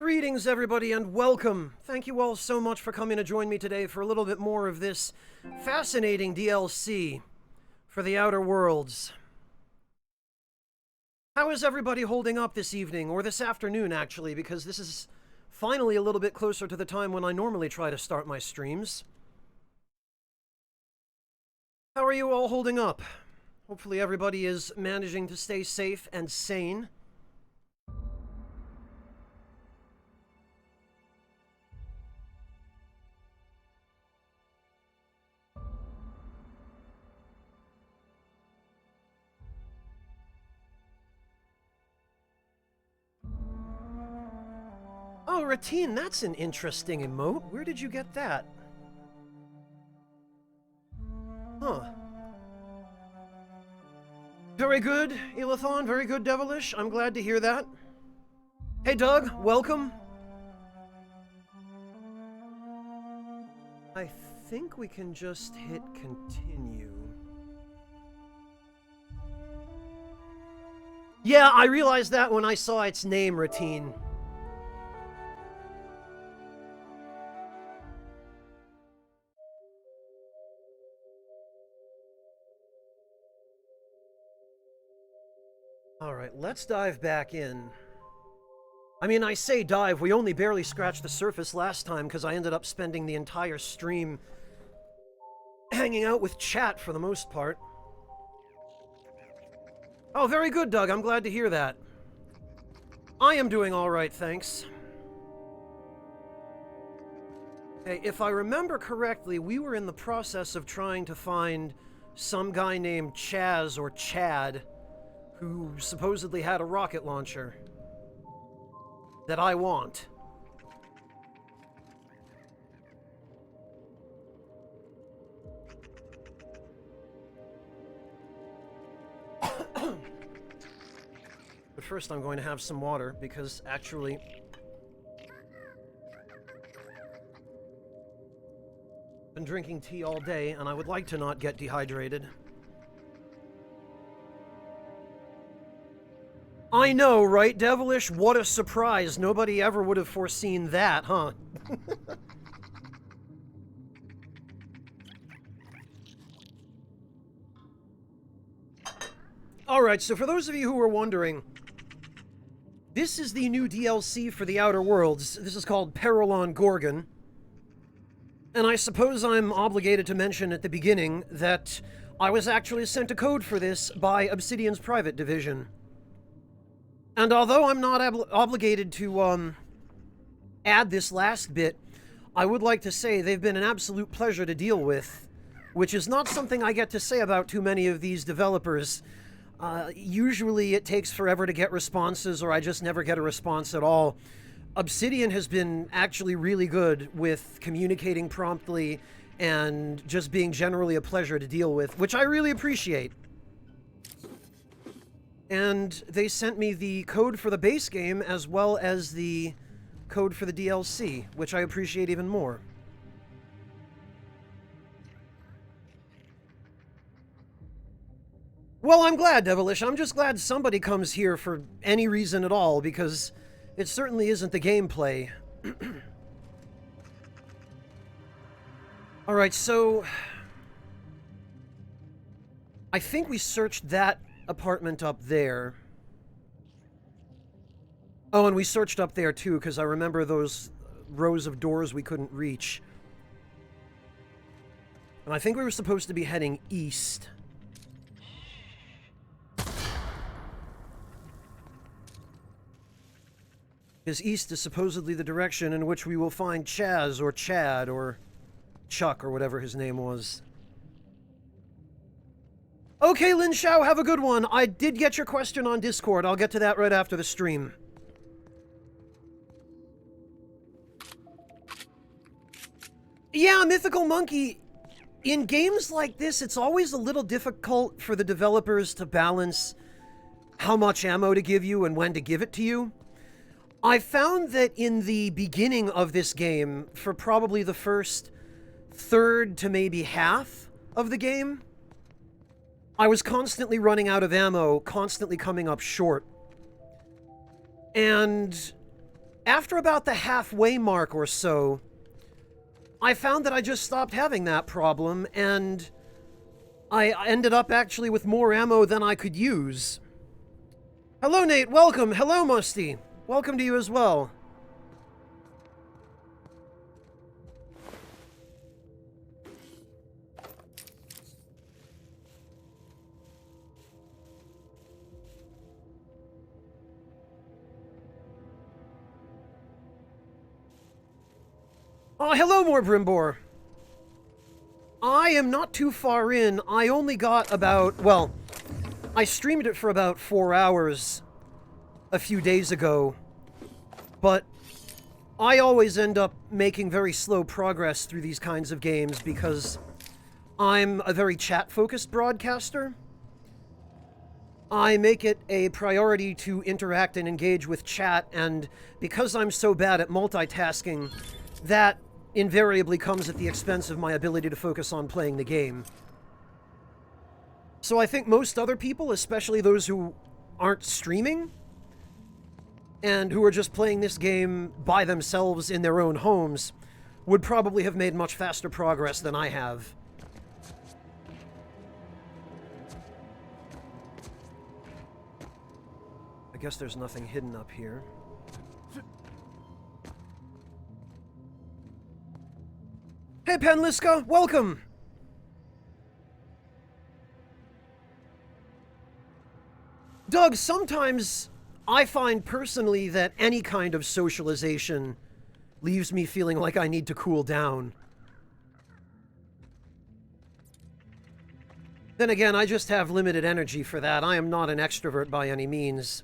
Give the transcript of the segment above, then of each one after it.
Greetings, everybody, and welcome. Thank you all so much for coming to join me today for a little bit more of this fascinating DLC for the Outer Worlds. How is everybody holding up this evening, or this afternoon, actually, because this is finally a little bit closer to the time when I normally try to start my streams. How are you all holding up? Hopefully everybody is managing to stay safe and sane. Oh, Ratine, that's an interesting emote. Where did you get that? Huh. Very good, Elathon. Very good, Devilish. I'm glad to hear that. Hey, Doug. Welcome. I think we can just hit continue. Yeah, I realized that when I saw its name, Ratine. Alright, let's dive back in. I mean, I say dive, we only barely scratched the surface last time because I ended up spending the entire stream hanging out with chat for the most part. Oh, very good, Doug. I'm glad to hear that. I am doing alright, thanks. Okay, if I remember correctly, we were in the process of trying to find some guy named Chaz or Chad who supposedly had a rocket launcher that I want. But first I'm going to have some water, because actually I've been drinking tea all day and I would like to not get dehydrated. I know, right, Devilish? What a surprise. Nobody ever would have foreseen that, huh? Alright, so for those of you who are wondering, this is the new DLC for the Outer Worlds. This is called Peril on Gorgon. And I suppose I'm obligated to mention at the beginning that I was actually sent a code for this by Obsidian's private division. And although I'm not obligated to, add this last bit, I would like to say they've been an absolute pleasure to deal with, which is not something I get to say about too many of these developers. Usually it takes forever to get responses, or I just never get a response at all. Obsidian has been actually really good with communicating promptly and just being generally a pleasure to deal with, which I really appreciate. And they sent me the code for the base game as well as the code for the DLC, which I appreciate even more. Well, I'm glad, Devilish. I'm just glad somebody comes here for any reason at all, because it certainly isn't the gameplay. Alright, so I think we searched that apartment up there. Oh, and we searched up there too, because I remember those rows of doors we couldn't reach. And I think we were supposed to be heading east. Because east is supposedly the direction in which we will find Chaz or Chad or Chuck or whatever his name was. Okay, Lin Shao, have a good one. I did get your question on Discord. I'll get to that right after the stream. Yeah, Mythical Monkey. In games like this, it's always a little difficult for the developers to balance how much ammo to give you and when to give it to you. I found that in the beginning of this game, for probably the first third to maybe half of the game, I was constantly running out of ammo, constantly coming up short. And After about the halfway mark or so, I found that I just stopped having that problem, and I ended up actually with more ammo than I could use. Hello, Nate. Welcome. Hello, Musty. Welcome to you as well. Oh, hello, more Brimbor. I am not too far in. I only got about, well, I streamed it for about 4 hours a few days ago, but I always end up making very slow progress through these kinds of games because I'm a very chat-focused broadcaster. I make it a priority to interact and engage with chat, and because I'm so bad at multitasking, that invariably comes at the expense of my ability to focus on playing the game. So I think most other people, especially those who aren't streaming, and who are just playing this game by themselves in their own homes, would probably have made much faster progress than I have. I guess there's nothing hidden up here. Hey, Penliska, welcome! Doug, sometimes I find personally that any kind of socialization leaves me feeling like I need to cool down. Then again, I just have limited energy for that. I am not an extrovert by any means.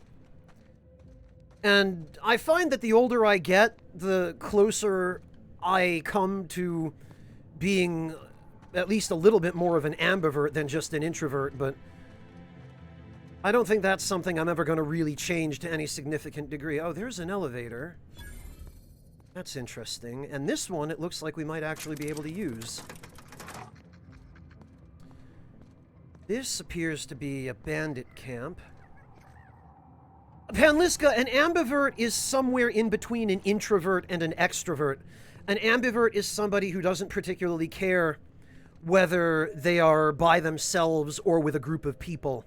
And I find that the older I get, the closer I come to being at least a little bit more of an ambivert than just an introvert, but I don't think that's something I'm ever going to really change to any significant degree. Oh, there's an elevator. That's interesting. And this one, it looks like we might actually be able to use. This appears to be a bandit camp. Panliska, an ambivert is somewhere in between an introvert and an extrovert. An ambivert is somebody who doesn't particularly care whether they are by themselves or with a group of people.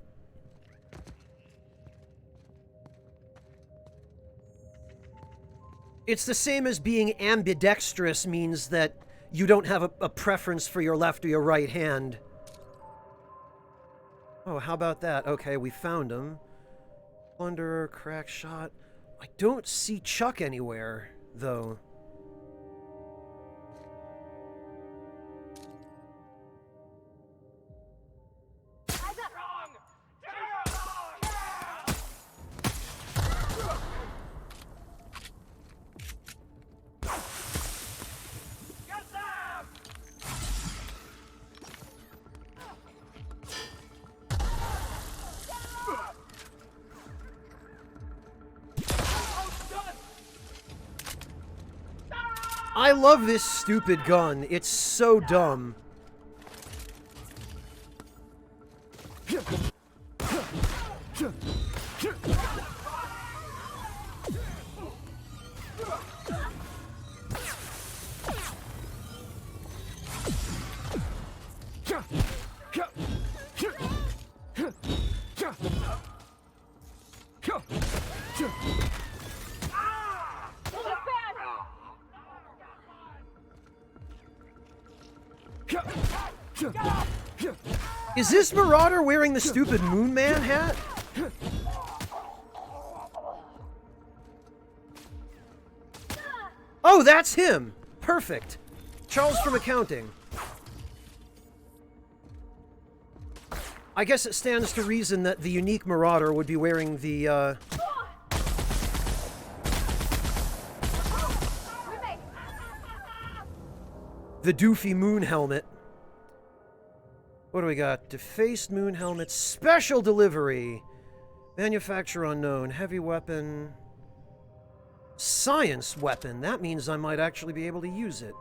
It's the same as being ambidextrous means that you don't have a preference for your left or your right hand. Oh, how about that? Okay, we found him. Plunderer, crack shot. I don't see Chuck anywhere, though. I love this stupid gun. It's so dumb. Is this Marauder wearing the stupid Moon Man hat? Oh, that's him! Perfect. Charles from accounting. I guess it stands to reason that the unique Marauder would be wearing the, the doofy moon helmet. What do we got? Defaced moon helmet, special delivery, manufacturer unknown, heavy weapon, science weapon. That means I might actually be able to use it.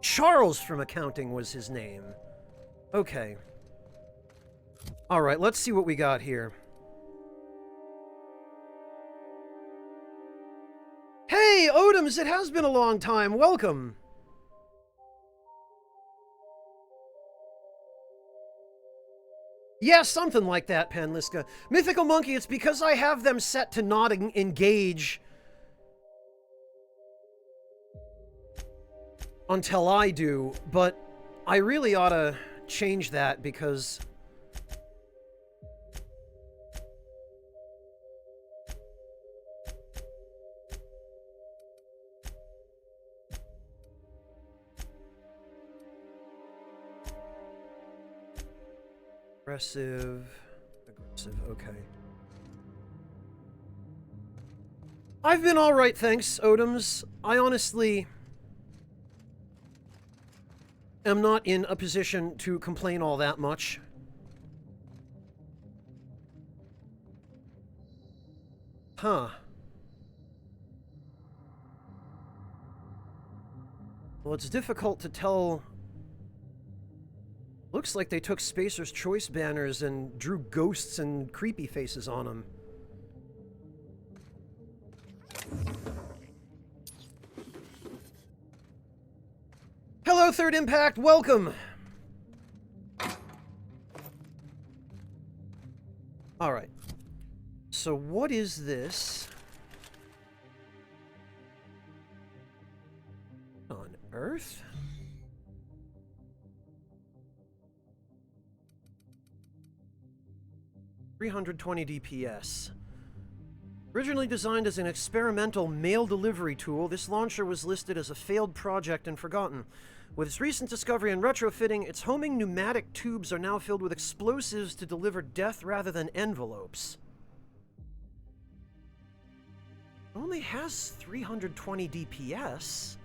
Charles from accounting was his name. Okay. Alright, let's see what we got here. Odoms, it has been a long time. Welcome. Yeah, something like that, Panliska. Mythical Monkey, it's because I have them set to not engage until I do, but I really ought to change that because... Aggressive, okay. I've been alright, thanks, Odoms. I honestly am not in a position to complain all that much. Huh. Well, it's difficult to tell. Looks like they took Spacer's Choice banners and drew ghosts and creepy faces on them. Hello, Third Impact, welcome! Alright. So what is this? On Earth? $320 DPS. Originally designed as an experimental mail delivery tool, this launcher was listed as a failed project and forgotten. With its recent discovery and retrofitting, its homing pneumatic tubes are now filled with explosives to deliver death rather than envelopes. It only has 320 DPS.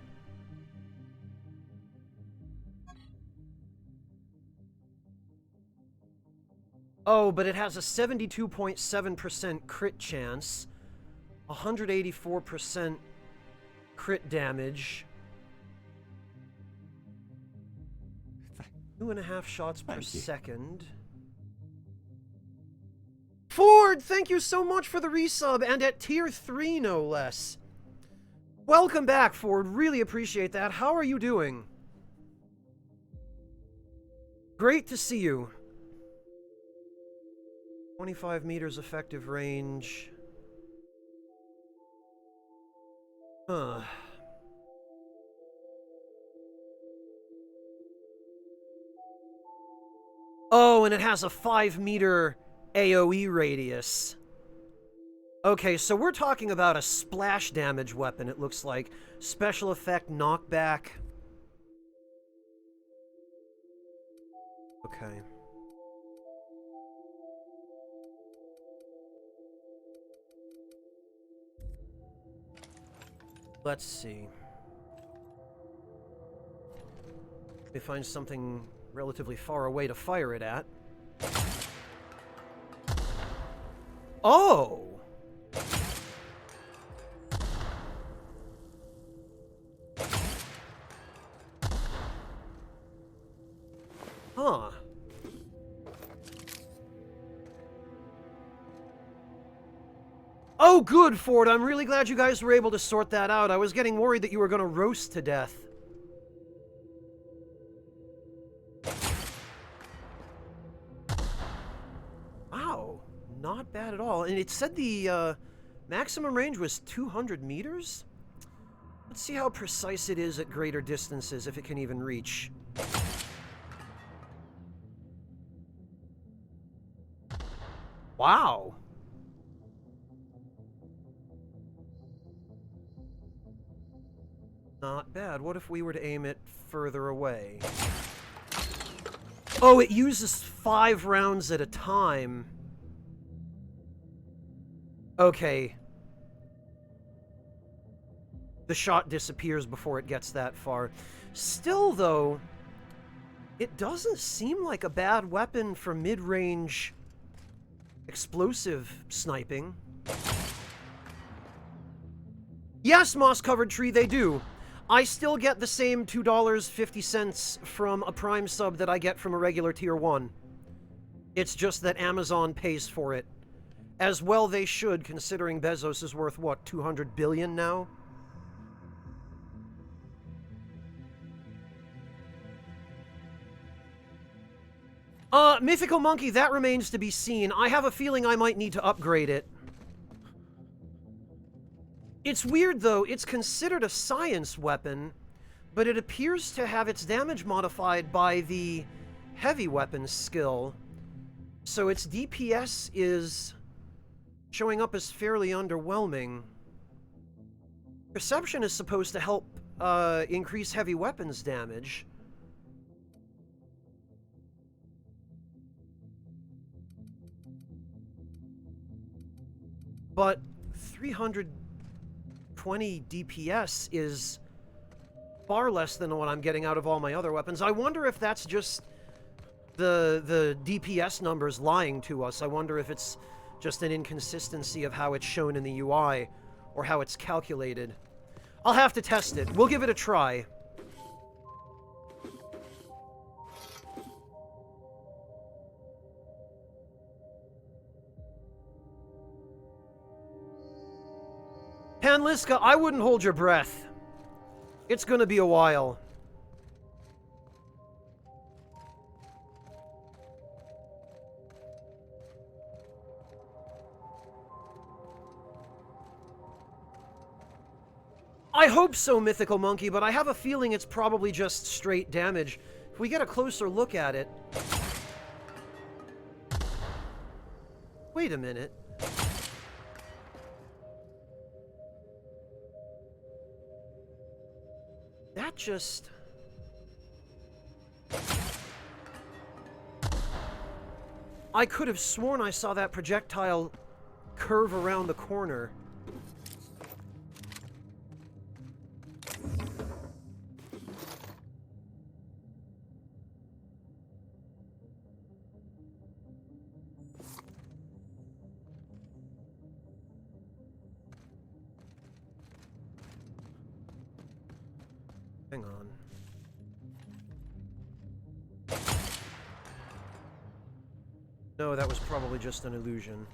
Oh, but it has a 72.7% crit chance, 184% crit damage, 2.5 shots per second. Ford, thank you so much for the resub, and at tier 3, no less. Welcome back, Ford. Really appreciate that. How are you doing? Great to see you. 25 meters effective range. Huh. Oh, and it has a 5-meter AoE radius. Okay, so we're talking about a splash damage weapon, it looks like. Special effect knockback. Okay. Let's see. Let me find something relatively far away to fire it at. Oh! Huh. Oh, good, Ford. I'm really glad you guys were able to sort that out. I was getting worried that you were going to roast to death. Wow. Not bad at all. And it said the maximum range was 200 meters? Let's see how precise it is at greater distances, if it can even reach. Wow. Not bad. What if we were to aim it further away? Oh, it uses 5 rounds at a time. Okay. The shot disappears before it gets that far. Still, though, it doesn't seem like a bad weapon for mid-range explosive sniping. Yes, moss-covered tree, they do. I still get the same $2.50 from a Prime sub that I get from a regular Tier 1. It's just that Amazon pays for it. As well they should, considering Bezos is worth, what, 200 billion now? Mythical Monkey, that remains to be seen. I have a feeling I might need to upgrade it. It's weird, though. It's considered a science weapon, but it appears to have its damage modified by the heavy weapons skill. So its DPS is showing up as fairly underwhelming. Perception is supposed to help increase heavy weapons damage. But 320 DPS is far less than what I'm getting out of all my other weapons. I wonder if that's just the DPS numbers lying to us. I wonder if it's just an inconsistency of how it's shown in the UI or how it's calculated. I'll have to test it. We'll give it a try. Panliska, I wouldn't hold your breath. It's gonna be a while. I hope so, Mythical Monkey, but I have a feeling it's probably just straight damage. If we get a closer look at it... Wait a minute. That just... I could have sworn I saw that projectile curve around the corner. Hang on. No, that was probably just an illusion.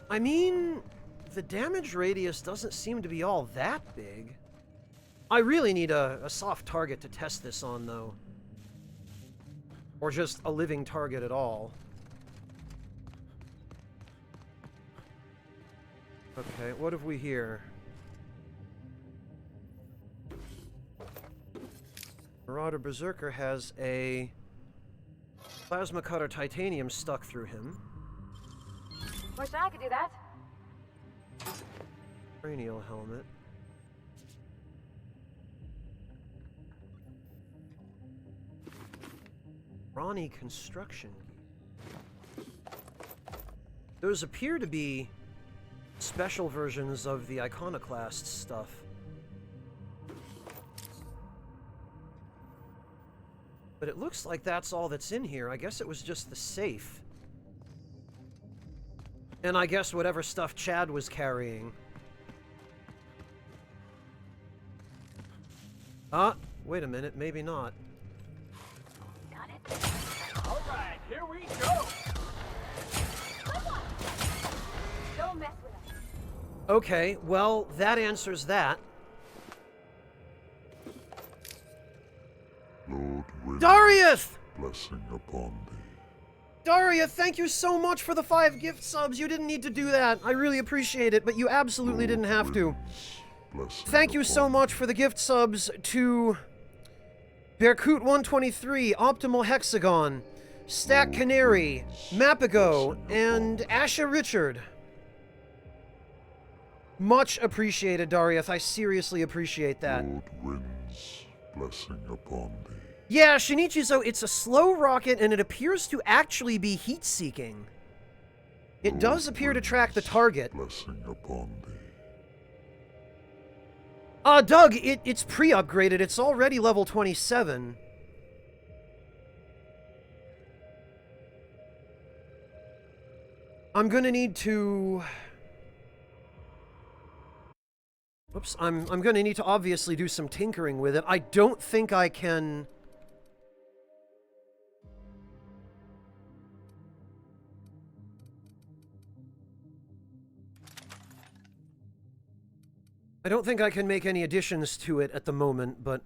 I mean, the damage radius doesn't seem to be all that big. I really need a soft target to test this on, though. Or just a living target at all. Okay, what have we here? Marauder Berserker has a plasma cutter titanium stuck through him. Wish I could do that. Cranial helmet. Ronnie construction. Those appear to be special versions of the Iconoclast stuff. But it looks like that's all that's in here. I guess it was just the safe. And I guess whatever stuff Chad was carrying. Wait a minute, maybe not. Got it. All right, here we go. Don't mess with us. Okay, well, that answers that. Lord Wind, Darius! blessing upon thee. Daria, thank you so much for the 5 gift subs. You didn't need to do that. I really appreciate it, but you absolutely didn't have to. Thank you so much for the gift subs to Berkut123, Optimal Hexagon, Stack Canary, Mapago, and Asha Richard. Much appreciated, Darius. I seriously appreciate that. Lord Wind's blessing upon thee. Yeah, Shinichizo, it's a slow rocket, and it appears to actually be heat-seeking. It does appear to track the target. Blessing upon thee. Doug, it's pre-upgraded. It's already level 27. I'm gonna need to... Oops, I'm gonna need to obviously do some tinkering with it. I don't think I can... I don't think I can make any additions to it at the moment, but...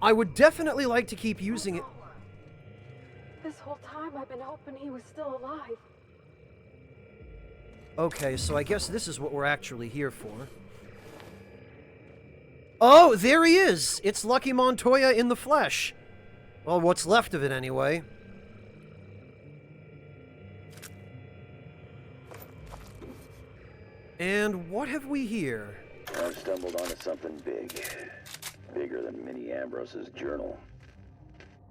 I would definitely like to keep using it. This whole time I've been hoping he was still alive. Okay, so I guess this is what we're actually here for. Oh, there he is! It's Lucky Montoya in the flesh. Well, what's left of it, anyway. And what have we here? I've stumbled onto something big. Bigger than Minnie Ambrose's journal.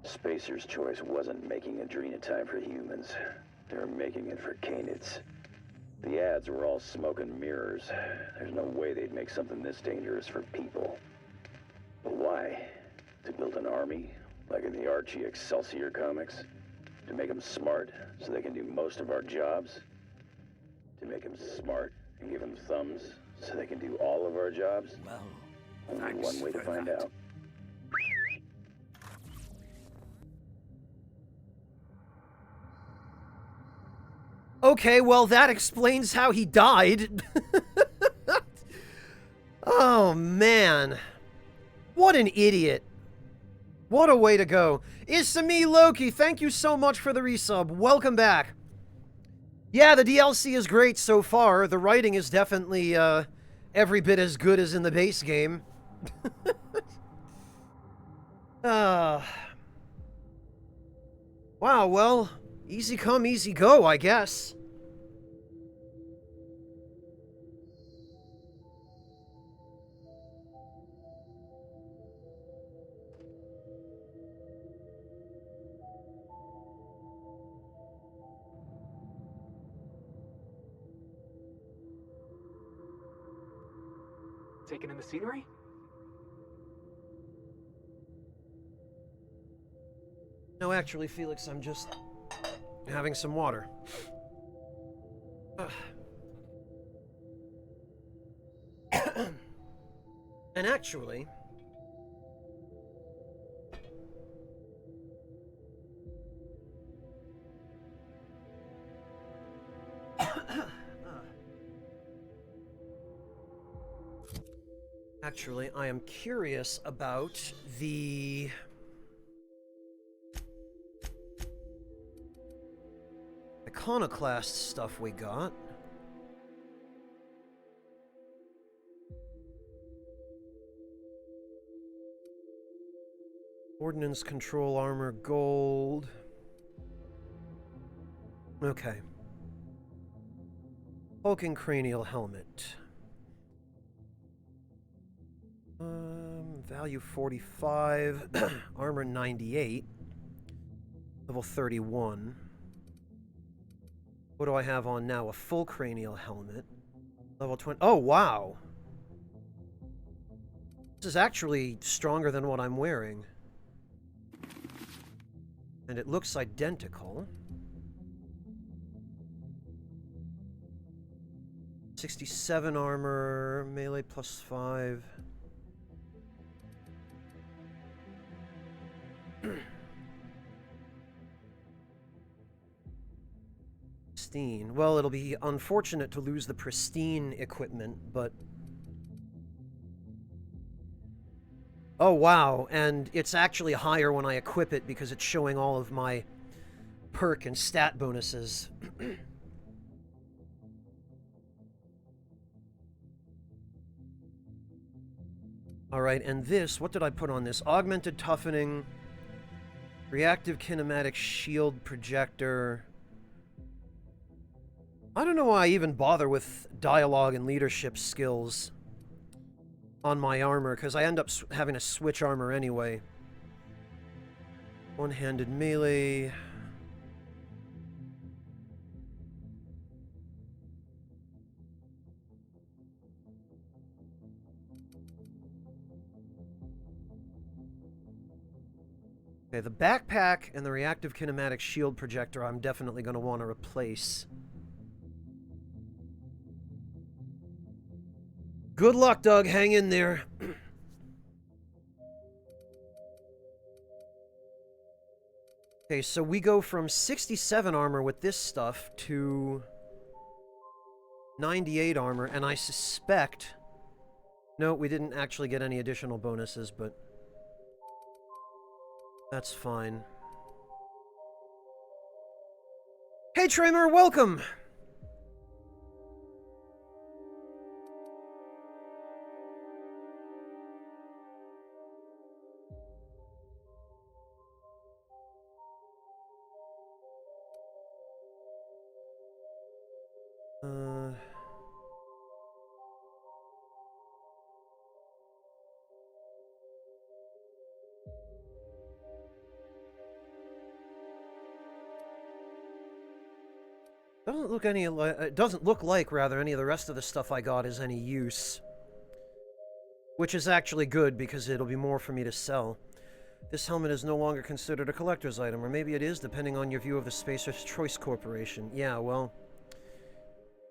Spacer's Choice wasn't making Adrena time for humans. They were making it for canids. The ads were all smoke and mirrors. There's no way they'd make something this dangerous for people. But why? To build an army? Like in the Archie Excelsior comics? To make them smart, so they can do most of our jobs? To make them smart and give them thumbs, so they can do all of our jobs? Well, Only one way to find out. Okay, well, that explains how he died. Oh, man. What an idiot. What a way to go. Isami Loki, thank you so much for the resub. Welcome back. Yeah, the DLC is great so far. The writing is definitely every bit as good as in the base game. Wow, well, easy come, easy go, I guess. taking in the scenery? No, actually, Felix, I'm just having some water. And actually... Actually, I am curious about the... iconoclast stuff we got. Ordnance control armor, gold. Okay. Hulking cranial helmet. Value 45, armor 98, level 31. What do I have on now? A full cranial helmet, level 20. Oh, wow. This is actually stronger than what I'm wearing. And it looks identical. 67 armor, melee plus 5. Pristine. Well, it'll be unfortunate to lose the pristine equipment, but... Oh, wow, and it's actually higher when I equip it because it's showing all of my perk and stat bonuses. Alright, and this, what did I put on this? Augmented toughening, reactive kinematic shield projector. I don't know why I even bother with dialogue and leadership skills on my armor, because I end up having to switch armor anyway. One-handed melee. Okay, the backpack and the reactive kinematic shield projector I'm definitely going to want to replace. Good luck, Doug. Hang in there. Okay, so we go from 67 armor with this stuff to 98 armor, and I suspect... No, we didn't actually get any additional bonuses, but... That's fine. Hey, Tramer, welcome! Doesn't look any it doesn't look like rather any of the rest of the stuff I got is any use. Which is actually good because it'll be more for me to sell. This helmet is no longer considered a collector's item, or maybe it is depending on your view of the Spacer's Choice Corporation. Yeah, well,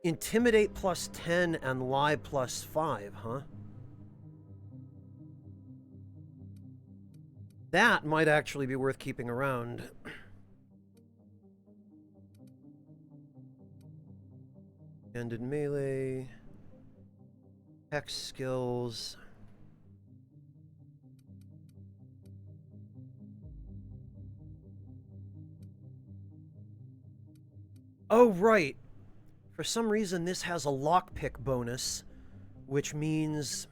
Intimidate plus 10 and Lie plus 5, huh? That might actually be worth keeping around. Ended melee, hex skills. Oh, right. For some reason, this has a lockpick bonus, which means...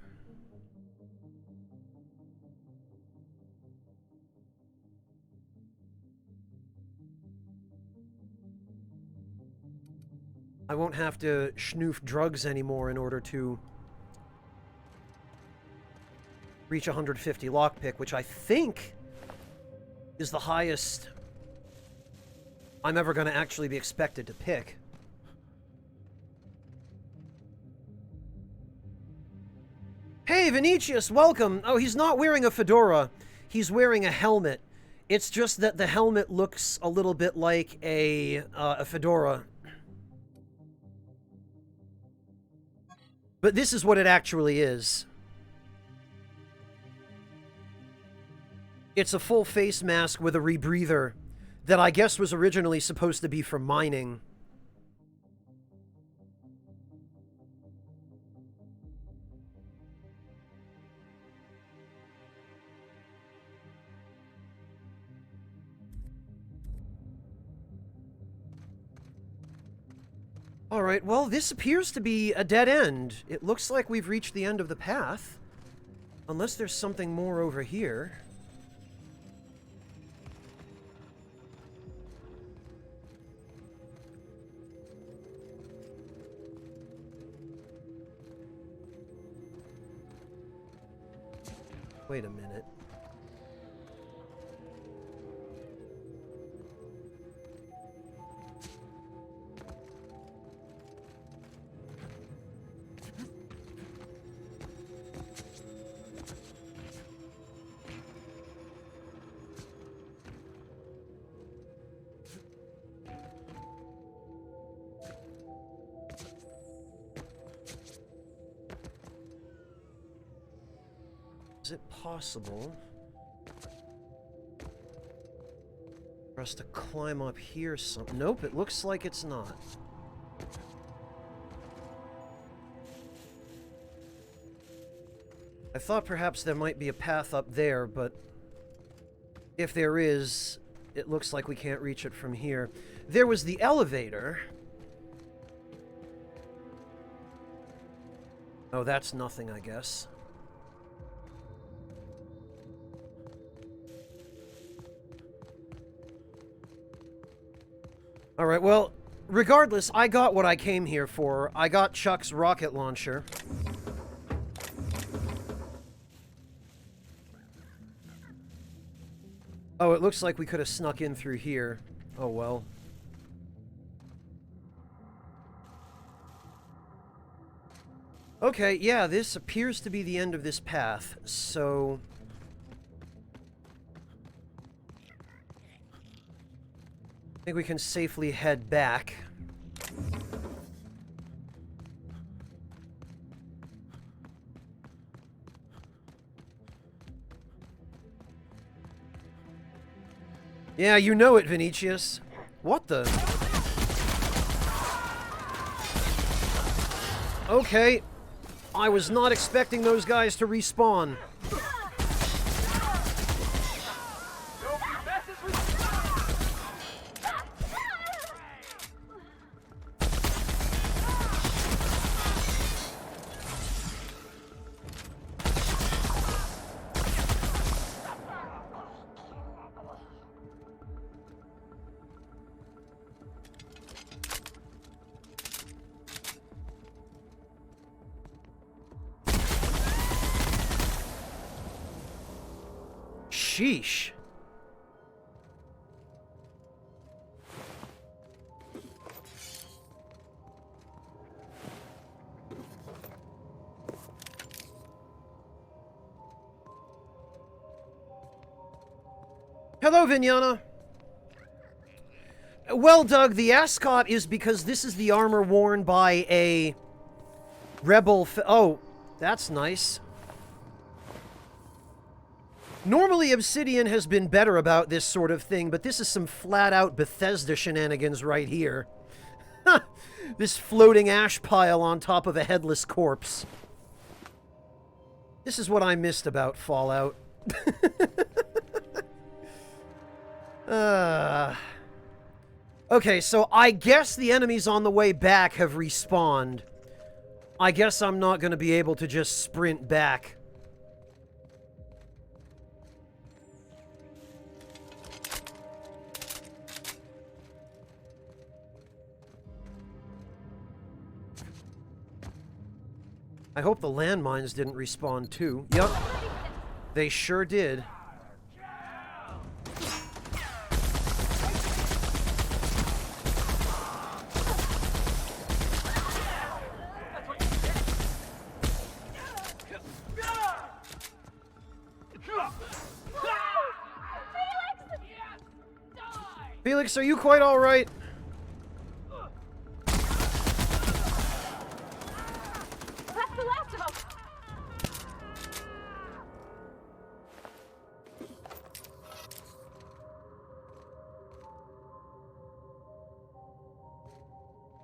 I won't have to schnoof drugs anymore in order to reach 150 lockpick, which I think is the highest I'm ever going to actually be expected to pick. Hey, Vinicius, welcome! Oh, he's not wearing a fedora. He's wearing a helmet. It's just that the helmet looks a little bit like a fedora. But this is what it actually is. It's a full face mask with a rebreather that I guess was originally supposed to be for mining. Alright, well, this appears to be a dead end. It looks like we've reached the end of the path. Unless there's something more over here. Wait a minute. Is it possible for us to climb up here Nope, it looks like it's not. I thought perhaps there might be a path up there, but if there is, it looks like we can't reach it from here. There was the elevator. Oh, that's nothing, I guess. Alright, well, regardless, I got what I came here for. I got Chuck's rocket launcher. Oh, it looks like we could have snuck in through here. Oh, well. Okay, yeah, this appears to be the end of this path, so... I think we can safely head back. Yeah, you know it, Vinicius. What the? Okay. I was not expecting those guys to respawn. Don't Sheesh. Hello, Vinyana. Well, Doug, the ascot is because this is the armor worn by a rebel. Oh, that's nice. Normally, Obsidian has been better about this sort of thing, but this is some flat-out Bethesda shenanigans right here. This floating ash pile on top of a headless corpse. This is what I missed about Fallout. Okay, so I guess the enemies on the way back have respawned. I guess I'm not going to be able to just sprint back. I hope the landmines didn't respawn too. Yup, they sure did. Felix, are you quite all right? That's the last of them.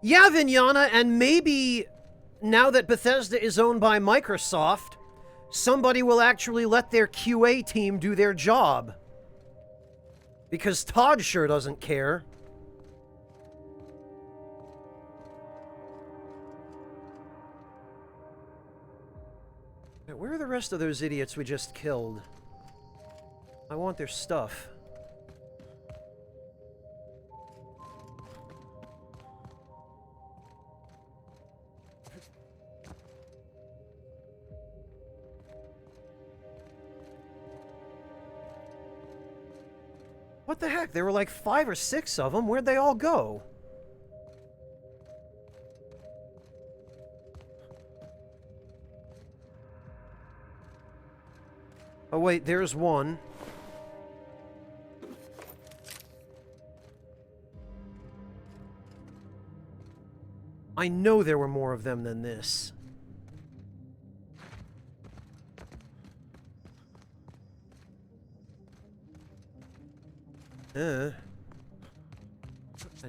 Yeah, Vinyana, and maybe now that Bethesda is owned by Microsoft, somebody will actually let their QA team do their job. Because Todd sure doesn't care. Where are the rest of those idiots we just killed? I want their stuff. What the heck? There were like 5 or 6 of them. Where'd they all go? Oh wait, there's one. I know there were more of them than this. I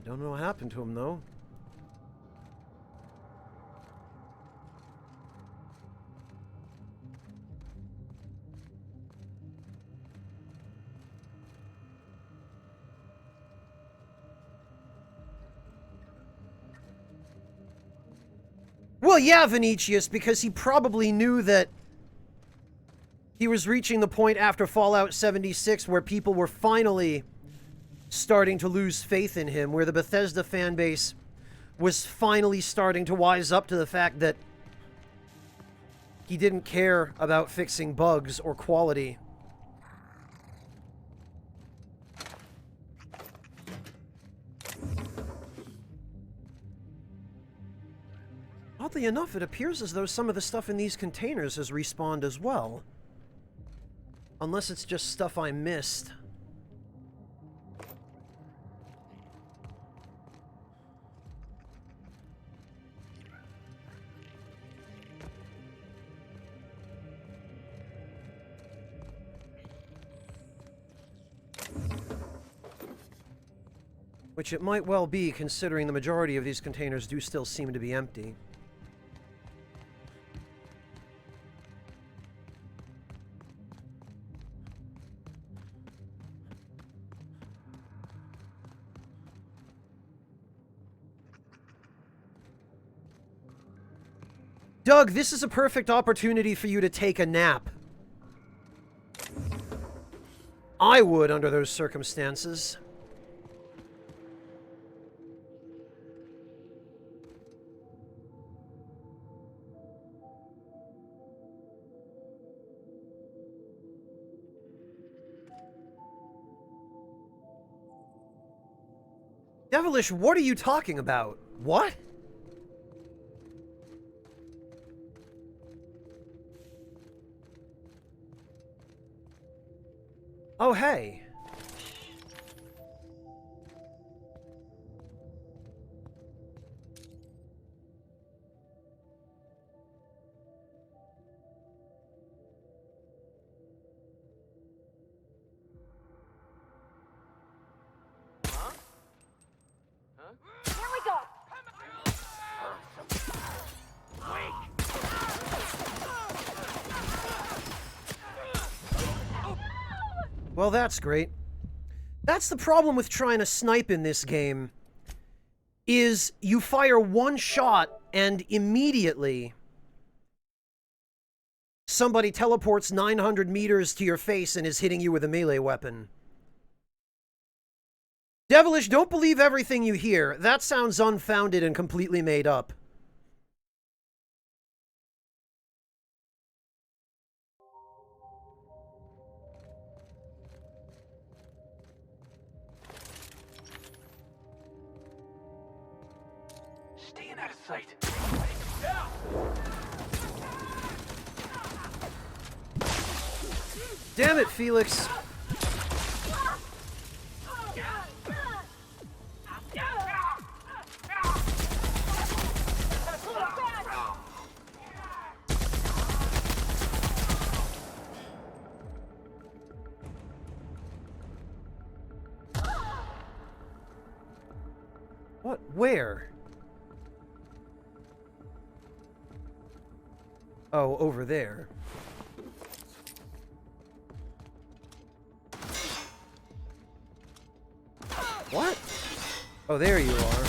don't know what happened to him, though. Well, yeah, Vinicius, because he probably knew that he was reaching the point after Fallout 76 where people were finally starting to lose faith in him, where the Bethesda fanbase was finally starting to wise up to the fact that he didn't care about fixing bugs or quality. Oddly enough, it appears as though some of the stuff in these containers has respawned as well. Unless it's just stuff I missed. Which it might well be, considering the majority of these containers do still seem to be empty. Doug, this is a perfect opportunity for you to take a nap. I would under those circumstances. Devilish, what are you talking about? What? Oh, hey. Here we go! Well, that's great. That's the problem with trying to snipe in this game, is you fire one shot and immediately somebody teleports 900 meters to your face and is hitting you with a melee weapon. Devilish, don't believe everything you hear. That sounds unfounded and completely made up. Staying out of sight. Damn it, Felix. What? Where? Oh, over there. What? Oh, there you are.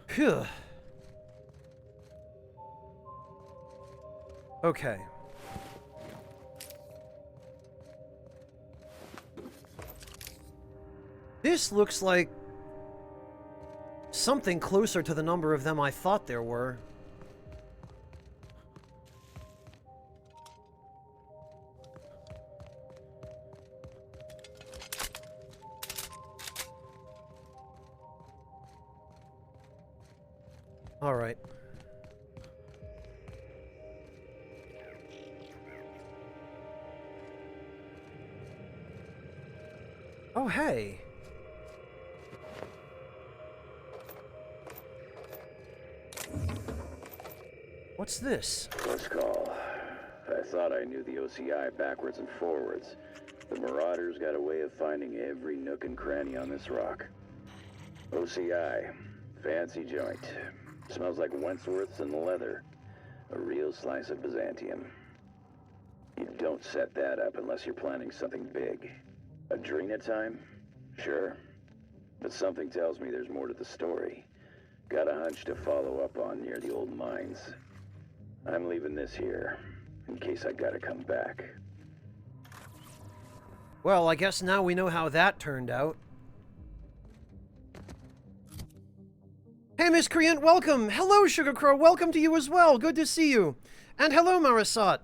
Phew. Okay. This looks like something closer to the number of them I thought there were. All right. Oh, hey. What's this? Close call. I thought I knew the OCI backwards and forwards. The Marauders got a way of finding every nook and cranny on this rock. OCI. Fancy joint. Smells like Wentworth's and leather. A real slice of Byzantium. You don't set that up unless you're planning something big. Adrena time? Sure. But something tells me there's more to the story. Got a hunch to follow up on near the old mines. I'm leaving this here, in case I gotta come back. Well, I guess now we know how that turned out. Hey, Miscreant, welcome! Hello, Sugar Crow, welcome to you as well! Good to see you! And hello, Marasat!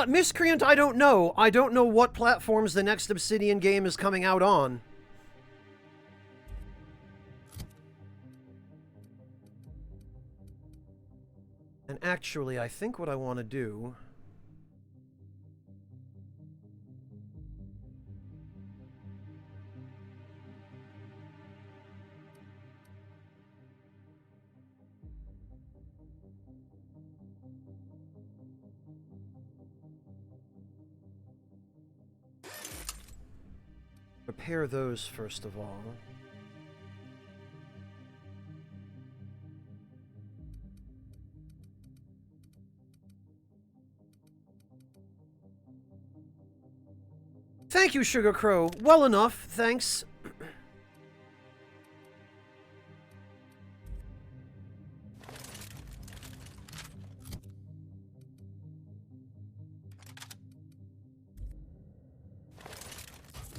Miscreant, I don't know. I don't know what platforms the next Obsidian game is coming out on. And actually, I think what I want to do... Prepare those first of all. Thank you, Sugar Crow. Well enough, thanks.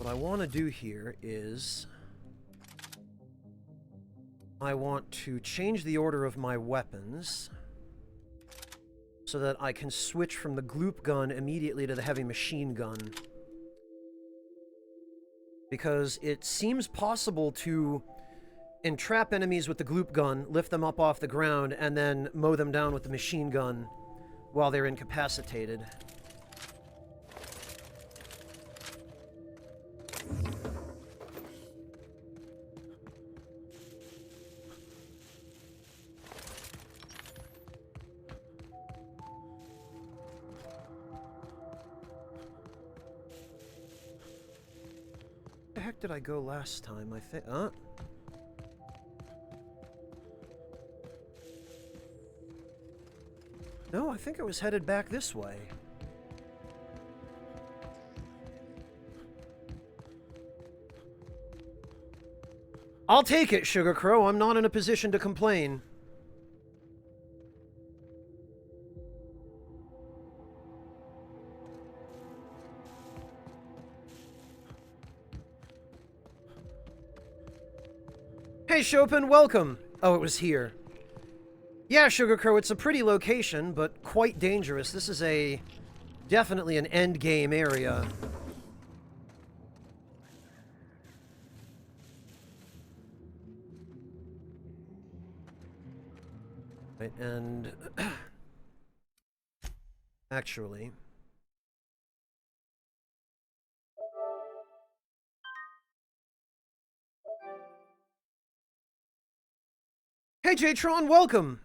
what I want to do here is I want to change the order of my weapons so that I can switch from the gloop gun immediately to the heavy machine gun. Because it seems possible to entrap enemies with the gloop gun, lift them up off the ground, and then mow them down with the machine gun while they're incapacitated. Where the heck did I go last time? I think... No, I think I was headed back this way. I'll take it, Sugar Crow. I'm not in a position to complain. Hey, Chopin, welcome. Oh, it was here. Yeah, Sugar Crow, it's a pretty location, but quite dangerous. This is definitely an endgame area. Right, and... actually... Hey, Jtron, welcome!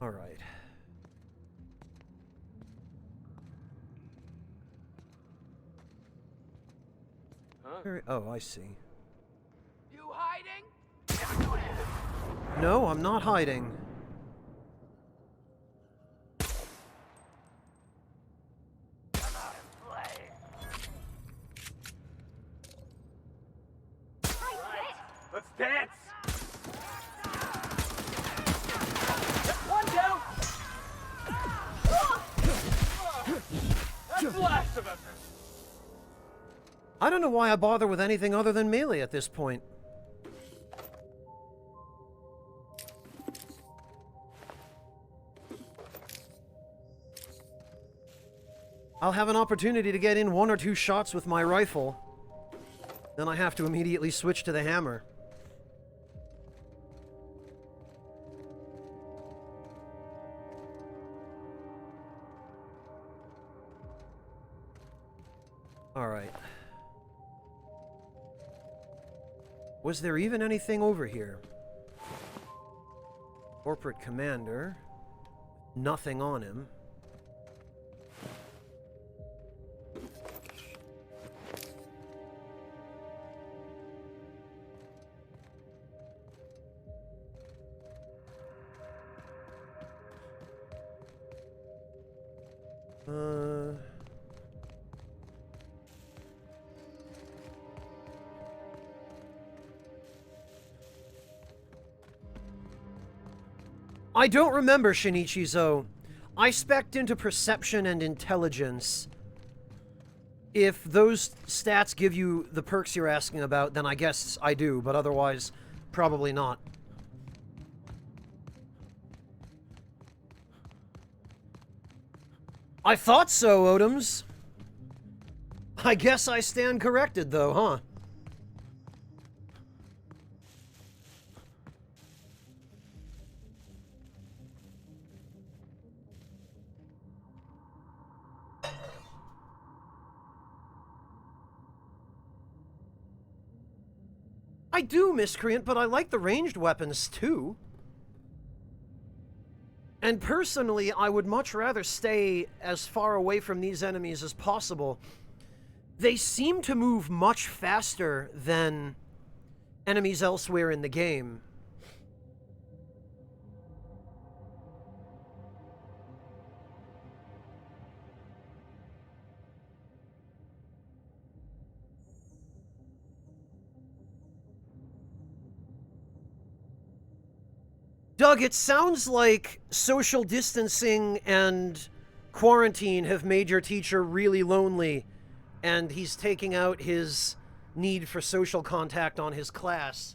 All right. Huh? Oh, I see. You hiding? No, I'm not hiding. Let's dance! One down! That's the last of us! I don't know why I bother with anything other than melee at this point. I'll have an opportunity to get in 1 or 2 shots with my rifle. Then I have to immediately switch to the hammer. Alright. Was there even anything over here? Corporate commander. Nothing on him. I don't remember, Shinichi-zo. I spec'd into perception and intelligence. If those stats give you the perks you're asking about, then I guess I do, but otherwise, probably not. I thought so, Odoms. I guess I stand corrected, though, huh? I do, Miscreant, but I like the ranged weapons, too. And personally, I would much rather stay as far away from these enemies as possible. They seem to move much faster than enemies elsewhere in the game. Doug, it sounds like social distancing and quarantine have made your teacher really lonely, and he's taking out his need for social contact on his class.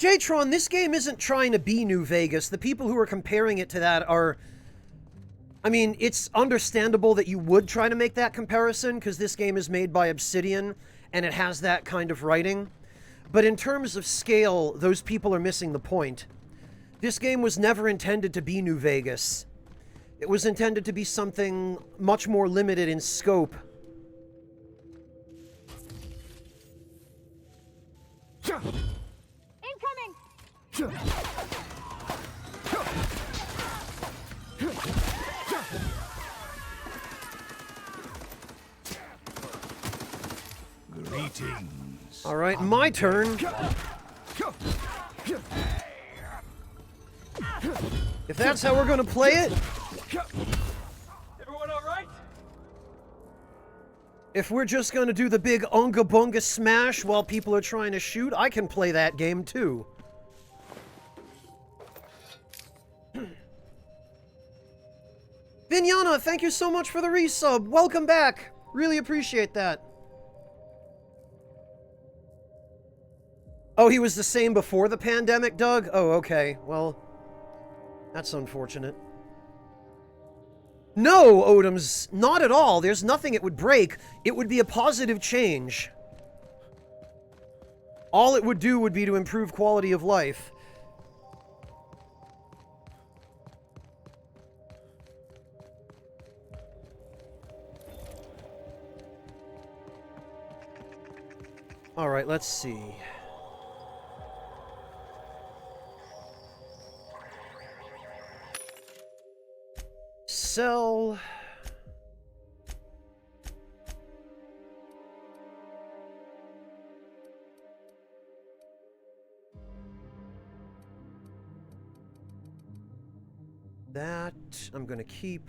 Jtron, this game isn't trying to be New Vegas. The people who are comparing it to that are... I mean, it's understandable that you would try to make that comparison, because this game is made by Obsidian, and it has that kind of writing. But in terms of scale, those people are missing the point. This game was never intended to be New Vegas. It was intended to be something much more limited in scope. Incoming! Greetings. All right, my turn. If that's how we're going to play it. Everyone all right? If we're just going to do the big unga bunga smash while people are trying to shoot, I can play that game too. Vinyana, thank you so much for the resub. Welcome back. Really appreciate that. Oh, he was the same before the pandemic, Doug? Oh, okay. Well, that's unfortunate. No, Odoms, not at all. There's nothing it would break. It would be a positive change. All it would do would be to improve quality of life. All right, let's see. Sell. That I'm gonna keep.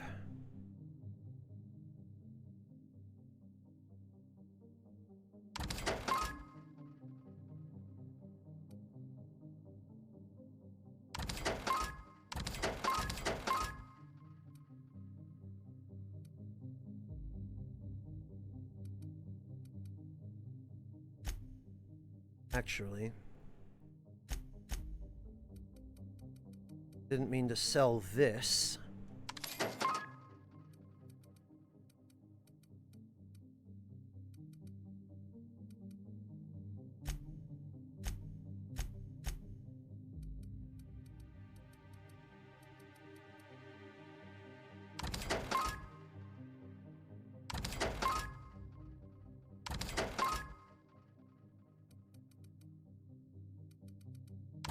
Actually, didn't mean to sell this.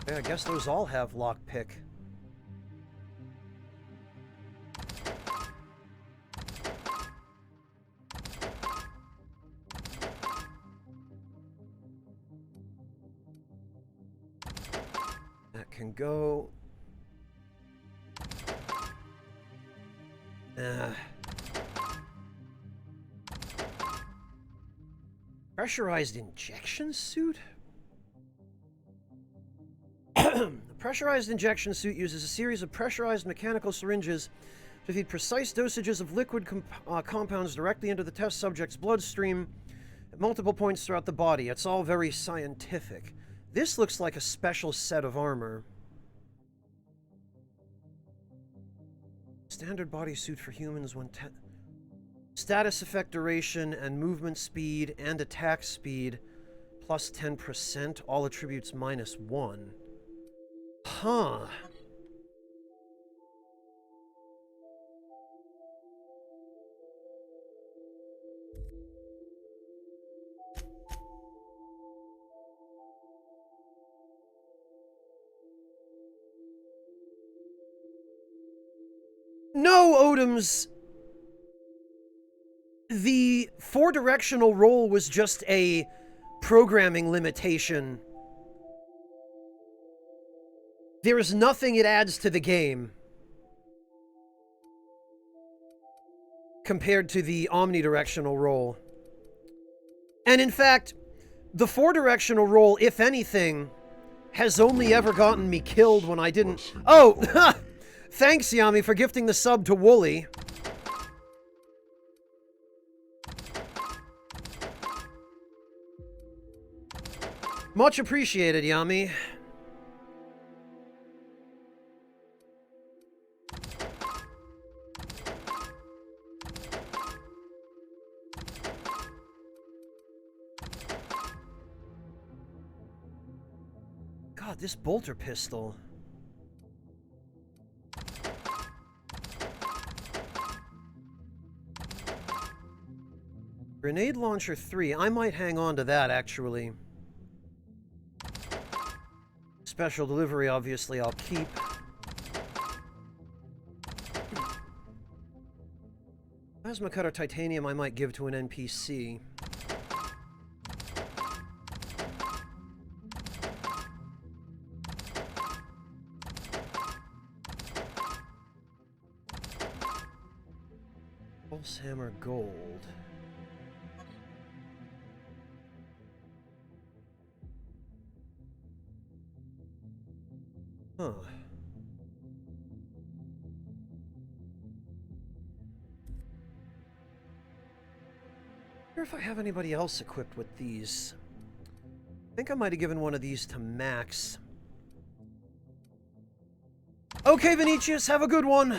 Yeah, I guess those all have lockpick. That can go. Pressurized injection suit? The pressurized injection suit uses a series of pressurized mechanical syringes to feed precise dosages of liquid compounds directly into the test subject's bloodstream at multiple points throughout the body. It's all very scientific. This looks like a special set of armor. Standard bodysuit for humans when status effect duration and movement speed and attack speed plus 10%, all attributes -1. Huh. No, Odoms! The four-directional roll was just a programming limitation. There is nothing it adds to the game compared to the omnidirectional roll. And in fact, the 4-directional roll, if anything, has only ever gotten me killed when I didn't... Oh! Thanks, Yami, for gifting the sub to Wooly. Much appreciated, Yami. God, this bolter pistol. Grenade launcher 3. I might hang on to that, actually. Special delivery, obviously, I'll keep. Plasma cutter titanium I might give to an NPC. Pulse hammer gold. Huh. I wonder if I have anybody else equipped with these. I think I might have given one of these to Max. Okay, Vinicius, have a good one.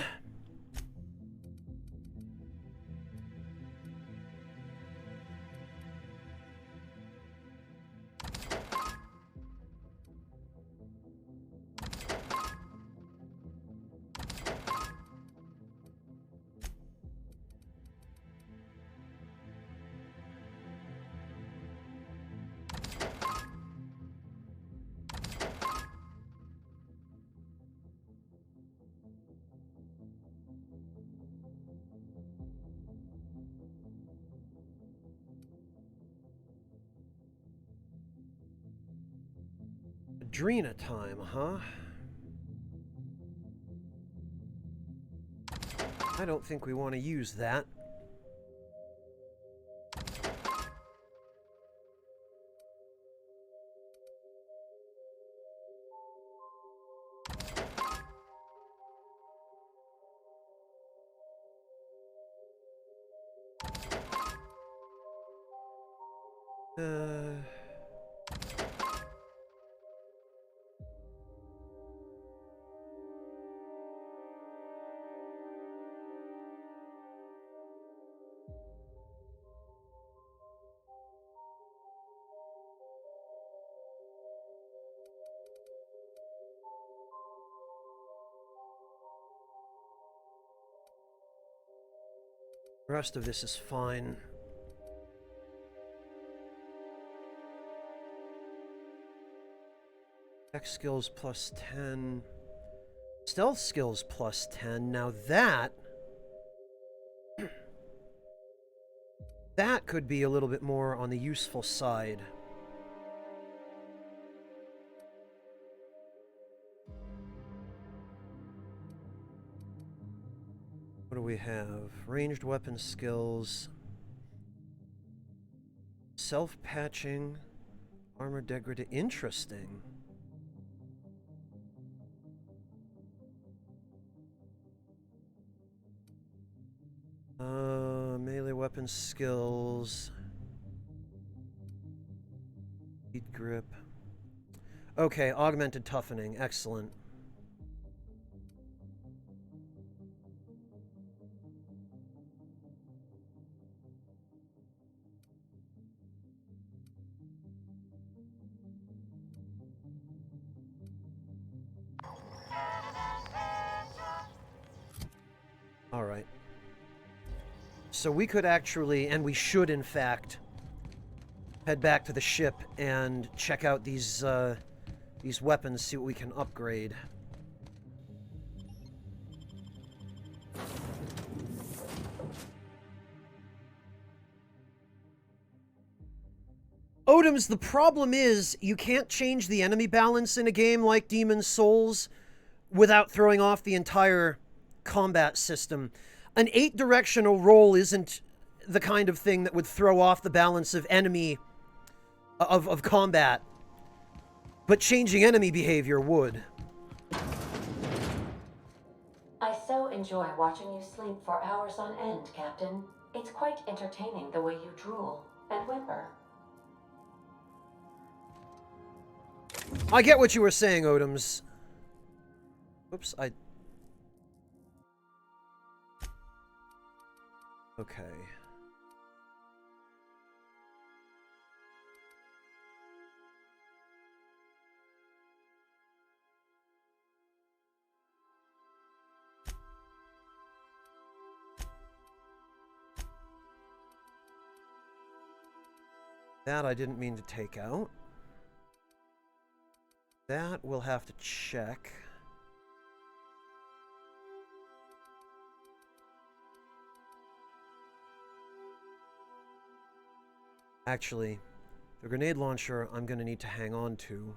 Adrena time, huh? I don't think we want to use that. The rest of this is fine. Tech skills plus 10. Stealth skills plus 10. Now that... that could be a little bit more on the useful side. What do we have? Ranged weapon skills. Self-patching. Armor degradation. Interesting. Melee weapon skills. Speed grip. Okay, augmented toughening. Excellent. All right. So we could actually, and we should in fact, head back to the ship and check out these weapons, see what we can upgrade. Odoms, the problem is you can't change the enemy balance in a game like Demon's Souls without throwing off the entire combat system. An 8-directional roll isn't the kind of thing that would throw off the balance of enemy of combat. But changing enemy behavior would. I so enjoy watching you sleep for hours on end, Captain. It's quite entertaining the way you drool and whimper. I get what you were saying, Odoms. Oops, Okay. That I didn't mean to take out. That we'll have to check. Actually, the grenade launcher I'm going to need to hang on to.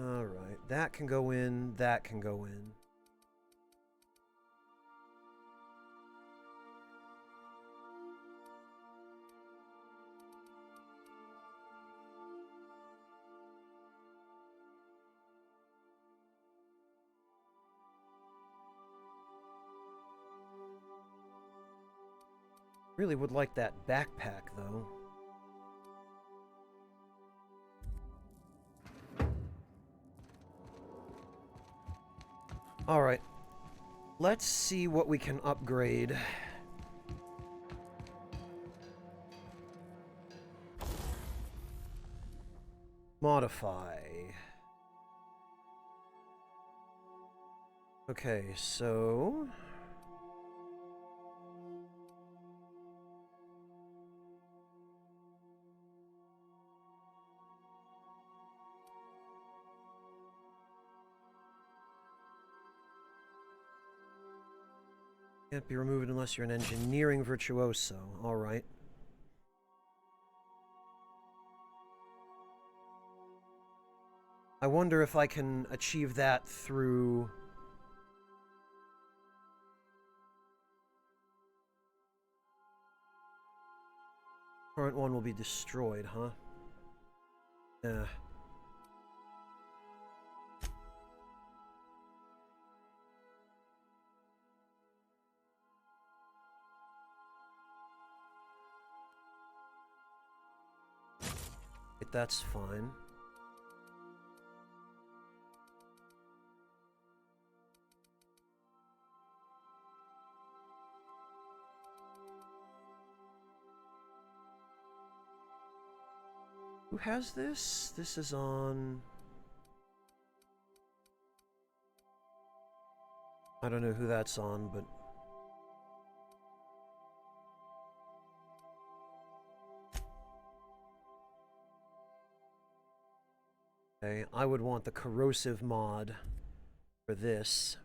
Alright, that can go in, that can go in. Really would like that backpack, though. Alright. Let's see what we can upgrade. Modify. Okay, so... Can't be removed unless you're an engineering virtuoso. Alright. I wonder if I can achieve that through... Current one will be destroyed, huh? Yeah. That's fine. Who has this? This is on... I don't know who that's on, but... Okay, I would want the corrosive mod for this.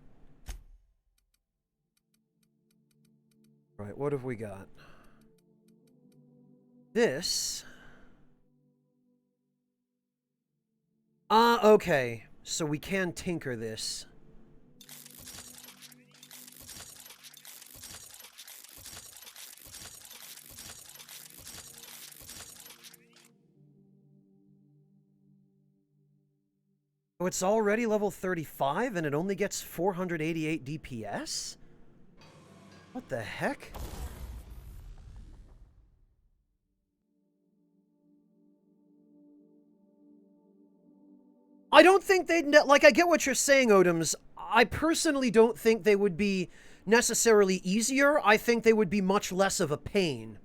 Right, what have we got? This... okay. So we can tinker this. Oh, it's already level 35 and it only gets 488 DPS? What the heck? I don't think they'd... Like, I get what you're saying, Odoms. I personally don't think they would be necessarily easier. I think they would be much less of a pain.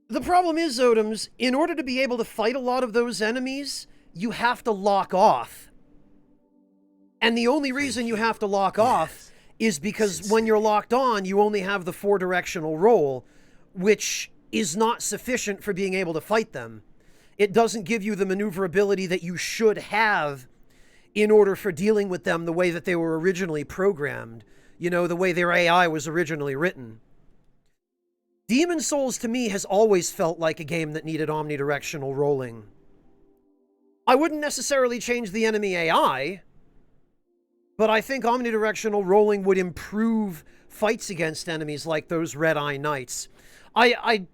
The problem is, Odoms, in order to be able to fight a lot of those enemies, you have to lock off. And the only reason you have to lock off is because when you're locked on, you only have the 4-directional roll, which is not sufficient for being able to fight them. It doesn't give you the maneuverability that you should have in order for dealing with them the way that they were originally programmed. You know, the way their AI was originally written. Demon's Souls, to me, has always felt like a game that needed omnidirectional rolling. I wouldn't necessarily change the enemy AI, but I think omnidirectional rolling would improve fights against enemies like those Red Eye Knights. I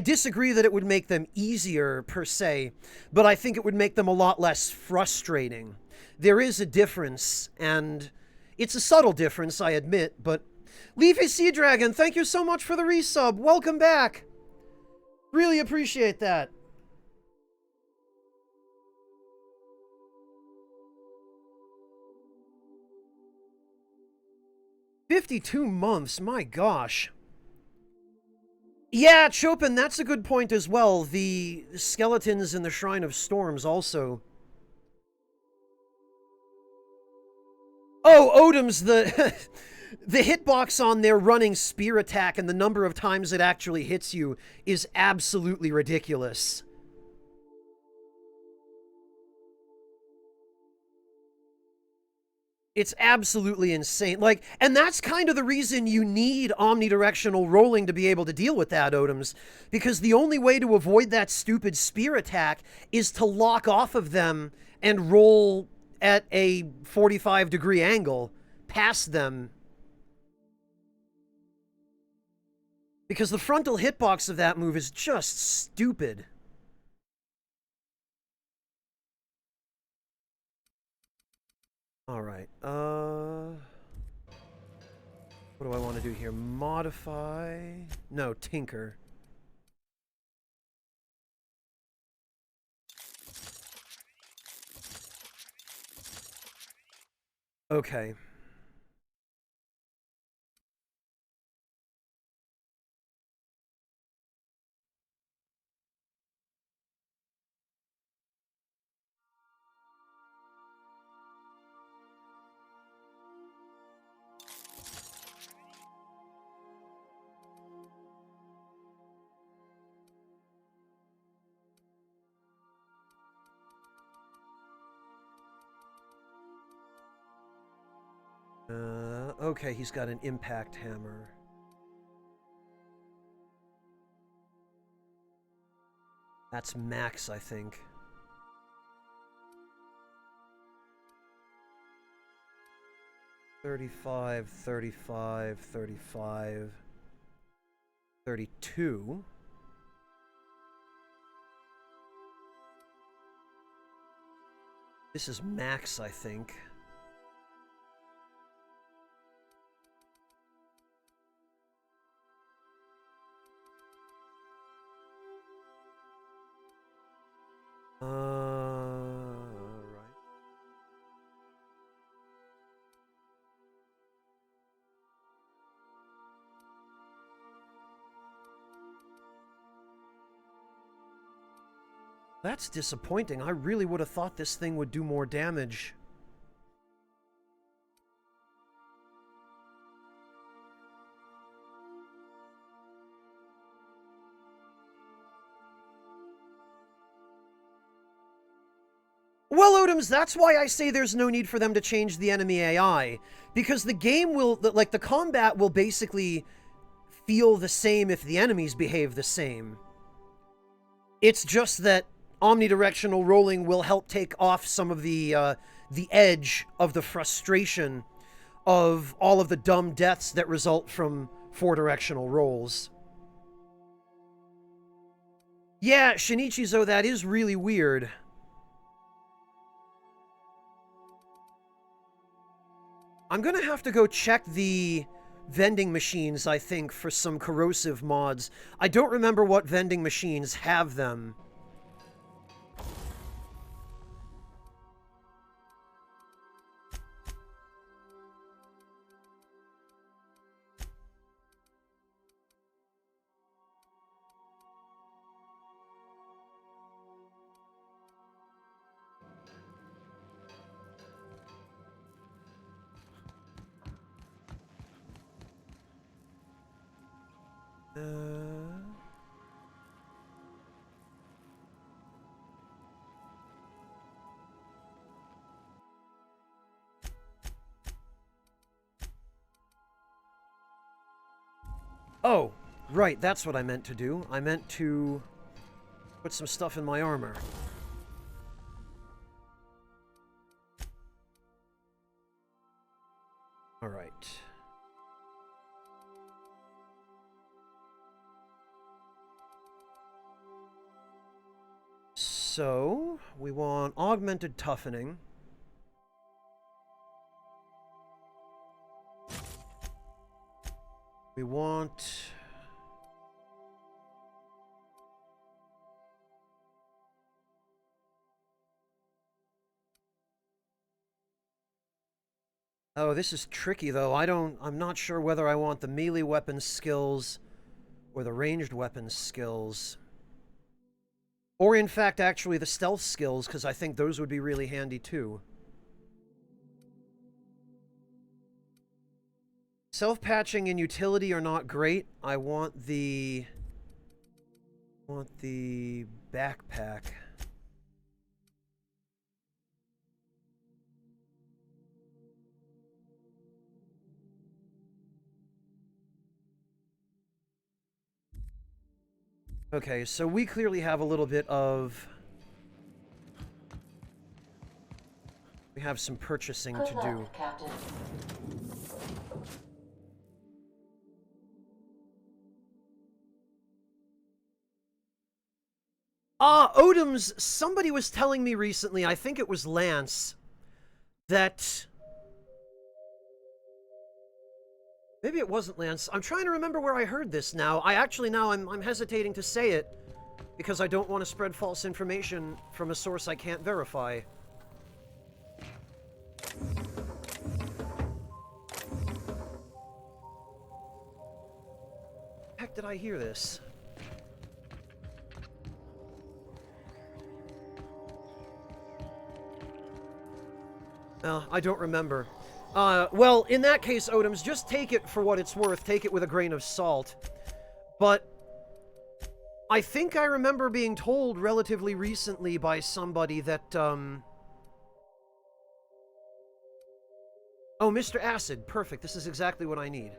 disagree that it would make them easier, per se, but I think it would make them a lot less frustrating. There is a difference, and it's a subtle difference, I admit, but... Leafy Sea Dragon, thank you so much for the resub. Welcome back. Really appreciate that. "52 months, my gosh." Yeah, Chopin, that's a good point as well. The skeletons in the Shrine of Storms also. Oh, Odom's the... the hitbox on their running spear attack and the number of times it actually hits you is absolutely ridiculous. It's absolutely insane. Like, and that's kind of the reason you need omnidirectional rolling to be able to deal with that, Odoms. Because the only way to avoid that stupid spear attack is to lock off of them and roll at a 45-degree angle past them. Because the frontal hitbox of that move is just stupid. Alright, what do I want to do here? Modify? No, tinker. Okay. Okay, he's got an impact hammer. That's max, I think. $35, $35, $35, $32. This is max, I think. Right. That's disappointing. I really would have thought this thing would do more damage. Well, Odoms, that's why I say there's no need for them to change the enemy AI. Because the game will, like, the combat will basically feel the same if the enemies behave the same. It's just that omnidirectional rolling will help take off some of the edge of the frustration of all of the dumb deaths that result from 4-directional rolls. Yeah, Shinichizo, that is really weird. I'm gonna have to go check the vending machines, I think, for some corrosive mods. I don't remember what vending machines have them. Oh, right, that's what I meant to do. I meant to put some stuff in my armor. All right. So, we want augmented toughening. We want... Oh, this is tricky, though. I'm not sure whether I want the melee weapon skills or the ranged weapon skills. Or, in fact, actually the stealth skills, because I think those would be really handy, too. Self-patching and utility are not great. I want the backpack. Okay, so we clearly have a little bit of... We have some purchasing Good to luck, do. Captain. Odoms, somebody was telling me recently, I think it was Lance, that... Maybe it wasn't Lance. I'm trying to remember where I heard this now. I'm hesitating to say it because I don't want to spread false information from a source I can't verify. Heck, did I hear this? I don't remember. Well, in that case, Odoms, just take it for what it's worth. Take it with a grain of salt. But I think I remember being told relatively recently by somebody that, Oh, Mr. Acid. Perfect. This is exactly what I need.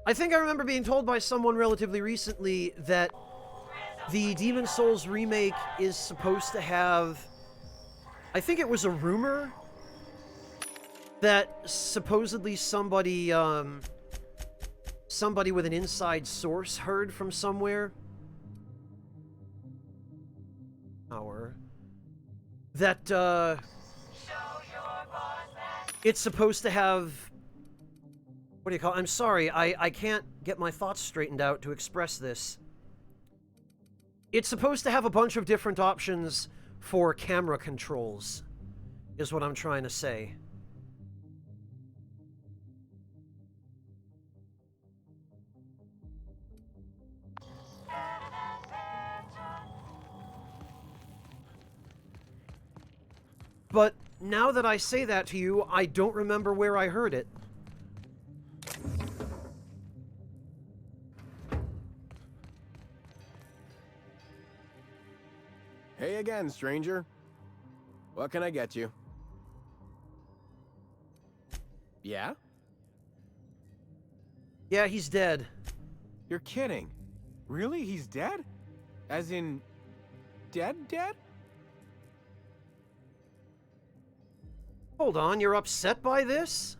I think I remember being told by someone relatively recently that the Demon Souls remake is supposed to have... I think it was a rumor that supposedly somebody with an inside source heard from somewhere. That, it's supposed to have... What do you call it? I'm sorry, I can't get my thoughts straightened out to express this. It's supposed to have a bunch of different options for camera controls, is what I'm trying to say. But now that I say that to you, I don't remember where I heard it. Hey again, stranger. What can I get you? Yeah? Yeah, he's dead. You're kidding. Really? He's dead? As in... dead? Hold on, you're upset by this?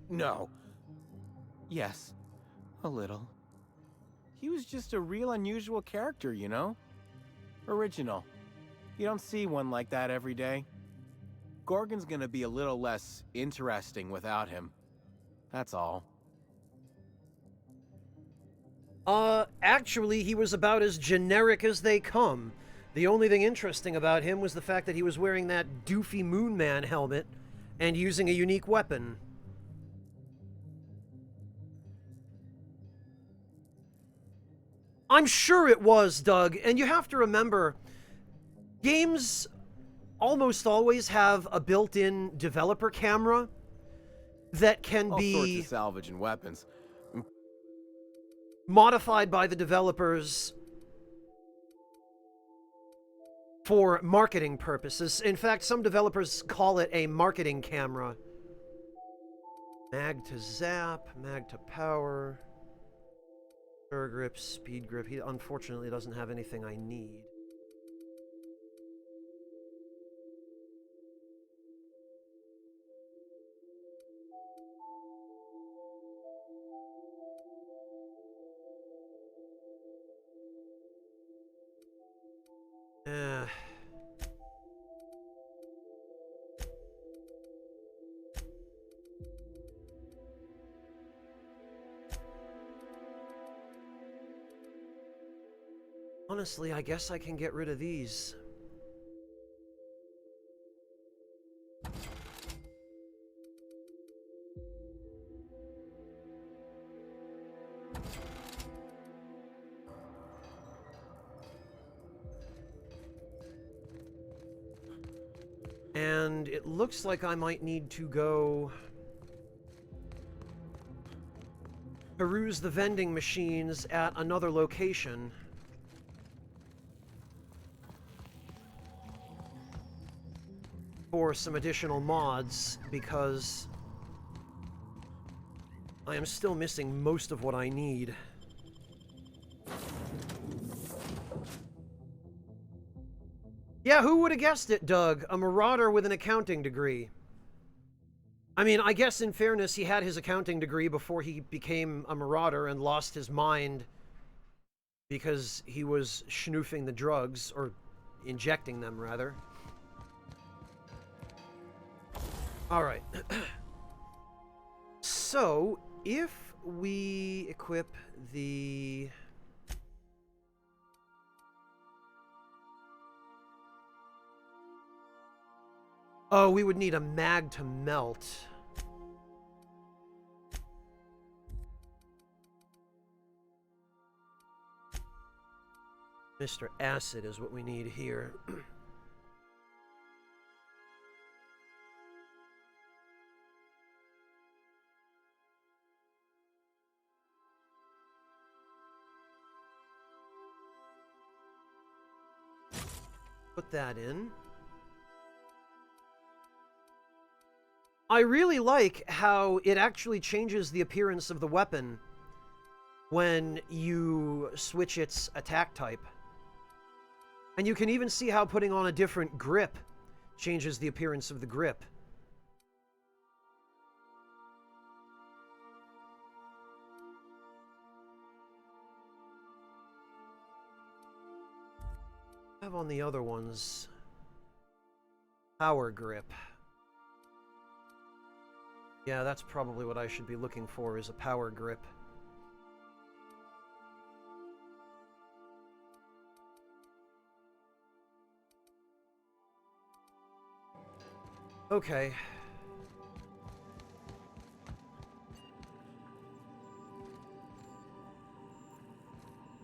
No. Yes. A little. He was just a real unusual character, you know? Original. You don't see one like that every day. Gorgon's gonna be a little less interesting without him. That's all. Actually, he was about as generic as they come. The only thing interesting about him was the fact that he was wearing that doofy Moon Man helmet and using a unique weapon. I'm sure it was, Doug, and you have to remember, games almost always have a built-in developer camera that can All be sorts of salvage and weapons. modified by the developers for marketing purposes. In fact, some developers call it a marketing camera. Mag to zap, mag to power, sure grip, speed grip. He unfortunately doesn't have anything I need. Eh. Honestly, I guess I can get rid of these. And it looks like I might need to go peruse the vending machines at another location. For some additional mods, because I am still missing most of what I need. Yeah, who would have guessed it, Doug? A marauder with an accounting degree. I mean, I guess in fairness, he had his accounting degree before he became a marauder and lost his mind because he was schnoofing the drugs, or injecting them, rather. Alright. So, if we equip the... Oh, we would need a mag to melt. Mr. Acid is what we need here. Put that in. I really like how it actually changes the appearance of the weapon when you switch its attack type. And you can even see how putting on a different grip changes the appearance of the grip. Have on the other ones. Power grip. Yeah, that's probably what I should be looking for, is a power grip. Okay.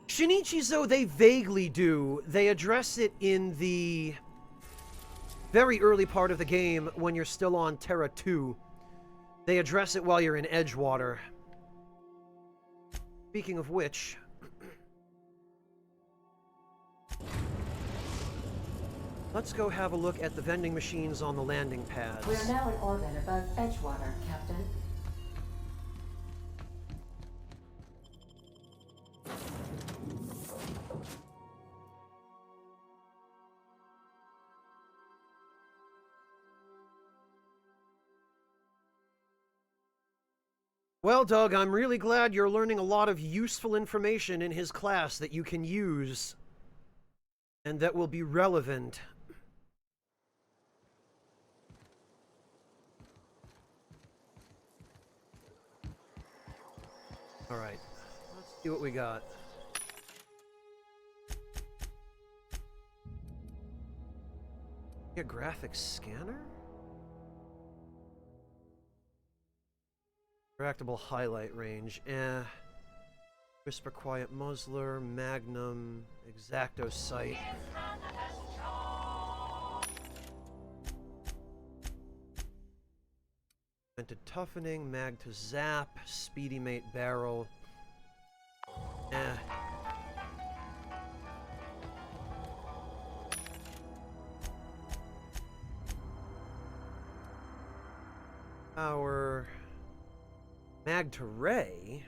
Shinichizo, they vaguely do. They address it in the very early part of the game when you're still on Terra 2. They address it while you're in Edgewater. Speaking of which... let's go have a look at the vending machines on the landing pads. We're now in orbit above Edgewater, Captain. Well, Doug, I'm really glad you're learning a lot of useful information in his class that you can use and that will be relevant. Alright, let's see what we got. A graphics scanner? Retractable highlight range, Whisper Quiet Muzzler, Magnum, Exacto Sight. Augmented Toughening, Mag to Zap, Speedy Mate Barrel. Power. Mag to Ray?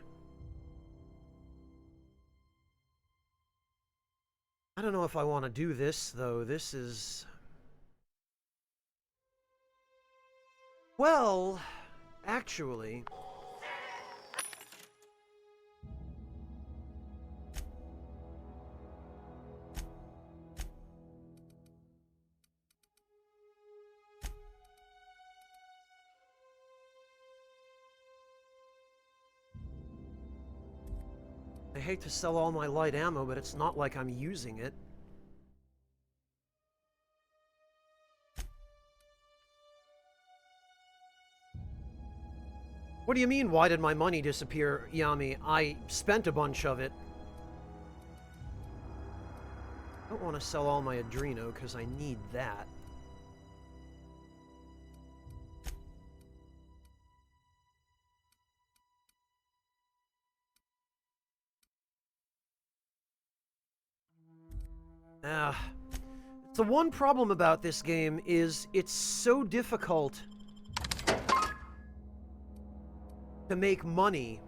I don't know if I want to do this, though. This is... well, actually... I hate to sell all my light ammo, but it's not like I'm using it. What do you mean, why did my money disappear, Yami? I spent a bunch of it. I don't want to sell all my Adreno, because I need that. The one problem about this game is it's so difficult to make money.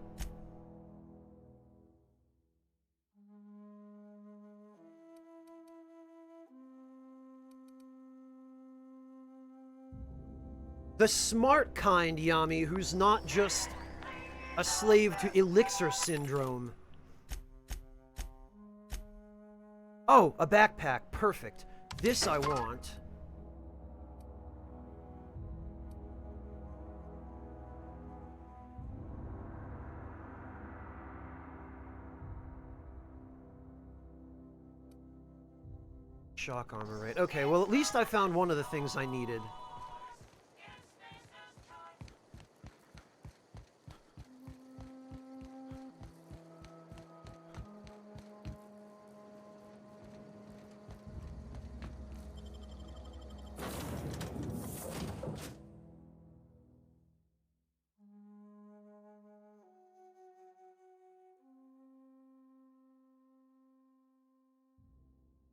The smart kind, Yami, who's not just a slave to elixir syndrome. Oh, a backpack. Perfect. This I want. Shock armor, right? Okay, well, at least I found one of the things I needed.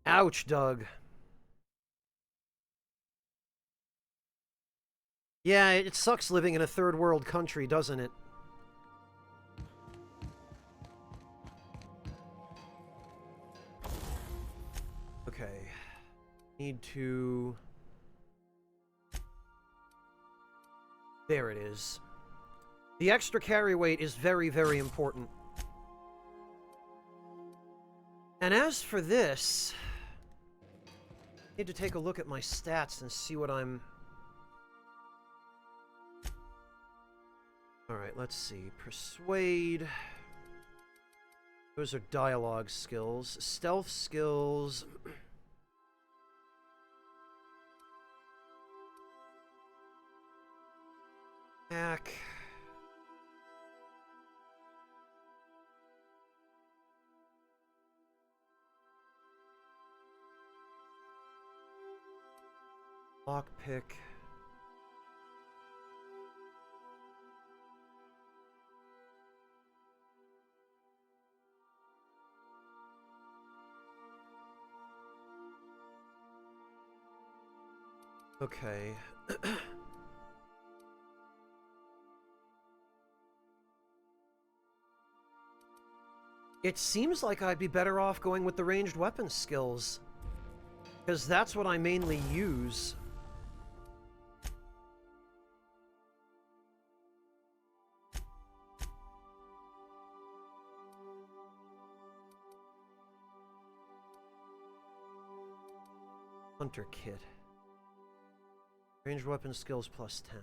Ouch, Doug. Yeah, it sucks living in a third world country, doesn't it? Okay. Need to... There it is. The extra carry weight is very, very important. And as for this... I need to take a look at my stats and see what I'm... Alright, let's see. Persuade. Those are dialogue skills. Stealth skills. Hack. Lockpick. Okay. It seems like I'd be better off going with the ranged weapon skills, because that's what I mainly use. Hunter kit. Ranged weapon skills plus 10.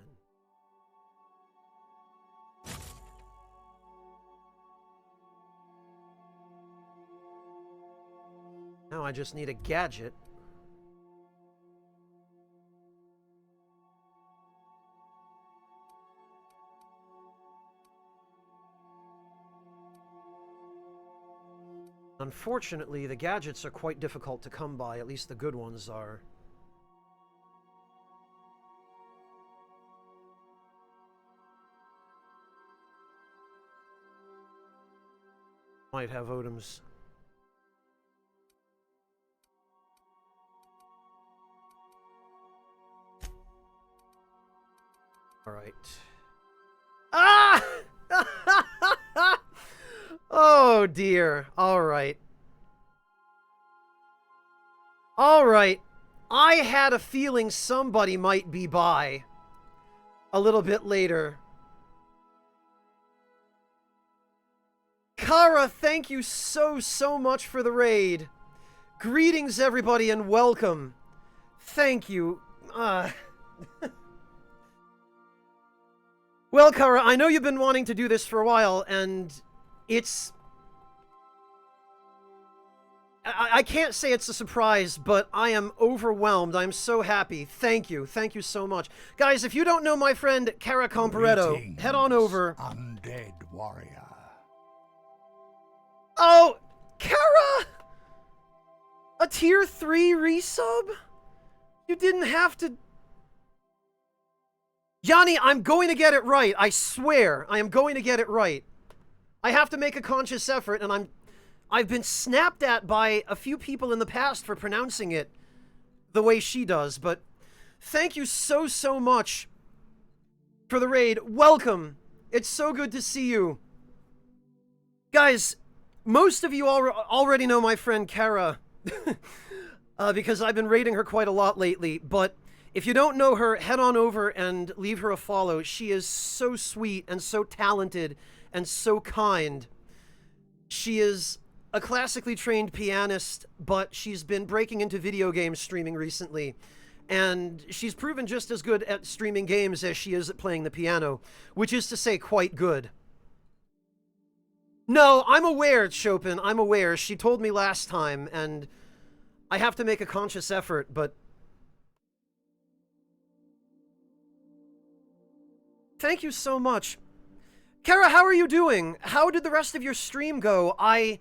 Now I just need a gadget. Unfortunately, the gadgets are quite difficult to come by, at least the good ones are. Might have Odom's. All right. Ah! Oh dear. All right. All right. I had a feeling somebody might be by a little bit later. Kara, thank you so much for the raid. Greetings, everybody, and welcome. Thank you. Well, Kara, I know you've been wanting to do this for a while, and it's I can't say it's a surprise, but I am overwhelmed. I'm so happy. Thank you. Thank you so much. Guys, if you don't know my friend Kara Comparetto, head on over. Undead warrior. Oh, Kara! A tier 3 resub? You didn't have to... Yanni, I'm going to get it right. I swear. I am going to get it right. I have to make a conscious effort, and I've been snapped at by a few people in the past for pronouncing it the way she does, but thank you so, so much for the raid. Welcome. It's so good to see you. Guys, most of you already know my friend Kara, because I've been raiding her quite a lot lately, but if you don't know her, head on over and leave her a follow. She is so sweet and so talented and so kind. She is a classically trained pianist, but she's been breaking into video game streaming recently, and she's proven just as good at streaming games as she is at playing the piano, which is to say quite good. No, I'm aware, Chopin, I'm aware. She told me last time, and I have to make a conscious effort, but... Thank you so much. Kara, how are you doing? How did the rest of your stream go? I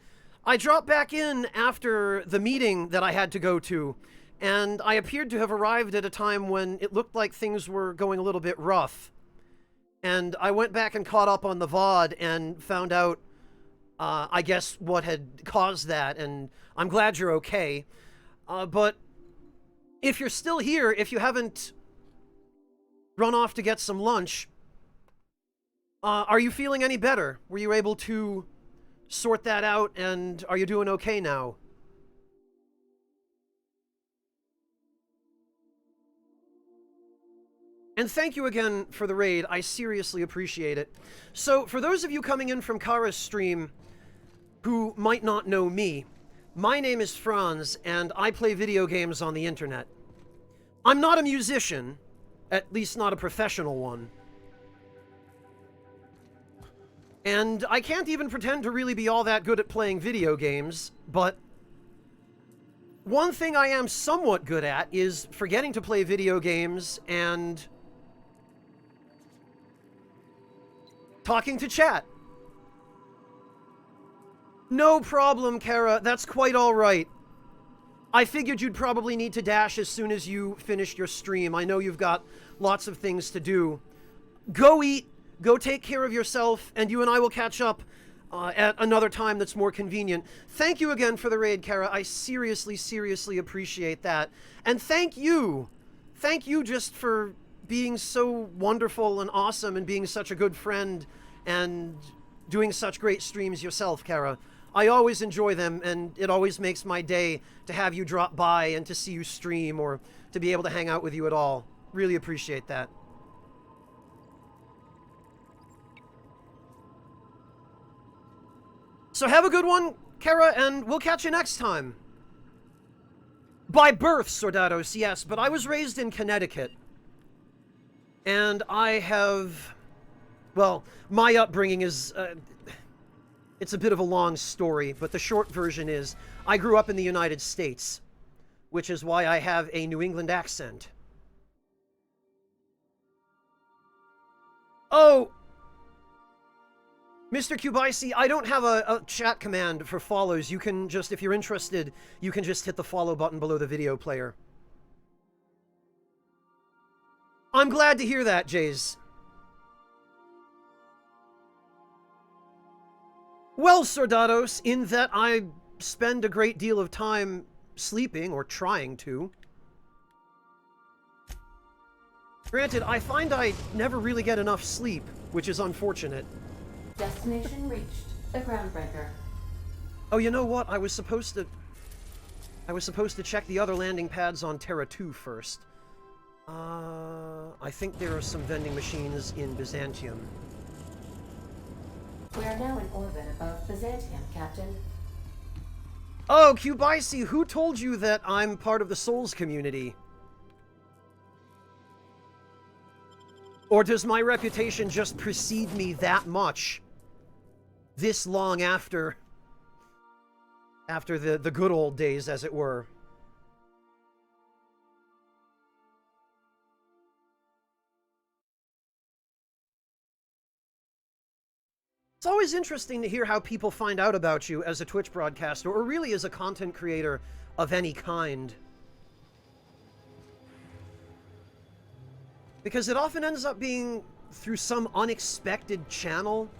dropped back in after the meeting that I had to go to, and I appeared to have arrived at a time when it looked like things were going a little bit rough. And I went back and caught up on the VOD and found out, I guess, what had caused that, and I'm glad you're okay. But if you're still here, if you haven't run off to get some lunch, are you feeling any better? Were you able to sort that out, and are you doing okay now? And thank you again for the raid. I seriously appreciate it. So, for those of you coming in from Kara's stream who might not know me, my name is Franz, and I play video games on the internet. I'm not a musician, at least not a professional one. And I can't even pretend to really be all that good at playing video games, but one thing I am somewhat good at is forgetting to play video games and talking to chat. No problem, Kara. That's quite all right. I figured you'd probably need to dash as soon as you finished your stream. I know you've got lots of things to do. Go eat. Go take care of yourself, and you and I will catch up at another time that's more convenient. Thank you again for the raid, Kara. I seriously, seriously appreciate that. And thank you. Thank you just for being so wonderful and awesome and being such a good friend and doing such great streams yourself, Kara. I always enjoy them, and it always makes my day to have you drop by and to see you stream or to be able to hang out with you at all. Really appreciate that. So have a good one, Kara, and we'll catch you next time. By birth, Sordados, yes, but I was raised in Connecticut. And I have... Well, my upbringing is... it's a bit of a long story, but the short version is, I grew up in the United States, which is why I have a New England accent. Oh! Mr. Kubaisi, I don't have a chat command for follows. You can just, if you're interested, you can just hit the follow button below the video player. I'm glad to hear that, Jays. Well, Sordados, in that I spend a great deal of time sleeping, or trying to. Granted, I find I never really get enough sleep, which is unfortunate. Destination reached. The groundbreaker. Oh, you know what? I was supposed to check the other landing pads on Terra 2 first. I think there are some vending machines in Byzantium. We are now in orbit above Byzantium, Captain. Oh, Kubaisi, who told you that I'm part of the Souls community? Or does my reputation just precede me that much? This long after After the good old days, as it were. It's always interesting to hear how people find out about you as a Twitch broadcaster, or really as a content creator of any kind. Because it often ends up being through some unexpected channel.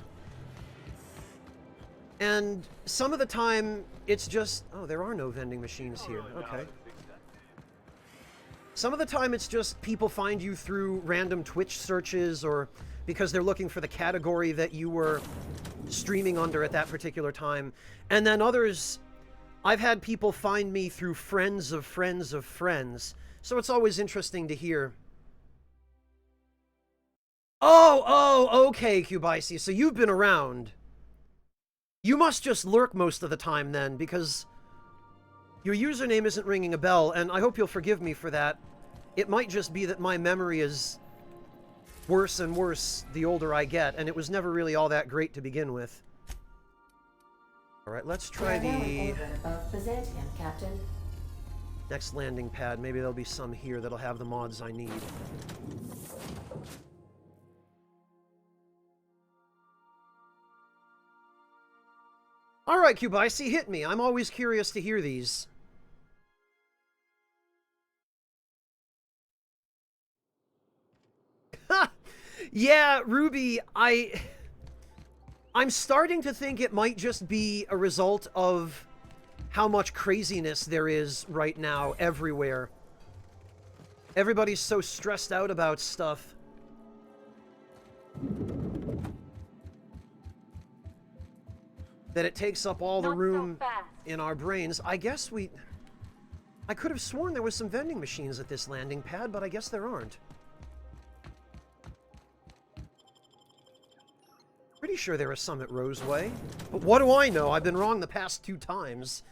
And some of the time, it's just... Oh, there are no vending machines here. Okay. Some of the time, it's just people find you through random Twitch searches, or because they're looking for the category that you were streaming under at that particular time. And then others, I've had people find me through friends of friends of friends. So it's always interesting to hear. Oh, okay, Cubicy. So you've been around. You must just lurk most of the time then, because your username isn't ringing a bell, and I hope you'll forgive me for that. It might just be that my memory is worse and worse the older I get, and it was never really all that great to begin with. Alright, let's try the Byzantium, Captain. next landing pad. Maybe there'll be some here that'll have the mods I need. Alright, Cubicy, hit me. I'm always curious to hear these. Yeah, Ruby, I'm starting to think it might just be a result of how much craziness there is right now everywhere. Everybody's so stressed out about stuff. That it takes up all the room in our brains. I guess I could have sworn there was some vending machines at this landing pad, but I guess there aren't. Pretty sure there are some at Roseway. But what do I know? I've been wrong the past 2 times.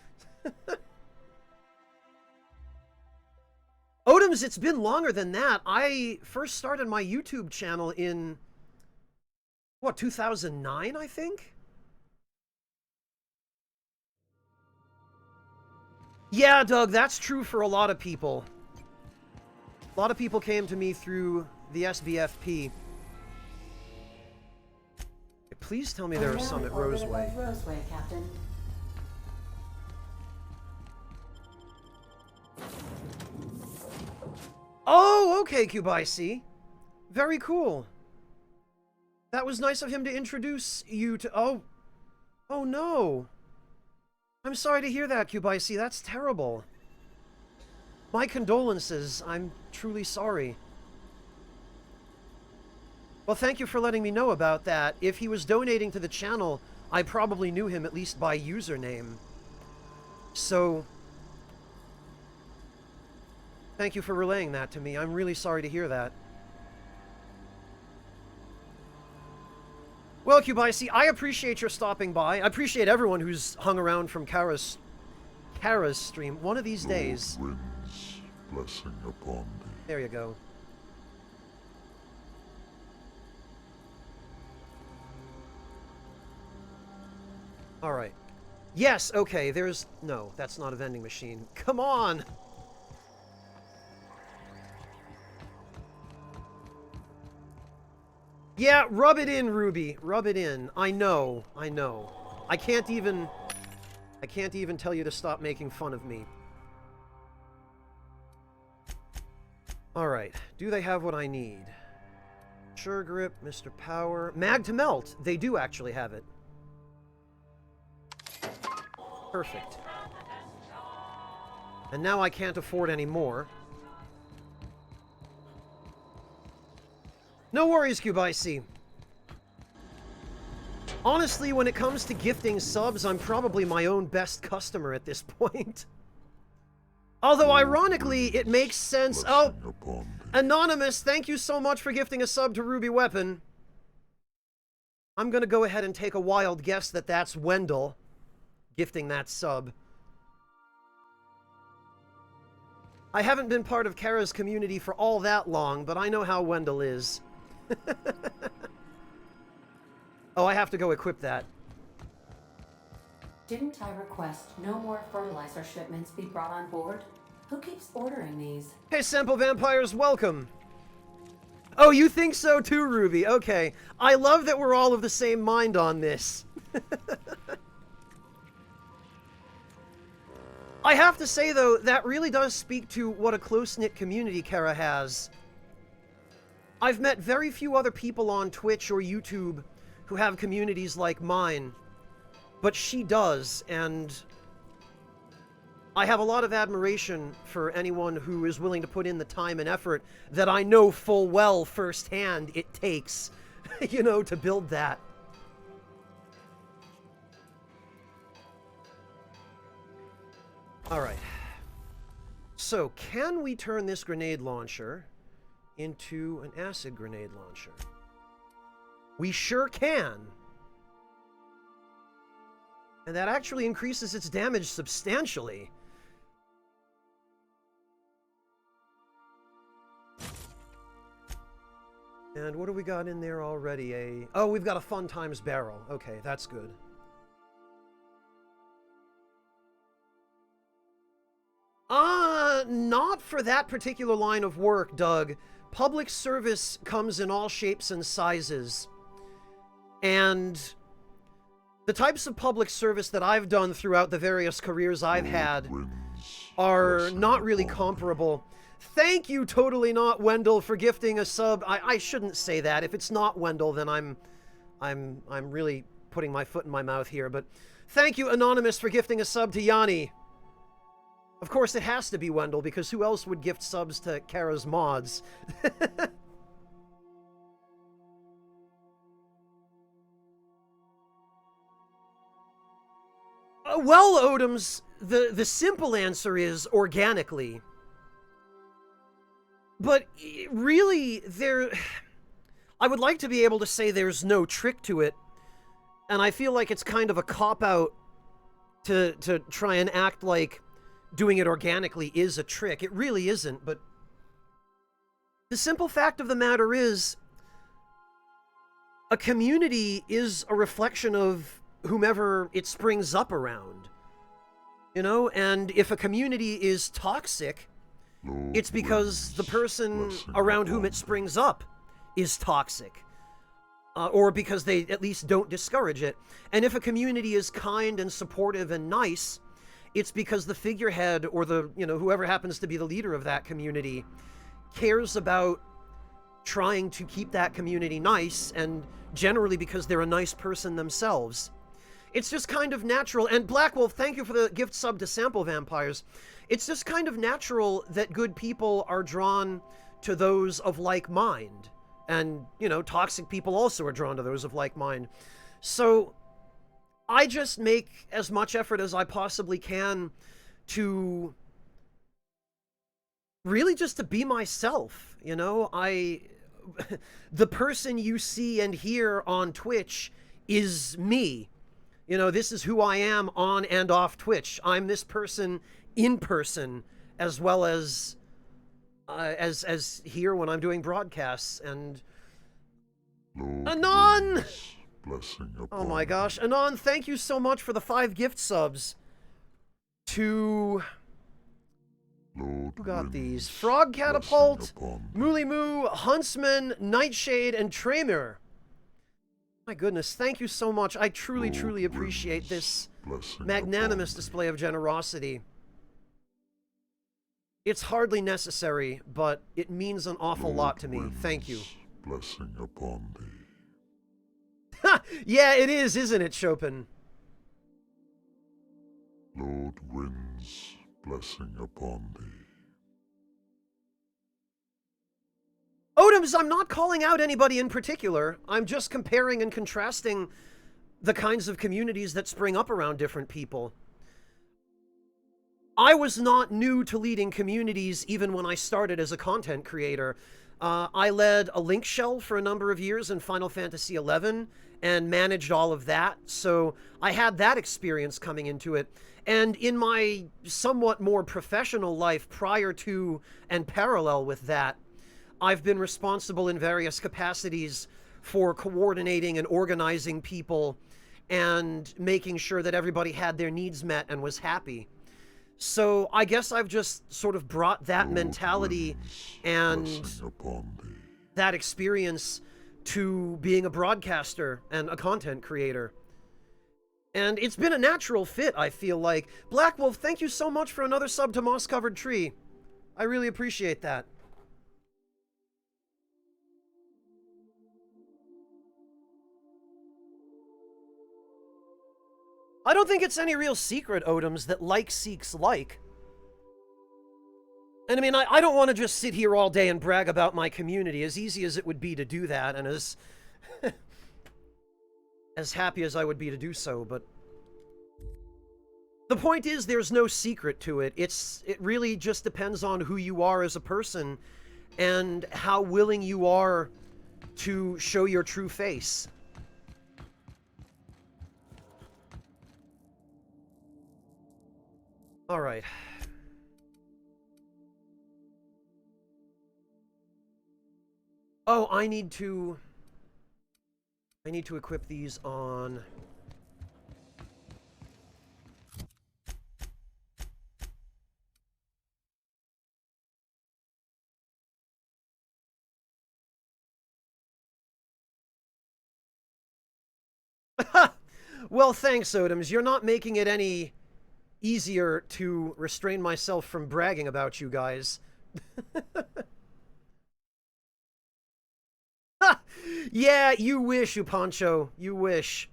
Odoms, it's been longer than that. I first started my YouTube channel in, what, 2009, I think? Yeah, Doug, that's true for a lot of people. A lot of people came to me through the SBFP. Please tell me there are some at Roseway. Roseway, Captain. Oh, okay, Cubicy. Very cool. That was nice of him to introduce you to... Oh no. I'm sorry to hear that, Cubicy. That's terrible. My condolences. I'm truly sorry. Well, thank you for letting me know about that. If he was donating to the channel, I probably knew him at least by username. So, thank you for relaying that to me. I'm really sorry to hear that. Well, Cubicy, I appreciate your stopping by. I appreciate everyone who's hung around from Kara's stream. One of these days. Winds, blessing upon thee. There you go. Alright. Yes, okay, there's... No, that's not a vending machine. Come on! Yeah, rub it in, Ruby. Rub it in. I know. I know. I can't even tell you to stop making fun of me. Alright. Do they have what I need? Sure Grip, Mr. Power... Mag to Melt! They do actually have it. Perfect. And now I can't afford any more. No worries, Cubicy. Honestly, when it comes to gifting subs, I'm probably my own best customer at this point. Although, ironically, it makes sense... Oh! Anonymous, thank you so much for gifting a sub to Ruby Weapon. I'm gonna go ahead and take a wild guess that that's Wendell gifting that sub. I haven't been part of Kara's community for all that long, but I know how Wendell is. Oh, I have to go equip that. Didn't I request no more fertilizer shipments be brought on board? Who keeps ordering these? Hey, Sample Vampires, welcome. Oh, you think so too, Ruby? Okay. I love that we're all of the same mind on this. I have to say, though, that really does speak to what a close-knit community Kara has. I've met very few other people on Twitch or YouTube who have communities like mine, but she does, and I have a lot of admiration for anyone who is willing to put in the time and effort that I know full well firsthand it takes, you know, to build that. Alright. So, can we turn this grenade launcher into an acid grenade launcher? We sure can. And that actually increases its damage substantially. And what do we got in there already? Oh, we've got a Fun Times barrel. Okay, that's good. Not for that particular line of work, Doug. Public service comes in all shapes and sizes. And the types of public service that I've done throughout the various careers I've had are not really comparable. Thank you, Totally Not Wendell, for gifting a sub. I shouldn't say that. If it's not Wendell, then I'm really putting my foot in my mouth here. But thank you, Anonymous, for gifting a sub to Yanni. Of course, it has to be Wendell, because who else would gift subs to Kara's mods? Well, Odoms, the simple answer is organically. But really, I would like to be able to say there's no trick to it, and I feel like it's kind of a cop-out to try and act like doing it organically is a trick. It really isn't, but the simple fact of the matter is, a community is a reflection of whomever it springs up around. You know, and if a community is toxic, it's because the person around whom it springs up is toxic. Or because they at least don't discourage it. And if a community is kind and supportive and nice, it's because the figurehead or the, you know, whoever happens to be the leader of that community cares about trying to keep that community nice, and generally because they're a nice person themselves. It's just kind of natural. And Black Wolf, thank you for the gift sub to Sample Vampires. It's just kind of natural that good people are drawn to those of like mind. And, you know, toxic people also are drawn to those of like mind. So I just make as much effort as I possibly can to really just to be myself, you know? The person you see and hear on Twitch is me. You know, this is who I am on and off Twitch. I'm this person in person, as well as here when I'm doing broadcasts. And Anon! Oh my gosh. Anon, thank you so much for the 5 gift subs to... Who got these? Frog Catapult, Mooly Moo, Huntsman, Nightshade, and Tremor. My goodness, thank you so much. I truly, truly appreciate this magnanimous display of generosity. It's hardly necessary, but it means an awful lot to me. Thank you. Blessing upon thee. Ha! Yeah, it is, isn't it, Chopin? Lord winds, blessing upon thee. Odoms, I'm not calling out anybody in particular. I'm just comparing and contrasting the kinds of communities that spring up around different people. I was not new to leading communities even when I started as a content creator. I led a link shell for a number of years in Final Fantasy XI and managed all of that, so I had that experience coming into it. And in my somewhat more professional life prior to and parallel with that, I've been responsible in various capacities for coordinating and organizing people and making sure that everybody had their needs met and was happy. So I guess I've just sort of brought that Lord mentality winds and blessing upon thee. that experience to being a broadcaster and a content creator. And it's been a natural fit, I feel like. Black Wolf, thank you so much for another sub to Moss Covered Tree. I really appreciate that. I don't think it's any real secret, Odoms, that like seeks like. And I mean, I don't want to just sit here all day and brag about my community, as easy as it would be to do that, and as as happy as I would be to do so, but the point is there's no secret to it. It really just depends on who you are as a person and how willing you are to show your true face. All right. Oh, I need to equip these on... Well, thanks, Odoms. You're not making it any easier to restrain myself from bragging about you guys. Yeah, you wish, Upancho. You wish.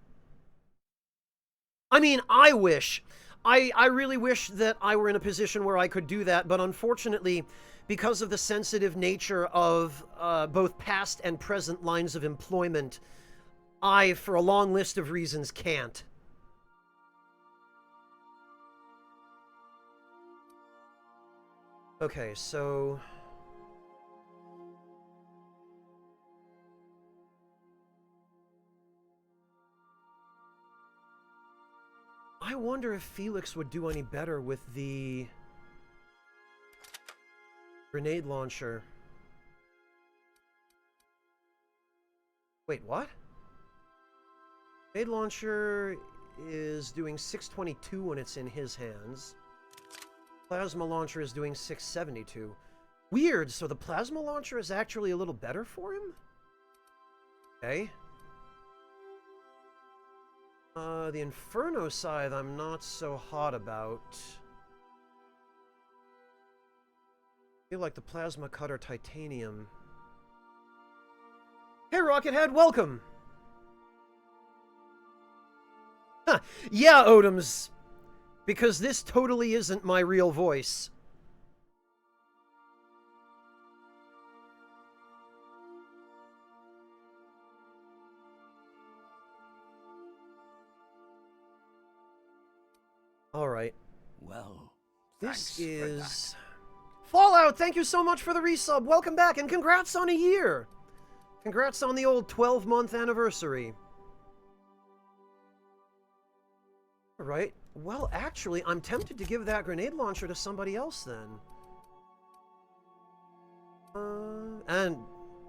I mean, I wish. I really wish that I were in a position where I could do that, but unfortunately, because of the sensitive nature of both past and present lines of employment, I, for a long list of reasons, can't. Okay, so... I wonder if Felix would do any better with the grenade launcher. Wait, what? Grenade launcher is doing 622 when it's in his hands. Plasma launcher is doing 672. Weird, so the plasma launcher is actually a little better for him? Okay. The Inferno Scythe I'm not so hot about. I feel like the Plasma Cutter Titanium. Hey, Rockethead, welcome! Huh, yeah, Odoms, because this totally isn't my real voice. Alright. Well, This thanks for is... Fallout, thank you so much for the resub. Welcome back, and congrats on a year. Congrats on the old 12-month anniversary. Alright. Well, actually, I'm tempted to give that grenade launcher to somebody else, then. And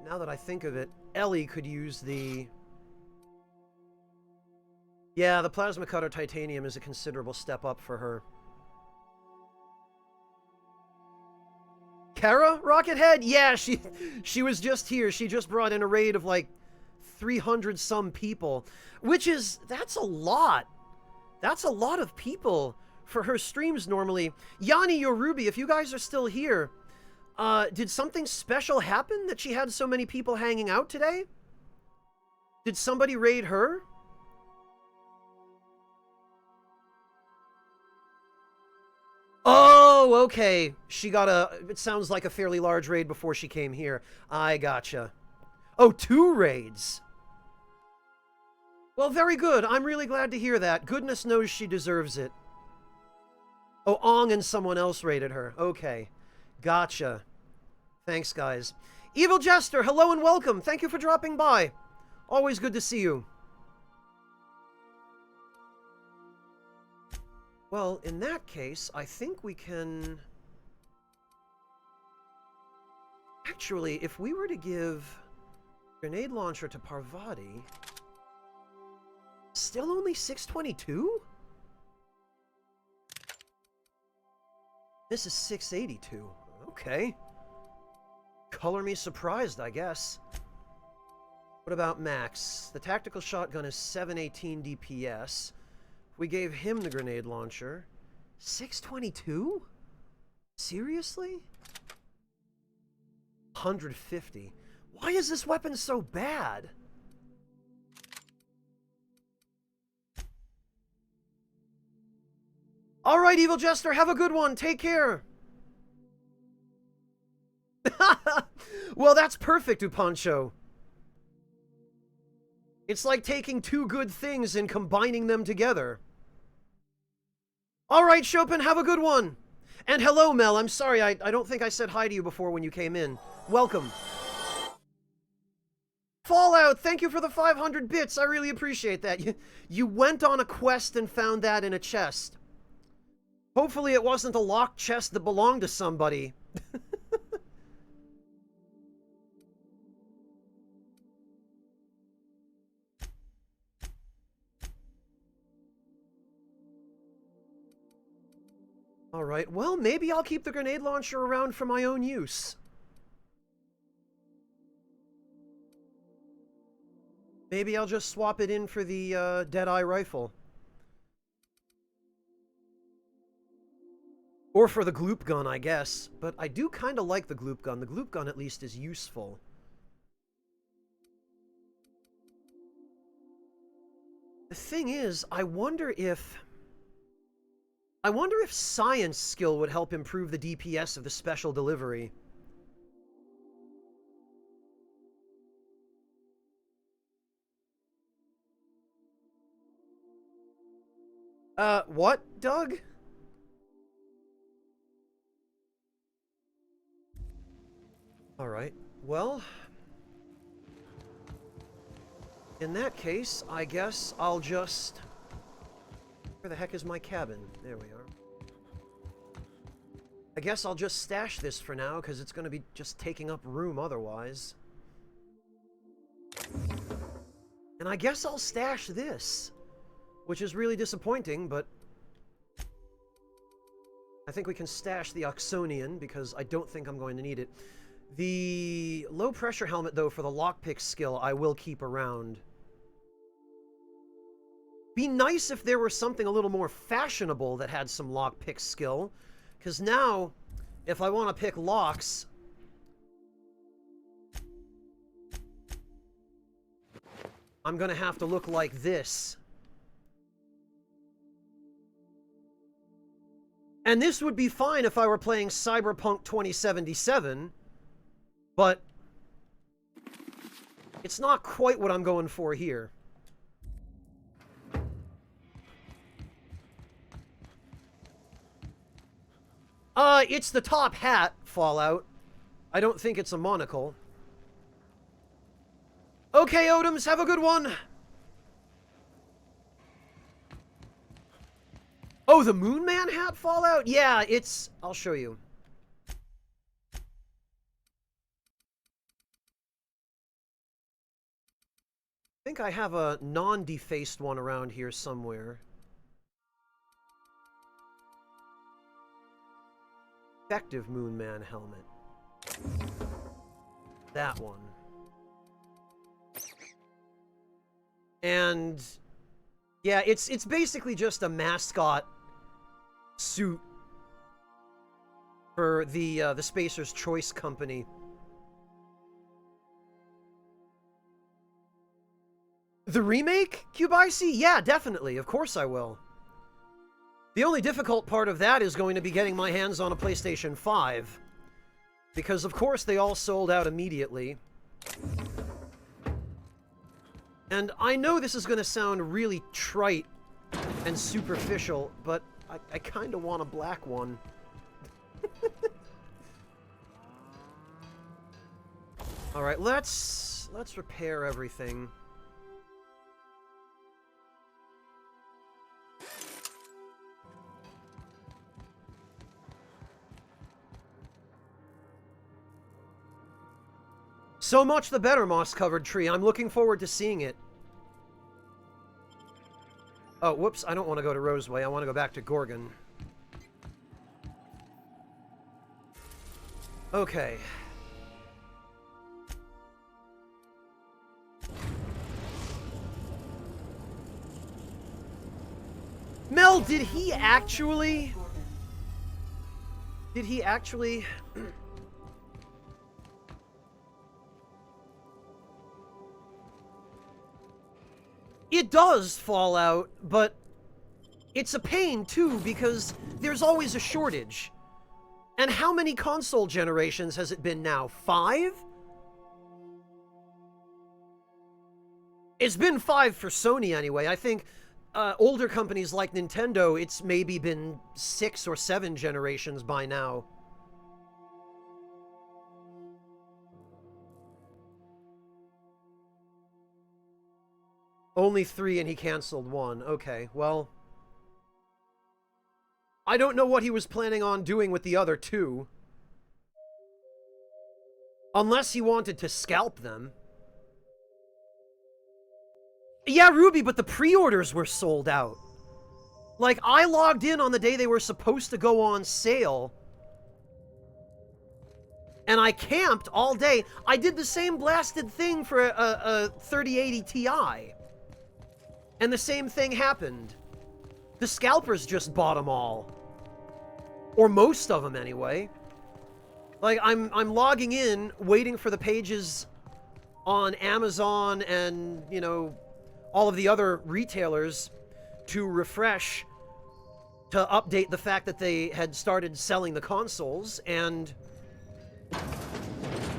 now that I think of it, Ellie could use the... Yeah, the Plasma Cutter Titanium is a considerable step up for her. Kara, Rockethead? Yeah, she was just here. She just brought in a raid of like 300 some people, which is, that's a lot. That's a lot of people for her streams normally. Yanni Yorubi, if you guys are still here, did something special happen that she had so many people hanging out today? Did somebody raid her? Oh, okay. She got it sounds like a fairly large raid before she came here. I gotcha. Oh, 2 raids. Well, very good. I'm really glad to hear that. Goodness knows she deserves it. Oh, Ong and someone else raided her. Okay. Gotcha. Thanks, guys. Evil Jester, hello and welcome. Thank you for dropping by. Always good to see you. Well, in that case, I think we can... Actually, if we were to give grenade launcher to Parvati, still only 622? This is 682. Okay. Color me surprised, I guess. What about Max? The tactical shotgun is 718 DPS. We gave him the grenade launcher. 622? Seriously? 150. Why is this weapon so bad? All right, Evil Jester, have a good one. Take care. Well, that's perfect, Upancho. It's like taking two good things and combining them together. All right, Chopin, have a good one. And hello, Mel. I'm sorry, I don't think I said hi to you before when you came in. Welcome. Fallout, thank you for the 500 bits. I really appreciate that. You went on a quest and found that in a chest. Hopefully it wasn't a locked chest that belonged to somebody. Alright, well, maybe I'll keep the grenade launcher around for my own use. Maybe I'll just swap it in for the Deadeye rifle. Or for the gloop gun, I guess. But I do kind of like the gloop gun. The gloop gun, at least, is useful. The thing is, I wonder if science skill would help improve the DPS of the special delivery. What, Doug? Alright, well... in that case, I guess I'll just... where the heck is my cabin? There we are. I guess I'll just stash this for now, because it's going to be just taking up room otherwise. And I guess I'll stash this, which is really disappointing, but... I think we can stash the Oxonian, because I don't think I'm going to need it. The low-pressure helmet, though, for the lockpick skill, I will keep around. Be nice if there were something a little more fashionable that had some lockpick skill. Because now, if I want to pick locks... I'm going to have to look like this. And this would be fine if I were playing Cyberpunk 2077, but it's not quite what I'm going for here. It's the top hat, Fallout. I don't think it's a monocle. Okay, Odoms, have a good one! Oh, the Moon Man hat, Fallout? Yeah, it's... I'll show you. I think I have a non-defaced one around here somewhere. Effective Moon Man helmet. That one. And... yeah, it's basically just a mascot suit for the Spacer's Choice Company. The remake, Cubicy? Yeah, definitely. Of course I will. The only difficult part of that is going to be getting my hands on a PlayStation 5. Because, of course, they all sold out immediately. And I know this is going to sound really trite and superficial, but I kind of want a black one. Alright, let's repair everything. So much the better, moss-covered tree. I'm looking forward to seeing it. Oh, whoops, I don't want to go to Roseway. I want to go back to Gorgon. Okay. Mel, did he actually... Did he actually... It does fall out, but it's a pain, too, because there's always a shortage. And how many console generations has it been now? 5? It's been 5 for Sony, anyway. I think older companies like Nintendo, it's maybe been 6 or 7 generations by now. Only 3 and he canceled 1. Okay, well... I don't know what he was planning on doing with the other 2. Unless he wanted to scalp them. Yeah, Ruby, but the pre-orders were sold out. Like, I logged in on the day they were supposed to go on sale. And I camped all day. I did the same blasted thing for a 3080 Ti. And the same thing happened. The scalpers just bought them all. Or most of them, anyway. Like, I'm logging in, waiting for the pages on Amazon and, you know, all of the other retailers to refresh, to update the fact that they had started selling the consoles, and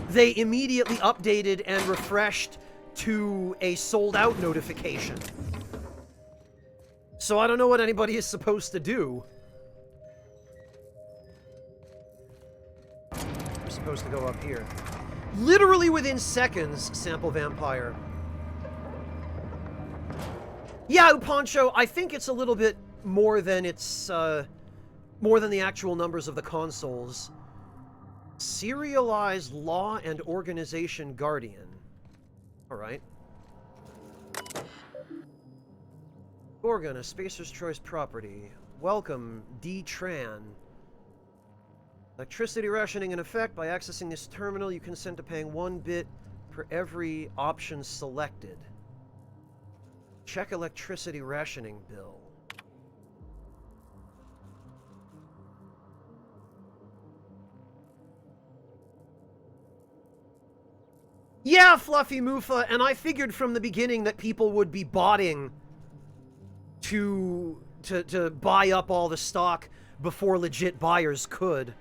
they immediately updated and refreshed to a sold-out notification. So I don't know what anybody is supposed to do. We're supposed to go up here. Literally within seconds, Sample Vampire. Yeah, Upancho, I think it's a little bit more than it's, more than the actual numbers of the consoles. Serialized Law and Organization Guardian. Alright. Gorgon, a Spacer's Choice property. Welcome, D-Tran. Electricity rationing in effect. By accessing this terminal, you consent to paying 1 bit per every option selected. Check electricity rationing bill. Yeah, Fluffy Mufa, and I figured from the beginning that people would be botting to buy up all the stock before legit buyers could.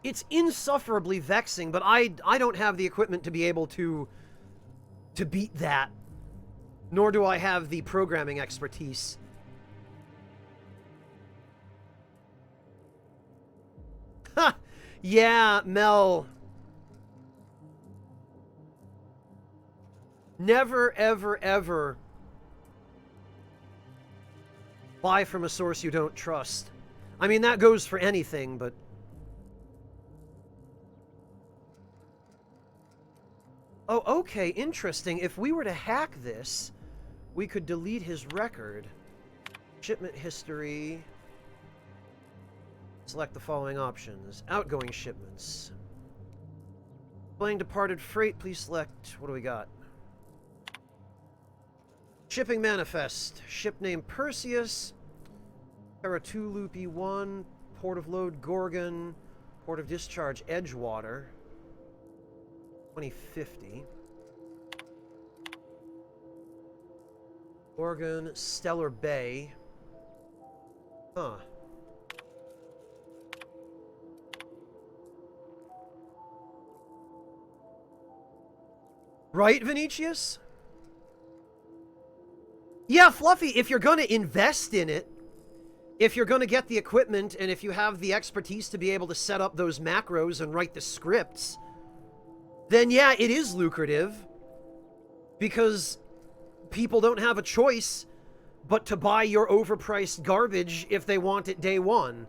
It's insufferably vexing, but I don't have the equipment to be able to beat that. Nor do I have the programming expertise. Ha! Yeah, Mel. Never, ever, ever buy from a source you don't trust. I mean, that goes for anything, but... Oh, okay, interesting. If we were to hack this, we could delete his record. Shipment history. Select the following options. Outgoing shipments. Displaying departed freight, please select... What do we got? Shipping manifest. Ship name Perseus. Paratulupi 1. Port of load Gorgon. Port of discharge Edgewater. 2050. Gorgon, Stellar Bay. Huh. Right, Vinicius? Yeah, Fluffy, if you're going to invest in it, if you're going to get the equipment, and if you have the expertise to be able to set up those macros and write the scripts, then yeah, it is lucrative. Because people don't have a choice but to buy your overpriced garbage if they want it day one.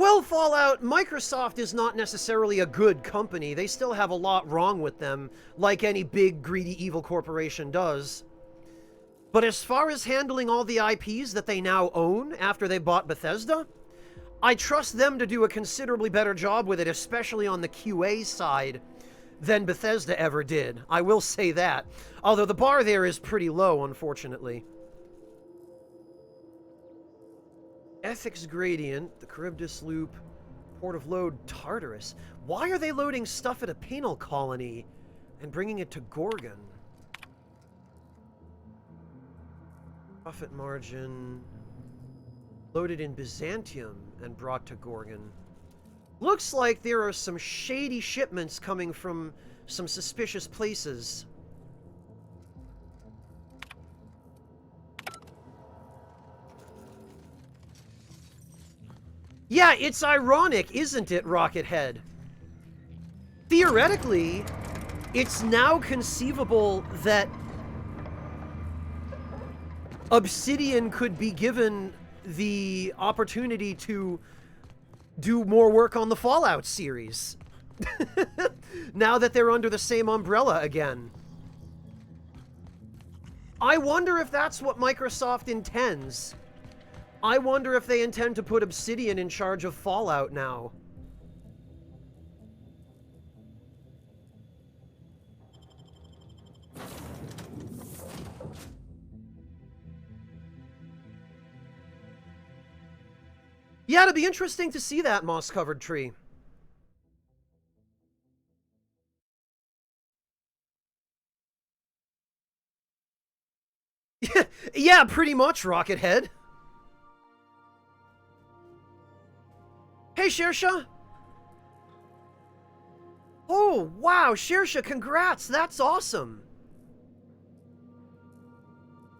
Well, Fallout, Microsoft is not necessarily a good company. They still have a lot wrong with them, like any big, greedy, evil corporation does. But as far as handling all the IPs that they now own after they bought Bethesda, I trust them to do a considerably better job with it, especially on the QA side, than Bethesda ever did. I will say that. Although the bar there is pretty low, unfortunately. Ethics Gradient, the Charybdis Loop, Port of Load, Tartarus. Why are they loading stuff at a penal colony and bringing it to Gorgon? Profit margin. Loaded in Byzantium and brought to Gorgon. Looks like there are some shady shipments coming from some suspicious places. Yeah, it's ironic, isn't it, Rockethead? Theoretically, it's now conceivable that Obsidian could be given the opportunity to do more work on the Fallout series. Now that they're under the same umbrella again. I wonder if that's what Microsoft intends. I wonder if they intend to put Obsidian in charge of Fallout now. Yeah, it'd be interesting to see that moss-covered tree. Yeah, pretty much, Rockethead. Hey, Shersha! Oh, wow, Shersha, congrats! That's awesome!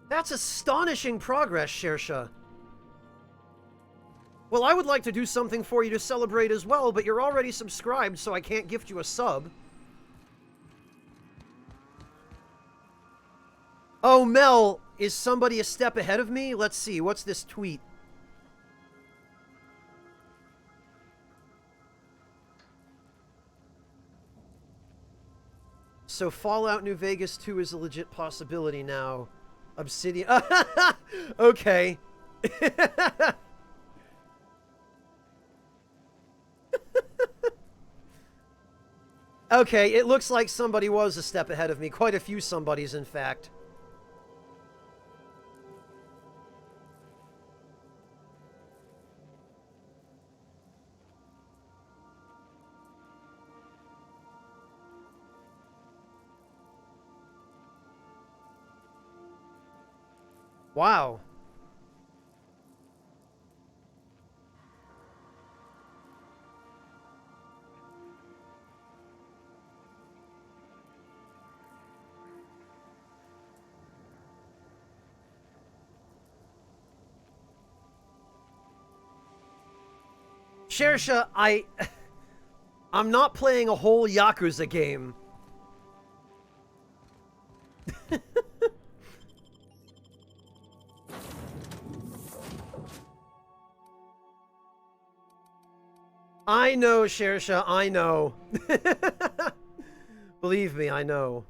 That's astonishing progress, Shersha. Well, I would like to do something for you to celebrate as well, but you're already subscribed, so I can't gift you a sub. Oh, Mel, is somebody a step ahead of me? Let's see, what's this tweet? So Fallout New Vegas 2 is a legit possibility now. Obsidian... Okay. Okay, it looks like somebody was a step ahead of me. Quite a few somebodies, in fact. Wow. Shersha, I'm not playing a whole Yakuza game. I know, Shersha, I know. Believe me, I know.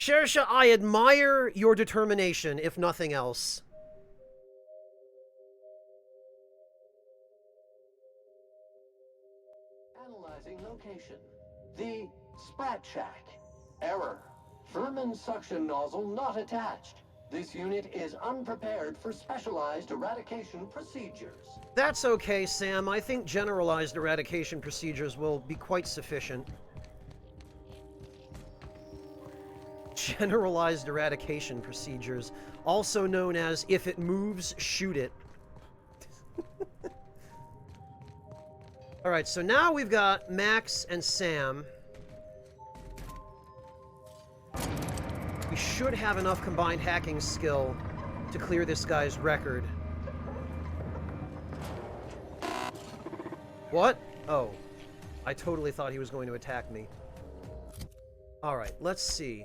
Shersha, I admire your determination, if nothing else. Analyzing location. The Sprat Shack. Error. Vermin suction nozzle not attached. This unit is unprepared for specialized eradication procedures. That's okay, Sam. I think generalized eradication procedures will be quite sufficient. Generalized eradication procedures, also known as if it moves, shoot it. Alright, so now we've got Max and Sam. We should have enough combined hacking skill to clear this guy's record. What? Oh. I totally thought he was going to attack me. Alright, let's see.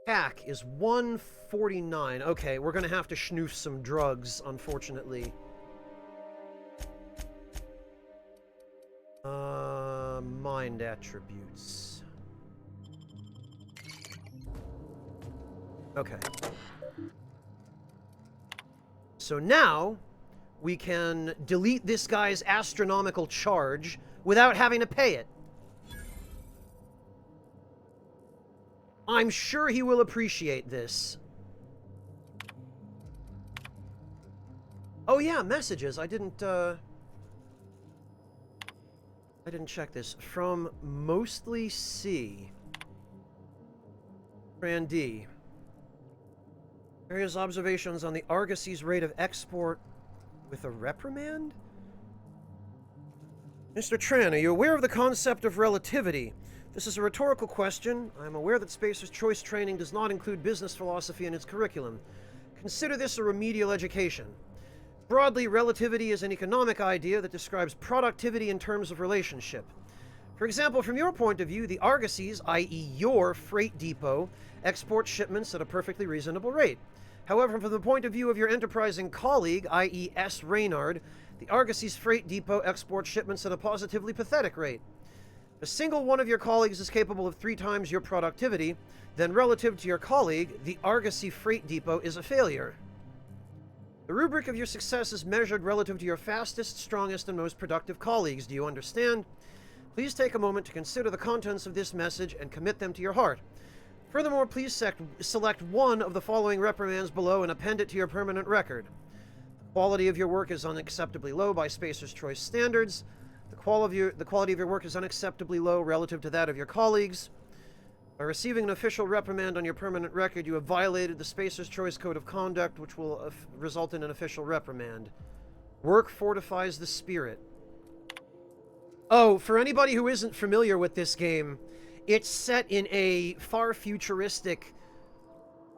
CAC is 149. Okay, we're gonna have to schnoof some drugs, unfortunately. Mind attributes. Okay. So now, we can delete this guy's astronomical charge without having to pay it. I'm sure he will appreciate this. Oh yeah, messages. I didn't check this. From Mostly C. Fran D. Various observations on the Argosy's rate of export with a reprimand? Mr. Tran, are you aware of the concept of relativity? This is a rhetorical question. I am aware that Spacer's Choice training does not include business philosophy in its curriculum. Consider this a remedial education. Broadly, relativity is an economic idea that describes productivity in terms of relationship. For example, from your point of view, the Argosies, i.e. your freight depot, export shipments at a perfectly reasonable rate. However, from the point of view of your enterprising colleague, i.e. S. Reynard, the Argosy's freight depot exports shipments at a positively pathetic rate. If a single one of your colleagues is capable of 3 times your productivity, then relative to your colleague, the Argosy freight depot is a failure. The rubric of your success is measured relative to your fastest, strongest, and most productive colleagues. Do you understand? Please take a moment to consider the contents of this message and commit them to your heart. Furthermore, please select one of the following reprimands below and append it to your permanent record. The quality of your work is unacceptably low by Spacer's Choice standards. The quality of your work is unacceptably low relative to that of your colleagues. By receiving an official reprimand on your permanent record, you have violated the Spacer's Choice Code of Conduct, which will result in an official reprimand. Work fortifies the spirit. Oh, for anybody who isn't familiar with this game, it's set in a far futuristic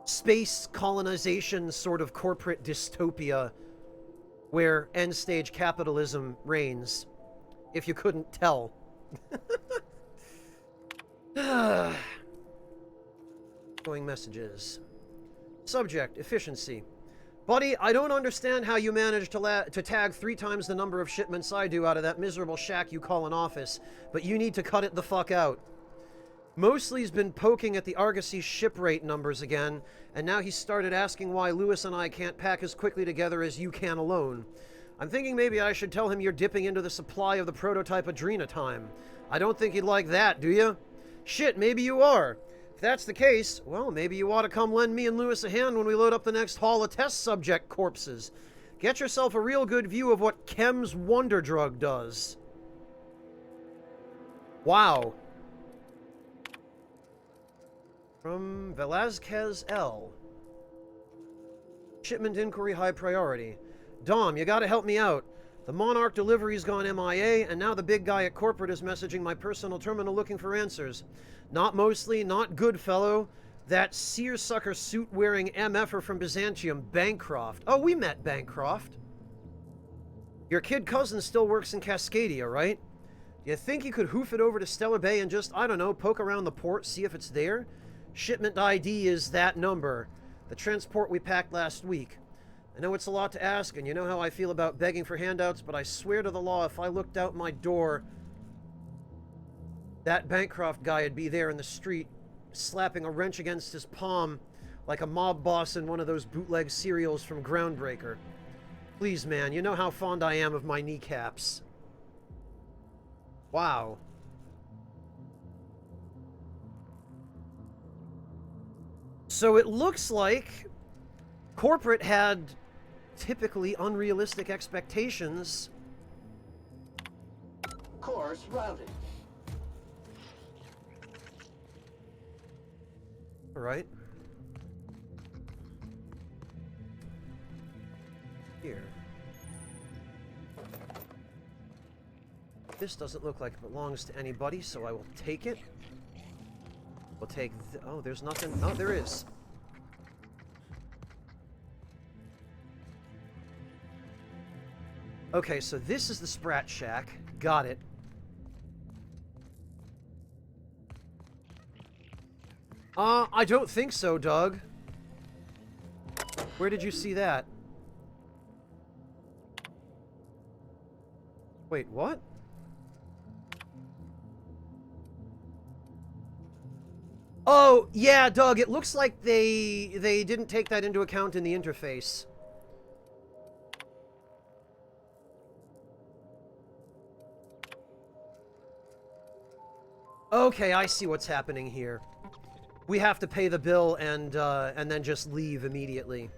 space colonization sort of corporate dystopia where end-stage capitalism reigns, if you couldn't tell. Going messages. Subject, efficiency. Buddy, I don't understand how you managed to tag 3 times the number of shipments I do out of that miserable shack you call an office, but you need to cut it the fuck out. Mostly's been poking at the Argosy ship rate numbers again, and now he's started asking why Lewis and I can't pack as quickly together as you can alone. I'm thinking maybe I should tell him you're dipping into the supply of the prototype Adrena time. I don't think he'd like that, do you? Shit, maybe you are. If that's the case, well, maybe you ought to come lend me and Lewis a hand when we load up the next haul of test subject corpses. Get yourself a real good view of what Chem's Wonder Drug does. Wow. From Velazquez L. Shipment inquiry high priority. Dom, you gotta help me out. The Monarch delivery's gone MIA, and now the big guy at corporate is messaging my personal terminal looking for answers. Not Mostly, not Goodfellow. That seersucker suit-wearing MFer from Byzantium, Bancroft. Oh, we met Bancroft. Your kid cousin still works in Cascadia, right? Do you think you could hoof it over to Stellar Bay and just, I don't know, poke around the port, see if it's there? Shipment ID is that number. The transport we packed last week. I know it's a lot to ask, and you know how I feel about begging for handouts, but I swear to the law, if I looked out my door, that Bancroft guy would be there in the street, slapping a wrench against his palm like a mob boss in one of those bootleg serials from Groundbreaker. Please, man, you know how fond I am of my kneecaps. Wow. So it looks like corporate had typically unrealistic expectations. Course routed. All right. Here. This doesn't look like it belongs to anybody, so I will take it. We'll take... oh, there's nothing... oh, there is. Okay, so this is the Sprat Shack. Got it. I don't think so, Doug. Where did you see that? Wait, what? Oh, yeah, Doug, it looks like they didn't take that into account in the interface. Okay, I see what's happening here. We have to pay the bill and then just leave immediately.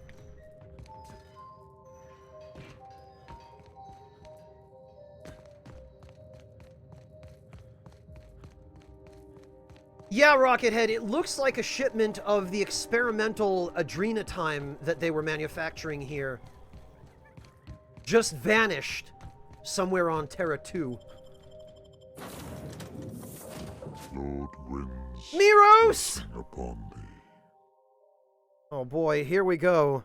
Yeah, Rockethead, it looks like a shipment of the experimental adrenatime that they were manufacturing here just vanished somewhere on Terra 2. Lord winds Miros! blessing upon thee. Oh boy, here we go.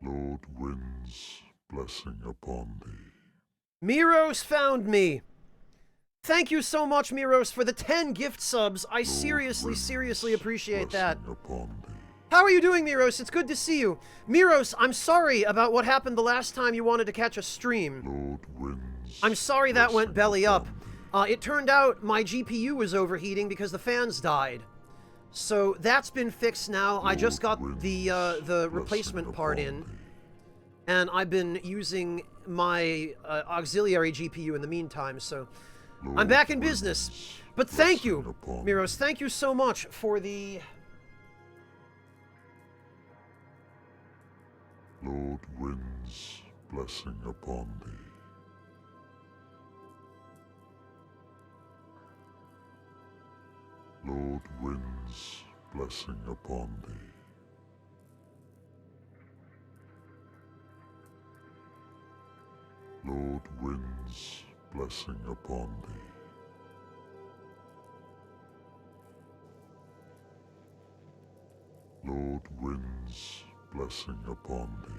Lord winds blessing upon thee. Miros found me! Thank you so much, Miros, for the 10 gift subs. I Lord seriously winds appreciate that. blessing upon thee. How are you doing, Miros? It's good to see you. Miros, I'm sorry about what happened the last time you wanted to catch a stream. Lord winds I'm sorry that went blessing belly up. upon It turned out my GPU was overheating because the fans died. So that's been fixed now. I just got the replacement part in. And I've been using my auxiliary GPU in the meantime, so I'm back in business. But thank you, Miros. Thank you so much for the... Lord winds blessing upon thee. Lord winds blessing upon thee. Lord winds blessing upon thee. Lord winds blessing upon thee.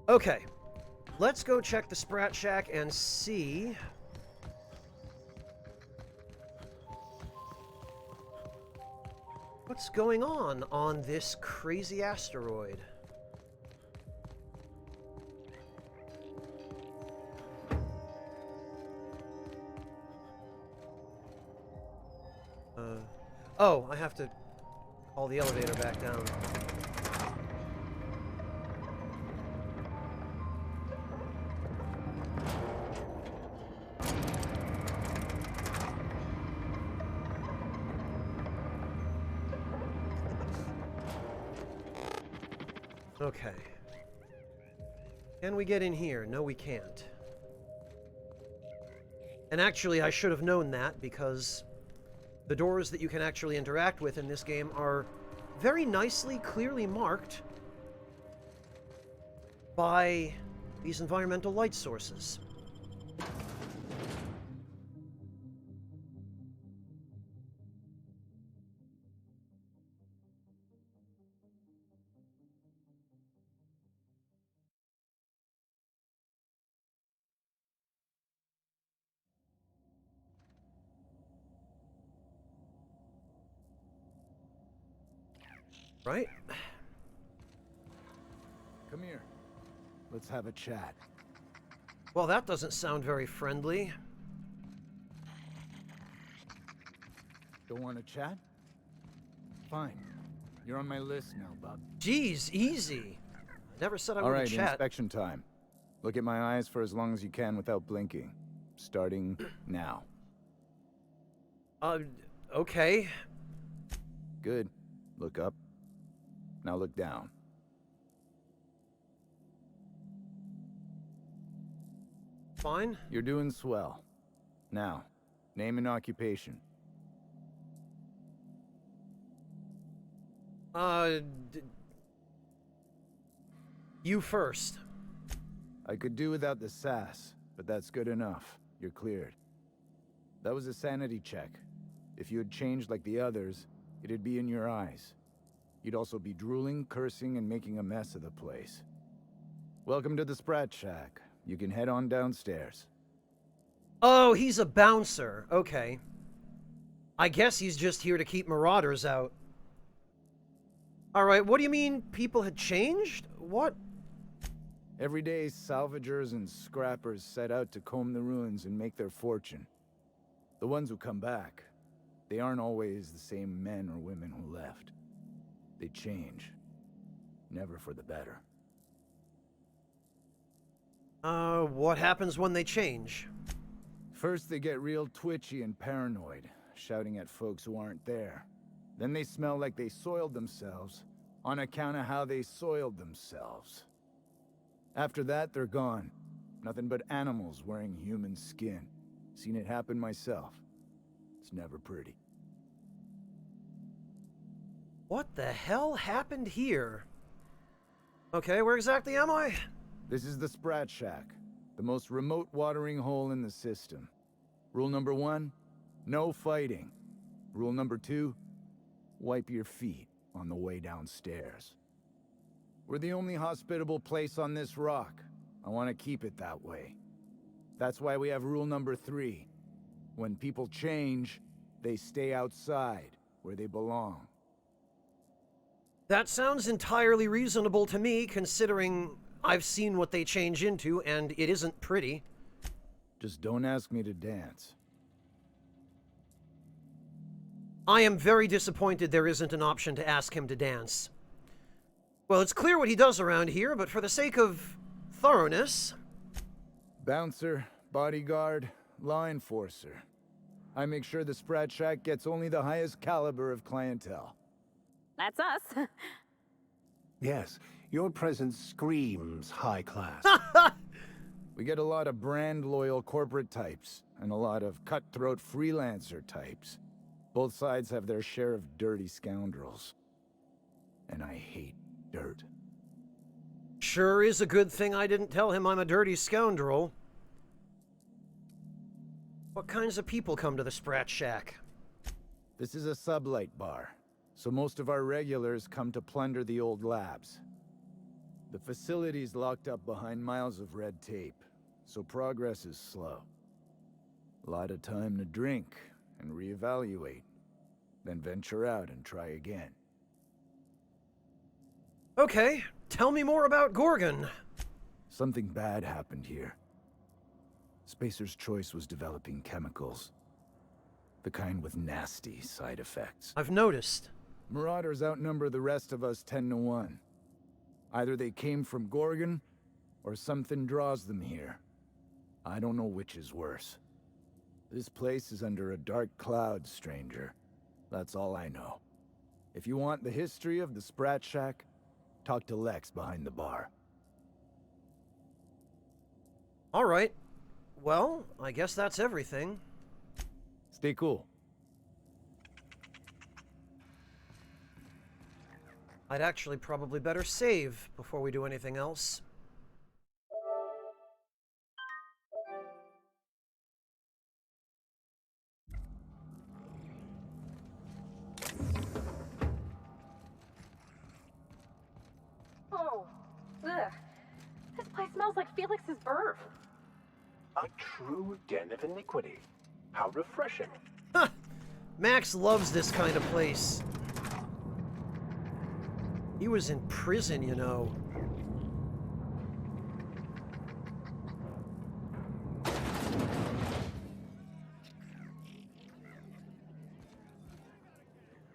Okay, let's go check the Sprat Shack and see... what's going on this crazy asteroid. Oh, I have to call the elevator back down. Okay. Can we get in here? No, we can't. And actually, I should have known that, because the doors that you can actually interact with in this game are very nicely, clearly marked. by these environmental light sources. Right? Come here. Let's have a chat. Well, that doesn't sound very friendly. Don't want to chat? Fine. You're on my list now, bub. Jeez, easy. I never said I All wouldn't right, chat. inspection time. Look at my eyes for as long as you can without blinking. Starting now. Okay. Good. Look up. Now look down. Fine. You're doing swell. Now, name and occupation. You first. I could do without the sass, but that's good enough. You're cleared. That was a sanity check. If you had changed like the others, it'd be in your eyes. You'd also be drooling, cursing, and making a mess of the place. Welcome to the Sprat Shack. You can head on downstairs. Oh, he's a bouncer. Okay. I guess he's just here to keep marauders out. Alright, what do you mean people had changed? What? Every day, salvagers and scrappers set out to comb the ruins and make their fortune. The ones who come back, they aren't always the same men or women who left. They change. Never for the better. What happens when they change? First, they get real twitchy and paranoid, shouting at folks who aren't there. Then they smell like they soiled themselves, on account of how they soiled themselves. After that, they're gone. Nothing but animals wearing human skin. Seen it happen myself. It's never pretty. What the hell happened here? Okay, where exactly am I? This is the Sprat Shack, the most remote watering hole in the system. Rule number 1, no fighting. Rule number 2, wipe your feet on the way downstairs. We're the only hospitable place on this rock. I want to keep it that way. That's why we have rule number 3. When people change, they stay outside, where they belong. That sounds entirely reasonable to me, considering I've seen what they change into, and it isn't pretty. Just don't ask me to dance. I am very disappointed there isn't an option to ask him to dance. Well, it's clear what he does around here, but for the sake of thoroughness... Bouncer, bodyguard, law enforcer. I make sure the Sprat Shack gets only the highest caliber of clientele. That's us. Yes, your presence screams high class. We get a lot of brand-loyal corporate types, and a lot of cutthroat freelancer types. Both sides have their share of dirty scoundrels. And I hate dirt. Sure is a good thing I didn't tell him I'm a dirty scoundrel. What kinds of people come to the Sprat Shack? This is a sublight bar, so most of our regulars come to plunder the old labs. The facility's locked up behind miles of red tape, so progress is slow. A lot of time to drink and reevaluate, then venture out and try again. Okay, tell me more about Gorgon. Something bad happened here. Spacer's Choice was developing chemicals. The kind with nasty side effects. I've noticed. Marauders outnumber the rest of us 10 to 1. Either they came from Gorgon, or something draws them here. I don't know which is worse. This place is under a dark cloud, stranger. That's all I know. If you want the history of the Sprat Shack, talk to Lex behind the bar. All right. Well, I guess that's everything. Stay cool. I'd actually probably better save before we do anything else. preserve. A true den of iniquity. How refreshing. Huh. Max loves this kind of place. He was in prison, you know.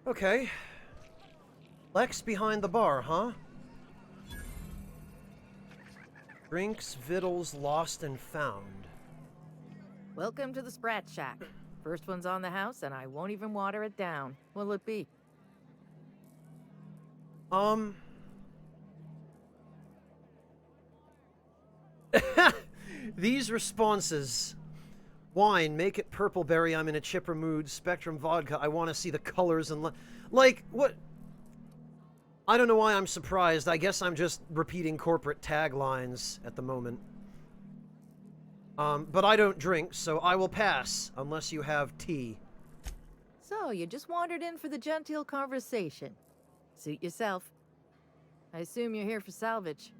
Okay. Lex behind the bar, huh? Drinks, victuals, lost and found. Welcome to the Sprat Shack. First one's on the house, and I won't even water it down. What'll it be? These responses. Wine, make it purple berry, I'm in a chipper mood. Spectrum vodka, I want to see the colors and... Like, what? I don't know why I'm surprised. I guess I'm just repeating corporate taglines at the moment. But I don't drink, so I will pass, unless you have tea. So, you just wandered in for the genteel conversation. Suit yourself. I assume you're here for salvage.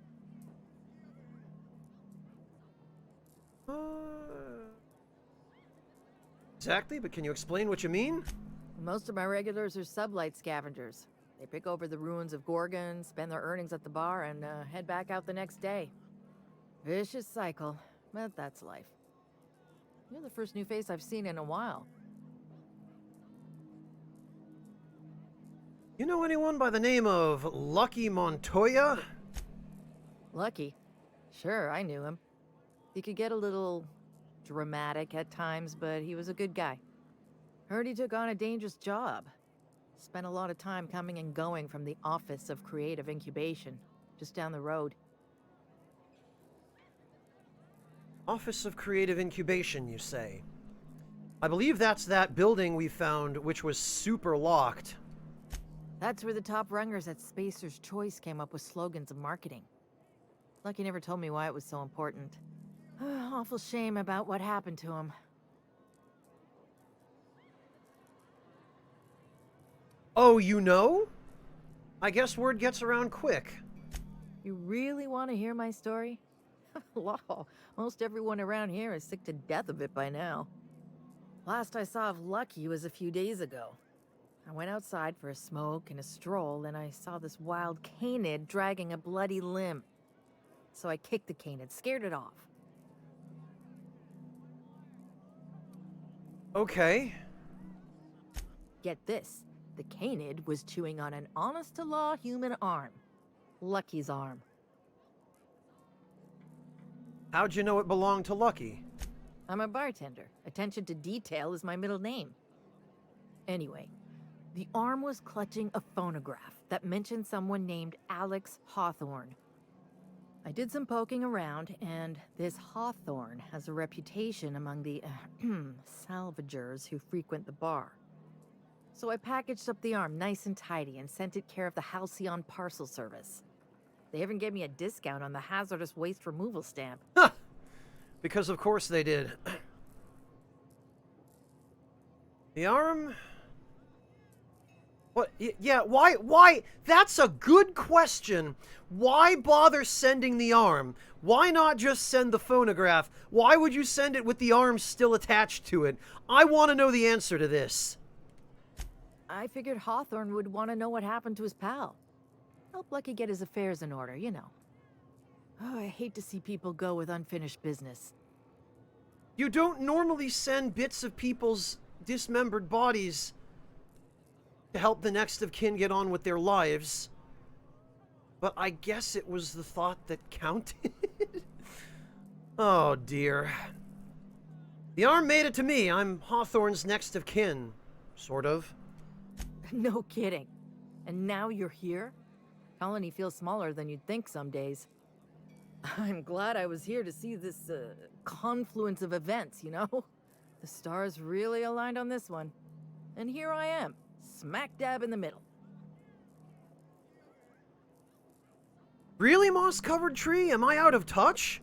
Exactly, but can you explain what you mean? Most of my regulars are sublight scavengers. They pick over the ruins of Gorgon, spend their earnings at the bar, and head back out the next day. Vicious cycle, but that's life. You're the first new face I've seen in a while. You know anyone by the name of Lucky Montoya? Lucky? Sure, I knew him. He could get a little dramatic at times, but he was a good guy. Heard he took on a dangerous job. Spent a lot of time coming and going from the Office of Creative Incubation, just down the road. Office of Creative Incubation, you say? I believe that's that building we found, which was super locked. That's where the top rungers at Spacer's Choice came up with slogans and marketing. Lucky never told me why it was so important. Awful shame about what happened to him. Oh, you know? I guess word gets around quick. You really want to hear my story? Wow, most everyone around here is sick to death of it by now. Last I saw of Lucky was a few days ago. I went outside for a smoke and a stroll, and I saw this wild canid dragging a bloody limb. So I kicked the canid, scared it off. Okay. Get this, the canid was chewing on an honest-to-law human arm. Lucky's arm. How'd you know it belonged to Lucky? I'm a bartender. Attention to detail is my middle name. Anyway, the arm was clutching a phonograph that mentioned someone named Alex Hawthorne. I did some poking around, and this Hawthorne has a reputation among the salvagers who frequent the bar. So I packaged up the arm nice and tidy and sent it care of the Halcyon Parcel Service. They even gave me a discount on the hazardous waste removal stamp. Huh! Because of course they did. The arm... What? Yeah, why? That's a good question. Why bother sending the arm? Why not just send the phonograph? Why would you send it with the arm still attached to it? I want to know the answer to this. I figured Hawthorne would want to know what happened to his pal. Help Lucky get his affairs in order, you know. Oh, I hate to see people go with unfinished business. You don't normally send bits of people's dismembered bodies to help the next of kin get on with their lives. But I guess it was the thought that counted. Oh, dear. The arm made it to me. I'm Hawthorne's next of kin. Sort of. No kidding. And now you're here? Colony feels smaller than you'd think some days. I'm glad I was here to see this, confluence of events, you know? The stars really aligned on this one. And here I am, smack dab in the middle. Really, moss-covered tree? Am I out of touch?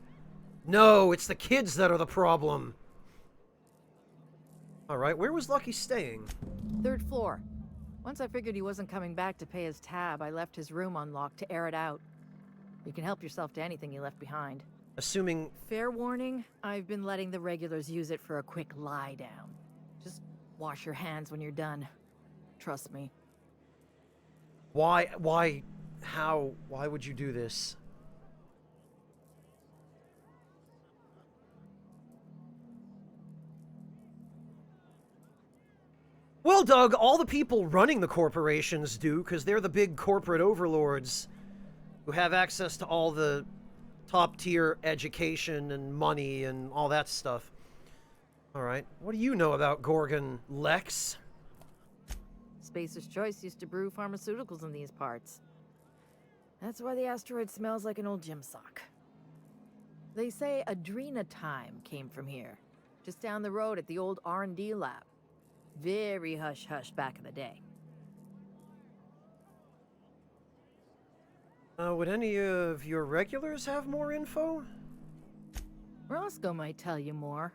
No, it's the kids that are the problem. Alright, where was Lucky staying? 3rd floor. Once I figured he wasn't coming back to pay his tab, I left his room unlocked to air it out. You can help yourself to anything you left behind. Assuming... Fair warning, I've been letting the regulars use it for a quick lie down. Just wash your hands when you're done. Trust me. Why would you do this? Well, Doug, all the people running the corporations do, because they're the big corporate overlords who have access to all the top-tier education and money and all that stuff. Alright, what do you know about Gorgon, Lex? Spacer's Choice used to brew pharmaceuticals in these parts. That's why the asteroid smells like an old gym sock. They say Adrenatime came from here, just down the road at the old R&D lab. Very hush-hush back in the day. Would any of your regulars have more info? Roscoe might tell you more.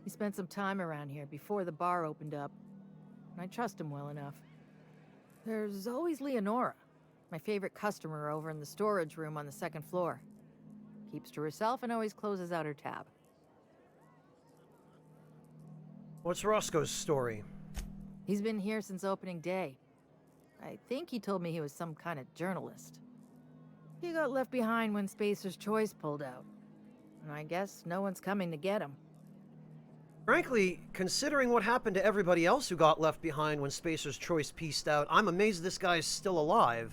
He spent some time around here before the bar opened up, and I trust him well enough. There's always Leonora, my favorite customer over in the storage room on the second floor. Keeps to herself and always closes out her tab. What's Roscoe's story? He's been here since opening day. I think he told me he was some kind of journalist. He got left behind when Spacer's Choice pulled out. And I guess no one's coming to get him. Frankly, considering what happened to everybody else who got left behind when Spacer's Choice pieced out, I'm amazed this guy's still alive.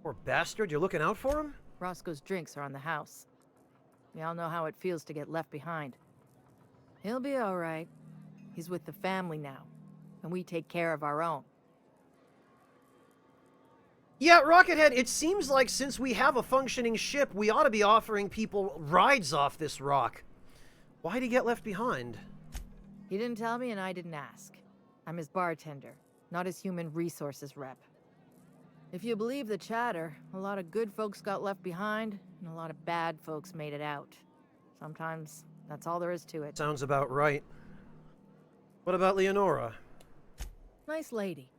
Poor bastard, you're looking out for him? Roscoe's drinks are on the house. We all know how it feels to get left behind. He'll be all right. He's with the family now, and we take care of our own. Yeah, Rockethead, it seems like since we have a functioning ship, we ought to be offering people rides off this rock. Why'd he get left behind? He didn't tell me, and I didn't ask. I'm his bartender, not his human resources rep. If you believe the chatter, a lot of good folks got left behind, and a lot of bad folks made it out. Sometimes that's all there is to it. Sounds about right. What about Leonora? Nice lady.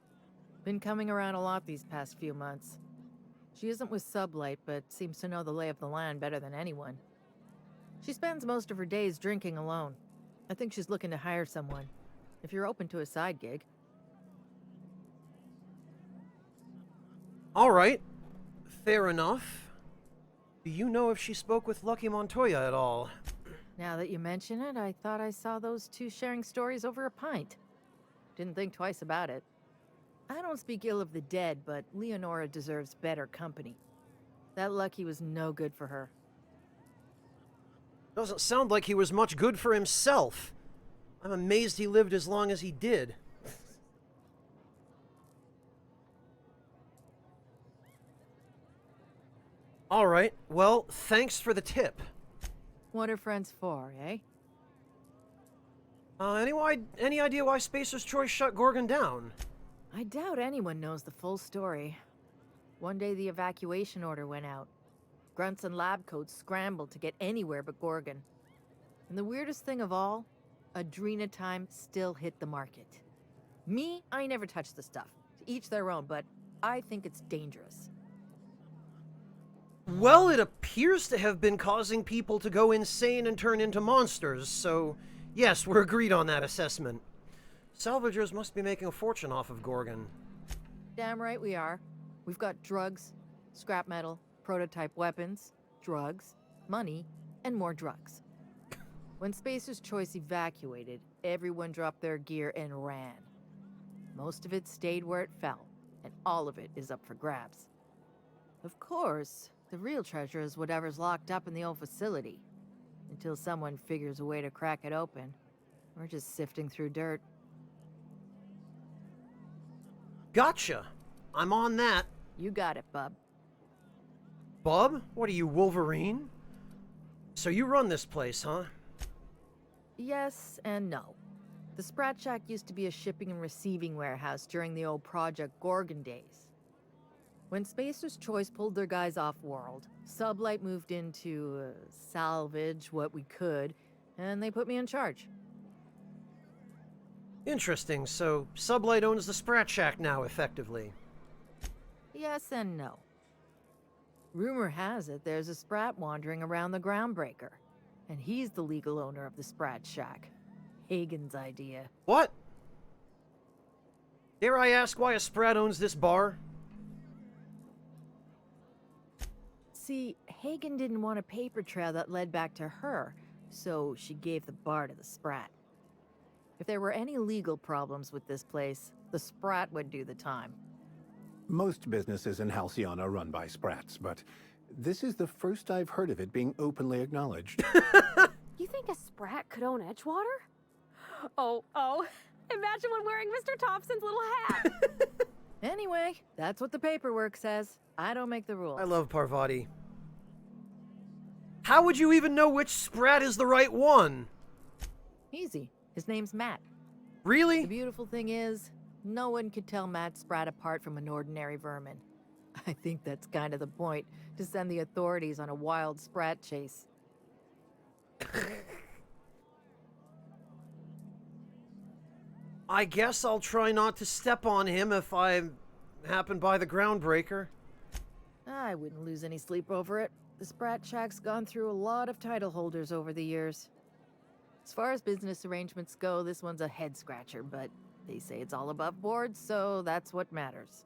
Been coming around a lot these past few months. She isn't with Sublight, but seems to know the lay of the land better than anyone. She spends most of her days drinking alone. I think she's looking to hire someone. If you're open to a side gig. All right. Fair enough. Do you know if she spoke with Lucky Montoya at all? Now that you mention it, I thought I saw those two sharing stories over a pint. Didn't think twice about it. I don't speak ill of the dead, but Leonora deserves better company. That Lucky was no good for her. Doesn't sound like he was much good for himself. I'm amazed he lived as long as he did. All right, well, thanks for the tip. What are friends for, eh? Any idea why Spacer's Choice shut Gorgon down? I doubt anyone knows the full story. One day the evacuation order went out. Grunts and lab coats scrambled to get anywhere but Gorgon. And the weirdest thing of all, Adrenatime still hit the market. Me, I never touch the stuff. To each their own, but I think it's dangerous. Well, it appears to have been causing people to go insane and turn into monsters, so yes, we're agreed on that assessment. Salvagers must be making a fortune off of Gorgon. Damn right we are. We've got drugs, scrap metal, prototype weapons, drugs, money, and more drugs. When Spacer's Choice evacuated, everyone dropped their gear and ran. Most of it stayed where it fell, and all of it is up for grabs. Of course, the real treasure is whatever's locked up in the old facility. Until someone figures a way to crack it open, we're just sifting through dirt. Gotcha. I'm on that. You got it, bub. Bub? What are you, Wolverine? So you run this place, huh? Yes and no. The Sprat Shack used to be a shipping and receiving warehouse during the old Project Gorgon days. When Spacer's Choice pulled their guys off-world, Sublight moved in to salvage what we could, and they put me in charge. Interesting, so Sublight owns the Sprat Shack now, effectively. Yes and no. Rumor has it there's a Sprat wandering around the Groundbreaker, and he's the legal owner of the Sprat Shack. Hagen's idea. What? Dare I ask why a Sprat owns this bar? See, Hagen didn't want a paper trail that led back to her, so she gave the bar to the Sprat. If there were any legal problems with this place, the Sprat would do the time. Most businesses in Halcyon are run by sprats, but this is the first I've heard of it being openly acknowledged. You think a Sprat could own Edgewater? Oh, imagine one wearing Mr. Thompson's little hat. Anyway, that's what the paperwork says. I don't make the rules. I love Parvati. How would you even know which Sprat is the right one? Easy. His name's Matt. Really? The beautiful thing is, no one could tell Matt Sprat apart from an ordinary vermin. I think that's kind of the point, to send the authorities on a wild Sprat chase. I guess I'll try not to step on him if I happen by the Groundbreaker. I wouldn't lose any sleep over it. The Sprat Shack's gone through a lot of title holders over the years. As far as business arrangements go, this one's a head-scratcher, but they say it's all above board, so that's what matters.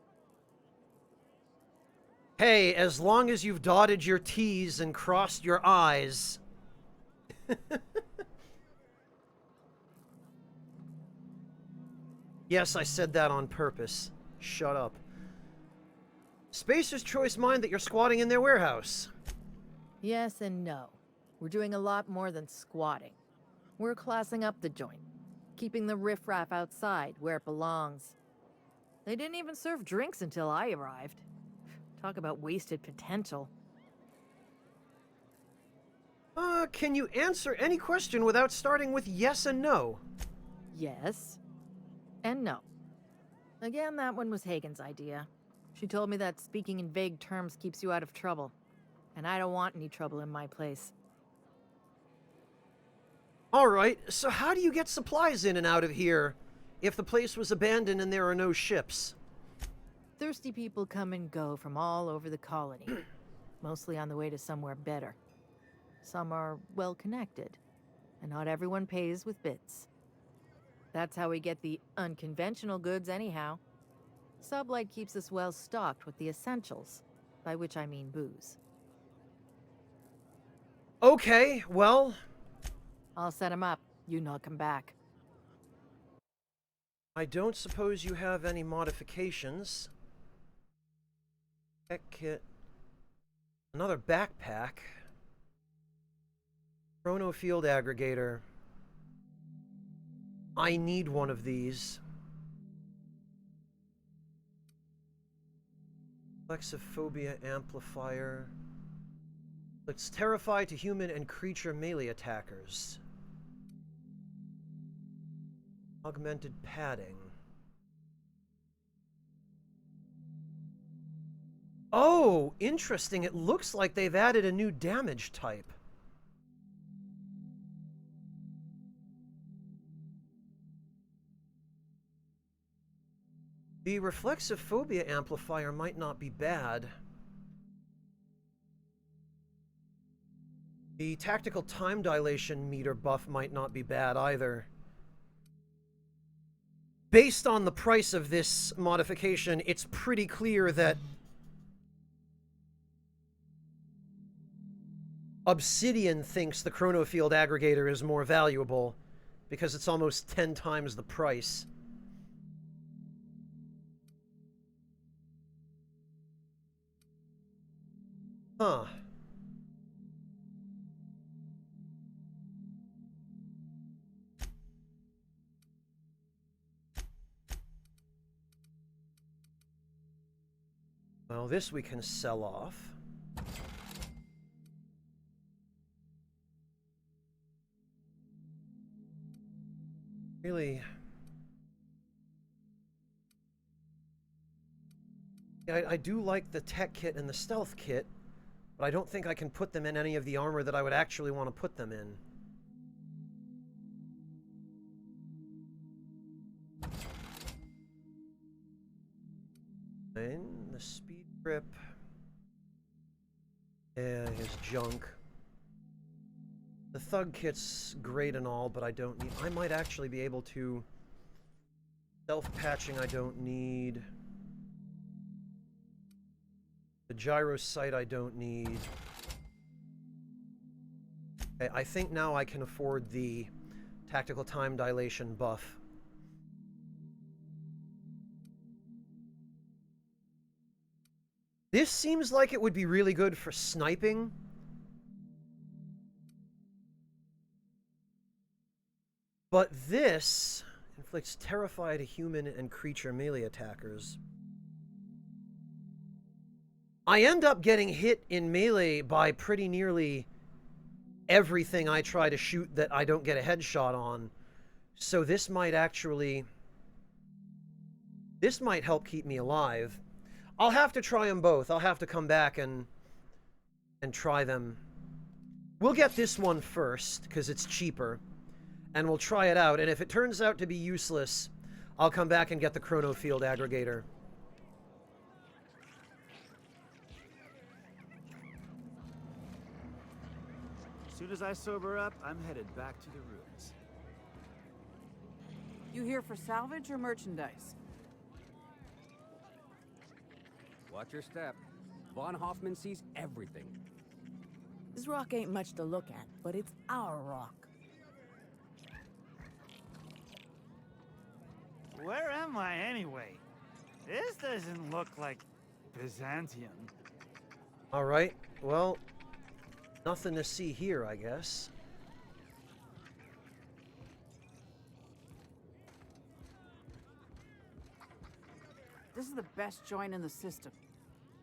Hey, as long as you've dotted your T's and crossed your I's. Yes, I said that on purpose. Shut up. Spacer's Choice mind that you're squatting in their warehouse. Yes and no. We're doing a lot more than squatting. We're classing up the joint, keeping the riffraff outside where it belongs. They didn't even serve drinks until I arrived. Talk about wasted potential. Can you answer any question without starting with yes and no? Yes. And no. Again, that one was Hagen's idea. She told me that speaking in vague terms keeps you out of trouble. And I don't want any trouble in my place. Alright, so how do you get supplies in and out of here if the place was abandoned and there are no ships? Thirsty people come and go from all over the colony, mostly on the way to somewhere better. Some are well connected, and not everyone pays with bits. That's how we get the unconventional goods anyhow. Sublight keeps us well stocked with the essentials, by which I mean booze. Okay, well... I'll set him up. You knock him back. I don't suppose you have any modifications. Tech kit. Another backpack. Chrono field aggregator. I need one of these. Reflexophobia amplifier. Looks terrified to human and creature melee attackers. Augmented padding. Oh, interesting. It looks like they've added a new damage type. The reflexophobia amplifier might not be bad. The tactical time dilation meter buff might not be bad either. Based on the price of this modification, it's pretty clear that Obsidian thinks the chrono field aggregator is more valuable because it's almost 10 times the price. Huh. Well, this we can sell off. Really... Yeah, I do like the tech kit and the stealth kit, but I don't think I can put them in any of the armor that I would actually want to put them in. And the speed grip. His junk. The thug kit's great and all, but I don't need... I might actually be able to... Self-patching I don't need. The gyro sight I don't need. Okay, I think now I can afford the tactical time dilation buff. This seems like it would be really good for sniping. But this inflicts terrified human and creature melee attackers. I end up getting hit in melee by pretty nearly everything I try to shoot that I don't get a headshot on. So this might actually... This might help keep me alive. I'll have to try them both. I'll have to come back and try them. We'll get this one first, because it's cheaper. And we'll try it out. And if it turns out to be useless, I'll come back and get the chrono field aggregator. As soon as I sober up, I'm headed back to the ruins. You here for salvage or merchandise? Watch your step. Von Hoffman sees everything. This rock ain't much to look at, but it's our rock. Where am I anyway? This doesn't look like Byzantium. Alright, well, nothing to see here, I guess. This is the best joint in the system.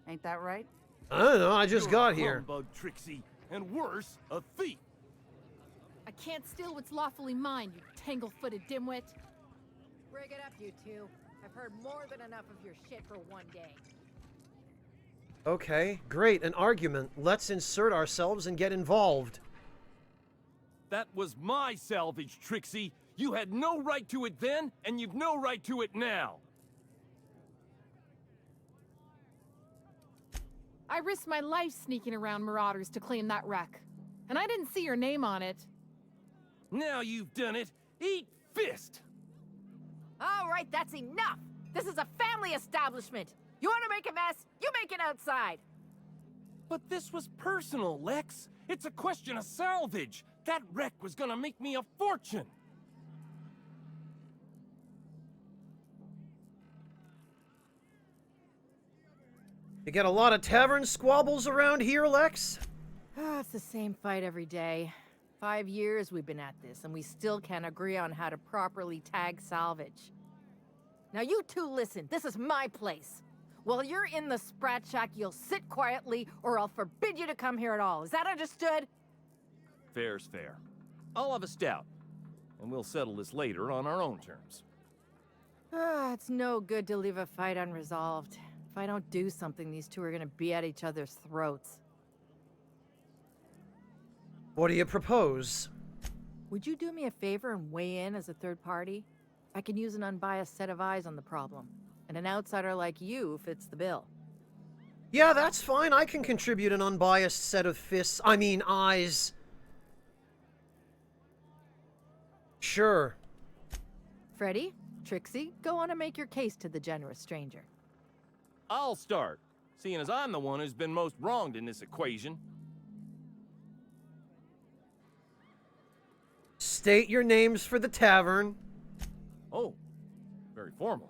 Ain't that right? I don't know, I just You're got a here. humbug, Trixie, and worse, a thief. I can't steal what's lawfully mine, you tangle-footed dimwit. Break it up, you two. I've heard more than enough of your shit for one day. Okay, great, an argument. Let's insert ourselves and get involved. That was my salvage, Trixie. You had no right to it then, and you've no right to it now. I risked my life sneaking around marauders to claim that wreck. And I didn't see your name on it. Now you've done it. Eat fist! All right, that's enough! This is a family establishment! You want to make a mess? You make it outside! But this was personal, Lex. It's a question of salvage. That wreck was gonna make me a fortune. You get a lot of tavern squabbles around here, Lex? It's the same fight every day. 5 years we've been at this, and we still can't agree on how to properly tag salvage. Now you two listen, this is my place. While you're in the Sprat Shack, you'll sit quietly, or I'll forbid you to come here at all. Is that understood? Fair's fair. I'll have a stout, and we'll settle this later on our own terms. It's no good to leave a fight unresolved. If I don't do something, these two are gonna be at each other's throats. What do you propose? Would you do me a favor and weigh in as a third party? I can use an unbiased set of eyes on the problem, and an outsider like you fits the bill. Yeah, that's fine. I can contribute an unbiased set of eyes. Sure. Freddy, Trixie, go on and make your case to the generous stranger. I'll start, seeing as I'm the one who's been most wronged in this equation. State your names for the tavern. Oh, very formal.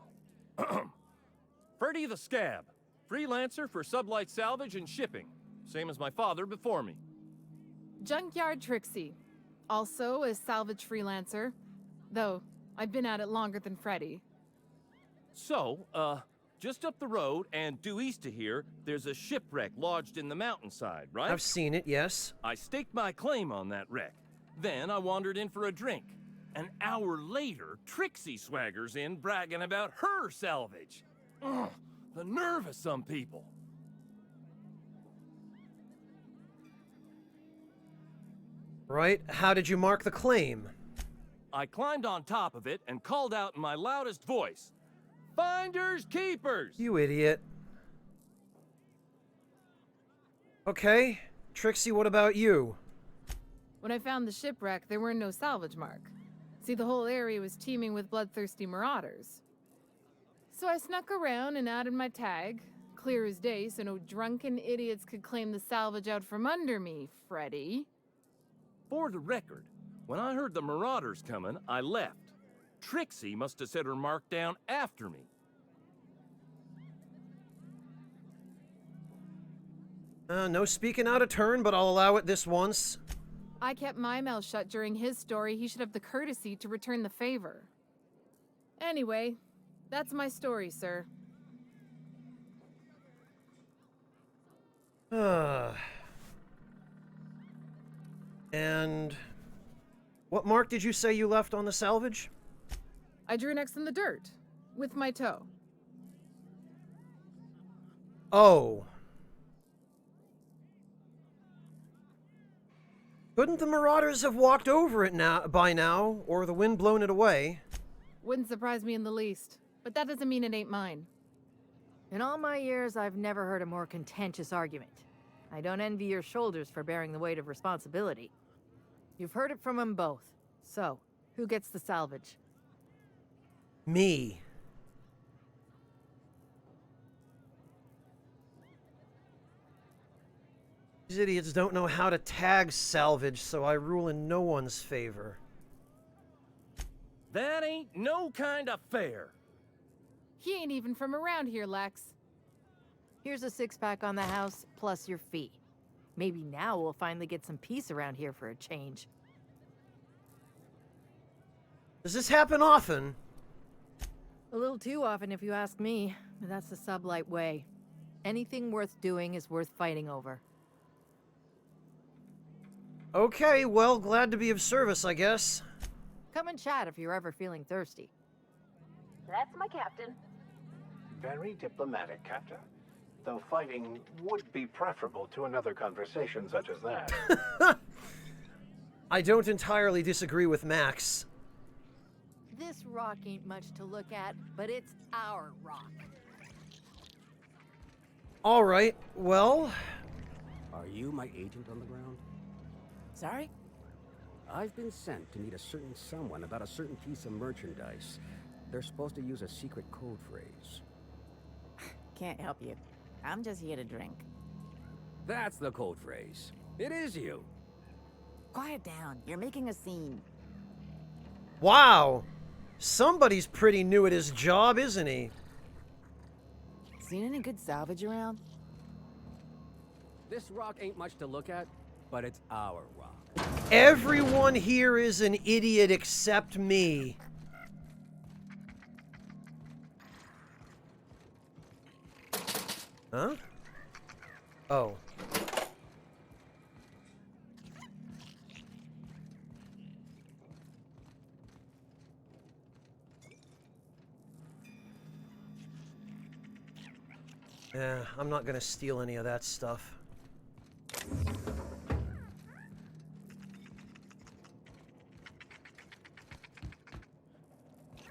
Freddy the Scab, freelancer for sublight salvage and shipping, same as my father before me. Junkyard Trixie, also a salvage freelancer, though I've been at it longer than Freddy. So, just up the road and due east of here, there's a shipwreck lodged in the mountainside, right? I've seen it, yes. I staked my claim on that wreck. Then I wandered in for a drink. An hour later, Trixie swaggers in bragging about her salvage. Ugh, the nerve of some people. Right, how did you mark the claim? I climbed on top of it and called out in my loudest voice, "Finders keepers!" You idiot. Okay, Trixie, what about you? When I found the shipwreck, there were no salvage mark. See, the whole area was teeming with bloodthirsty marauders. So I snuck around and added my tag, clear as day, so no drunken idiots could claim the salvage out from under me, Freddy. For the record, when I heard the marauders coming, I left. Trixie must have set her mark down after me. No speaking out of turn, but I'll allow it this once. I kept my mouth shut during his story. He should have the courtesy to return the favor. Anyway, that's my story, sir. And what mark did you say you left on the salvage? I drew next in the dirt, with my toe. Oh. Couldn't the marauders have walked over it by now, or the wind blown it away? Wouldn't surprise me in the least, but that doesn't mean it ain't mine. In all my years, I've never heard a more contentious argument. I don't envy your shoulders for bearing the weight of responsibility. You've heard it from them both. So, who gets the salvage? Me. These idiots don't know how to tag salvage, so I rule in no one's favor. That ain't no kind of fair. He ain't even from around here, Lex. Here's a six-pack on the house, plus your fee. Maybe now we'll finally get some peace around here for a change. Does this happen often? A little too often if you ask me, but that's the sublight way. Anything worth doing is worth fighting over. Okay, well, glad to be of service, I guess. Come and chat if you're ever feeling thirsty. That's my captain. Very diplomatic, Captain. Though fighting would be preferable to another conversation such as that. I don't entirely disagree with Max. This rock ain't much to look at, but it's our rock. All right, well... Are you my agent on the ground? Sorry? I've been sent to meet a certain someone about a certain piece of merchandise. They're supposed to use a secret code phrase. Can't help you. I'm just here to drink. That's the code phrase. It is you. Quiet down. You're making a scene. Wow! Somebody's pretty new at his job, isn't he? Seen any good salvage around? This rock ain't much to look at, but it's our rock. Everyone here is an idiot except me. Huh? Oh. Yeah, I'm not gonna steal any of that stuff.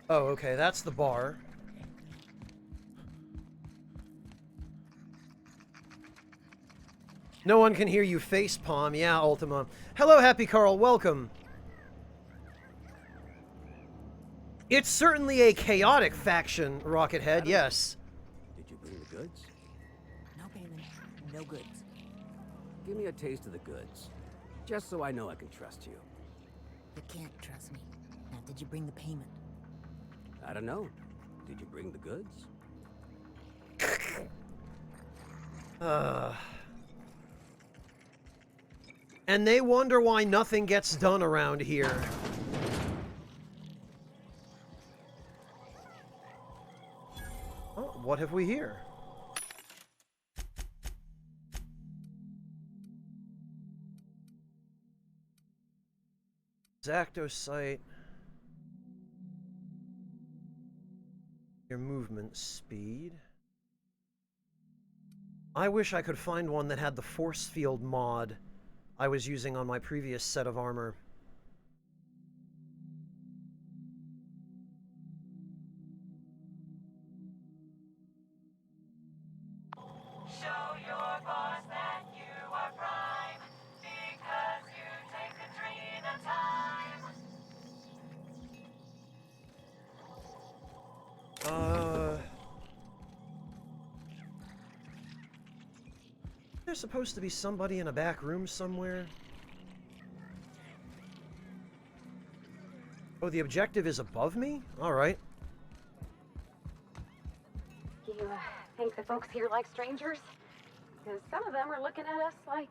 Oh, okay, that's the bar. No one can hear you facepalm. Yeah, Ultima. Hello, Happy Carl. Welcome. It's certainly a chaotic faction, Rockethead, yes. Did you bring the goods? No payment, no goods. Give me a taste of the goods, just so I know I can trust you. You can't trust me. Now, did you bring the payment? I don't know. Did you bring the goods? And they wonder why nothing gets done around here. Oh, what have we here? Zacto sight. Your movement speed. I wish I could find one that had the force field mod I was using on my previous set of armor. Show your boss that you are prime. supposed to be somebody in a back room somewhere? Oh, the objective is above me? Alright. Do you think the folks here like strangers? Because some of them are looking at us like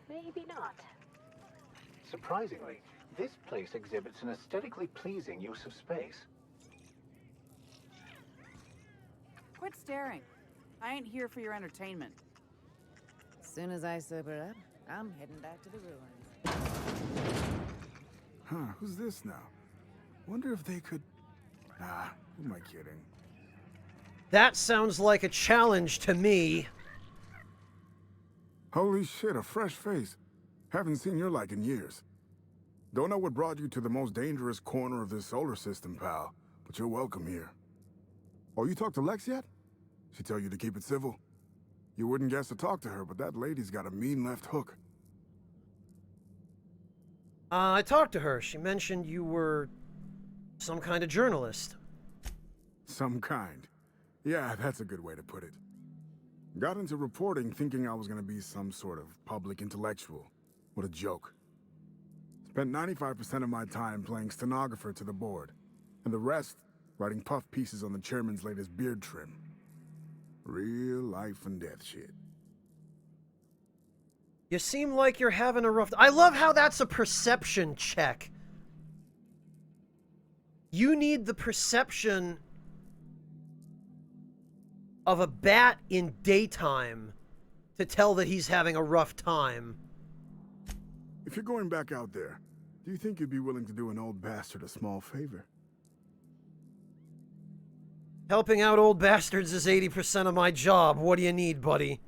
maybe not. Surprisingly, this place exhibits an aesthetically pleasing use of space. Quit staring. I ain't here for your entertainment. As soon as I sober up, I'm heading back to the ruins. Huh, who's this now? Wonder if they could... Nah, who am I kidding? That sounds like a challenge to me. Holy shit, a fresh face. Haven't seen your like in years. Don't know what brought you to the most dangerous corner of this solar system, pal, but you're welcome here. Oh, you talked to Lex yet? She tell you to keep it civil? You wouldn't guess to talk to her, but that lady's got a mean left hook. I talked to her. She mentioned you were some kind of journalist. Some kind. Yeah, that's a good way to put it. Got into reporting thinking I was gonna be some sort of public intellectual. What a joke. Spent 95% of my time playing stenographer to the board, and the rest writing puff pieces on the chairman's latest beard trim. Real life and death shit. You seem like you're having a rough... I love how that's a perception check. You need the perception of a bat in daytime to tell that he's having a rough time. If you're going back out there, do you think you'd be willing to do an old bastard a small favor? Helping out old bastards is 80% of my job. What do you need, buddy?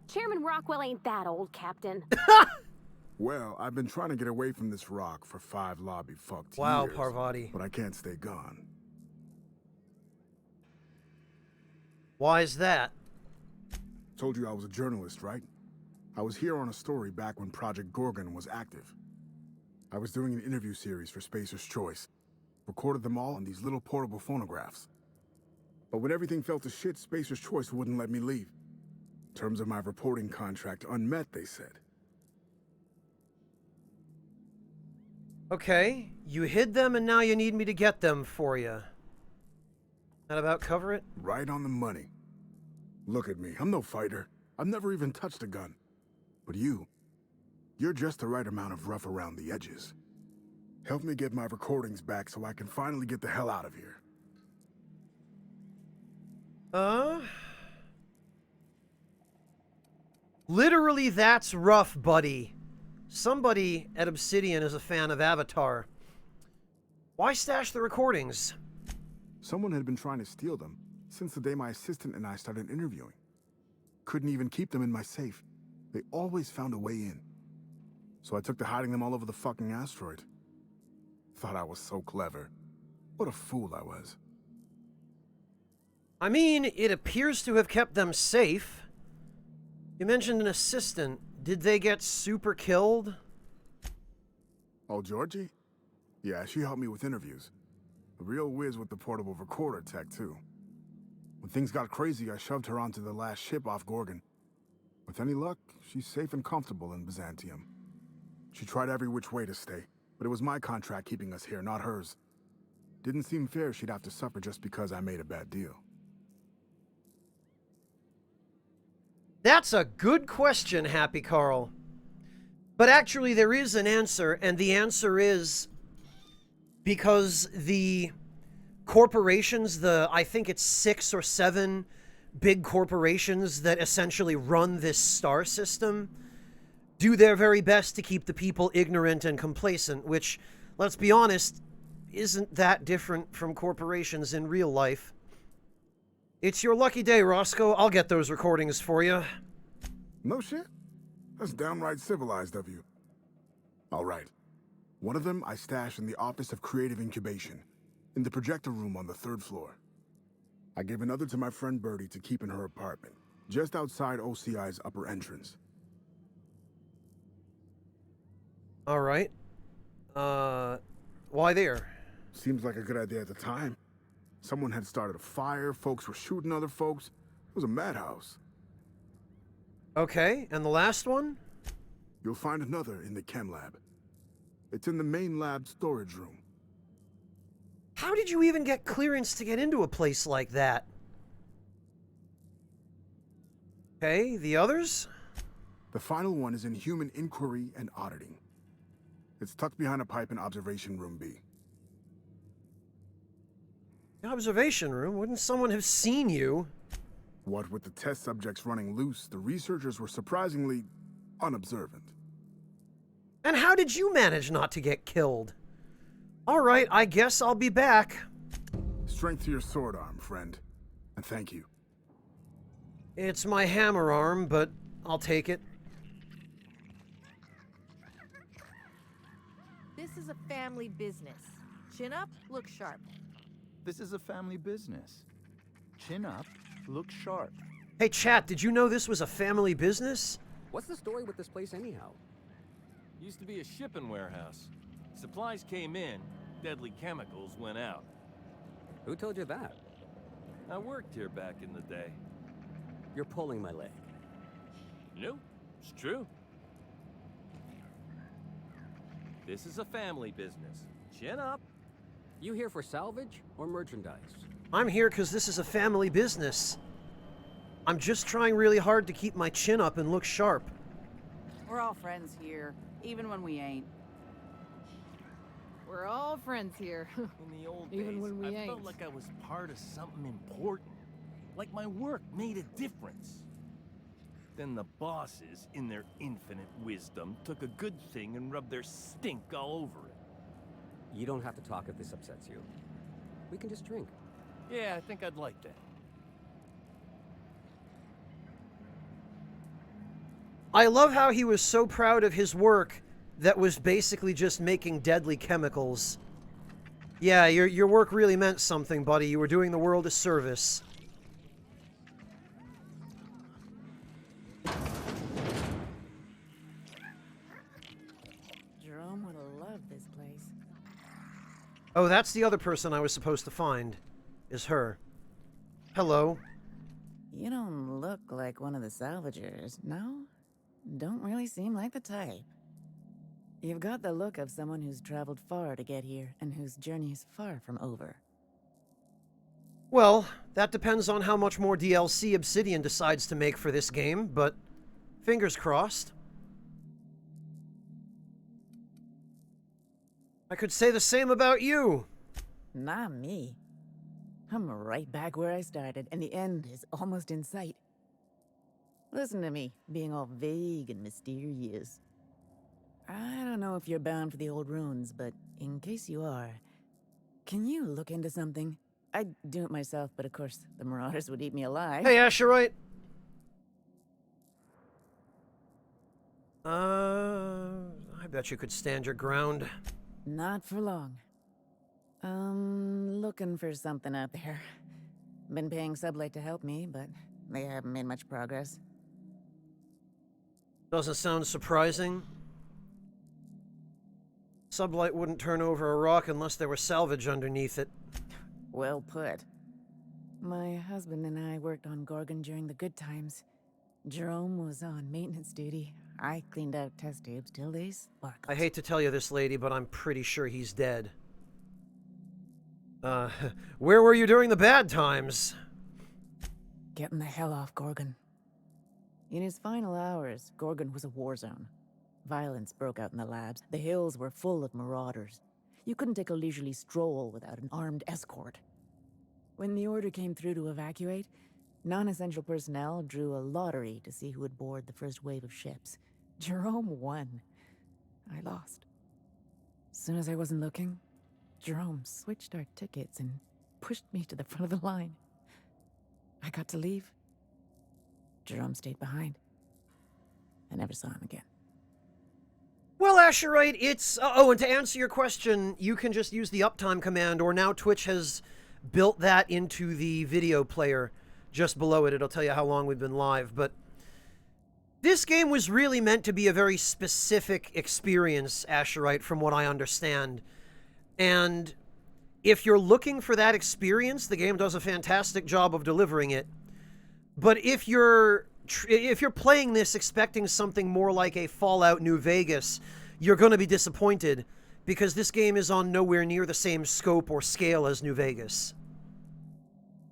Chairman Rockwell ain't that old, Captain. Well, I've been trying to get away from this rock for 5 lobby-fucked Wow, years. Parvati. But I can't stay gone. Why is that? Told you I was a journalist, right? I was here on a story back when Project Gorgon was active. I was doing an interview series for Spacer's Choice. Recorded them all on these little portable phonographs. But when everything fell to shit, Spacer's Choice wouldn't let me leave. Terms of my reporting contract unmet, they said. Okay, you hid them and now you need me to get them for you. That about cover it? Right on the money. Look at me, I'm no fighter. I've never even touched a gun. But you're just the right amount of rough around the edges. Help me get my recordings back so I can finally get the hell out of here. Literally, that's rough, buddy. Somebody at Obsidian is a fan of Avatar. Why stash the recordings? Someone had been trying to steal them since the day my assistant and I started interviewing. Couldn't even keep them in my safe. They always found a way in. So I took to hiding them all over the fucking asteroid. Thought I was so clever. What a fool I was. I mean, it appears to have kept them safe. You mentioned an assistant. Did they get super killed? Oh, Georgie? Yeah, she helped me with interviews. A real whiz with the portable recorder tech, too. When things got crazy, I shoved her onto the last ship off Gorgon. With any luck, she's safe and comfortable in Byzantium. She tried every which way to stay, but it was my contract keeping us here, not hers. Didn't seem fair she'd have to suffer just because I made a bad deal. That's a good question, Happy Carl. But actually, there is an answer, and the answer is because the corporations, I think it's 6 or 7 big corporations that essentially run this star system, do their very best to keep the people ignorant and complacent, which, let's be honest, isn't that different from corporations in real life. It's your lucky day, Roscoe. I'll get those recordings for you. No shit? That's downright civilized of you. All right. One of them I stashed in the Office of Creative Incubation, in the projector room on the 3rd floor. I gave another to my friend Birdie to keep in her apartment, just outside OCI's upper entrance. All right. Why there? Seems like a good idea at the time. Someone had started a fire, folks were shooting other folks. It was a madhouse. Okay, and the last one? You'll find another in the chem lab. It's in the main lab storage room. How did you even get clearance to get into a place like that? Okay, the others? The final one is in human inquiry and auditing. It's tucked behind a pipe in observation room B. The observation room? Wouldn't someone have seen you? What with the test subjects running loose, the researchers were surprisingly unobservant. And how did you manage not to get killed? Alright, I guess I'll be back. Strength to your sword arm, friend. And thank you. It's my hammer arm, but I'll take it. This is a family business. Chin up, look sharp. This is a family business. Chin up, look sharp. Hey, chat, did you know this was a family business? What's the story with this place anyhow? Used to be a shipping warehouse. Supplies came in, deadly chemicals went out. Who told you that? I worked here back in the day. You're pulling my leg. Nope, it's true. This is a family business. Chin up. You here for salvage or merchandise? I'm here because this is a family business. I'm just trying really hard to keep my chin up and look sharp. We're all friends here, even when we ain't. We're all friends here. In the old Even days, when we I ain't. felt like I was part of something important. Like my work made a difference. Then the bosses, in their infinite wisdom, took a good thing and rubbed their stink all over it. You don't have to talk if this upsets you. We can just drink. Yeah, I think I'd like that. I love how he was so proud of his work that was basically just making deadly chemicals. Yeah, your work really meant something, buddy. You were doing the world a service. Jerome would have loved this place. Oh, that's the other person I was supposed to find. Is her. Hello. You don't look like one of the salvagers, no? Don't really seem like the type. You've got the look of someone who's traveled far to get here and whose journey is far from over. Well, that depends on how much more DLC Obsidian decides to make for this game, but fingers crossed. I could say the same about you. Not me. I'm right back where I started, and the end is almost in sight. Listen to me, being all vague and mysterious. I don't know if you're bound for the old ruins, but in case you are, can you look into something? I'd do it myself, but of course, the Marauders would eat me alive. Hey, Asherite. I bet you could stand your ground. Not for long. Looking for something out there. Been paying Sublight to help me, but they haven't made much progress. Doesn't sound surprising. Sublight wouldn't turn over a rock unless there were salvage underneath it. Well put. My husband and I worked on Gorgon during the good times. Jerome was on maintenance duty. I cleaned out test tubes till they sparkled. I hate to tell you this, lady, but I'm pretty sure he's dead. Where were you during the bad times? Getting the hell off Gorgon. In his final hours, Gorgon was a war zone. Violence broke out in the labs. The hills were full of marauders. You couldn't take a leisurely stroll without an armed escort. When the order came through to evacuate, non-essential personnel drew a lottery to see who would board the first wave of ships. Jerome won. I lost. As soon as I wasn't looking, Jerome switched our tickets and pushed me to the front of the line. I got to leave. Jerome stayed behind. I never saw him again. Well, Asherite, it's... oh, and to answer your question, you can just use the uptime command, or now Twitch has built that into the video player just below it. It'll tell you how long we've been live, but this game was really meant to be a very specific experience, Asherite, from what I understand. And if you're looking for that experience, the game does a fantastic job of delivering it. But if you're if you're playing this expecting something more like a Fallout New Vegas, you're going to be disappointed, because this game is on nowhere near the same scope or scale as New Vegas.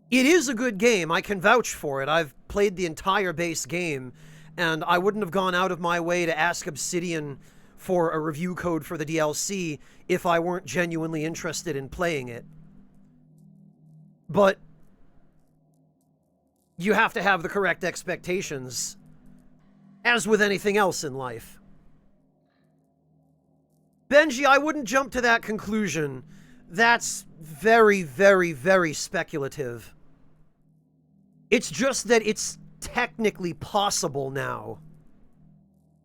It is a good game. I can vouch for it. I've played the entire base game, and I wouldn't have gone out of my way to ask Obsidian for a review code for the DLC if I weren't genuinely interested in playing it. But you have to have the correct expectations, as with anything else in life. Benji, I wouldn't jump to that conclusion. That's very, very, very speculative. It's just that it's technically possible now.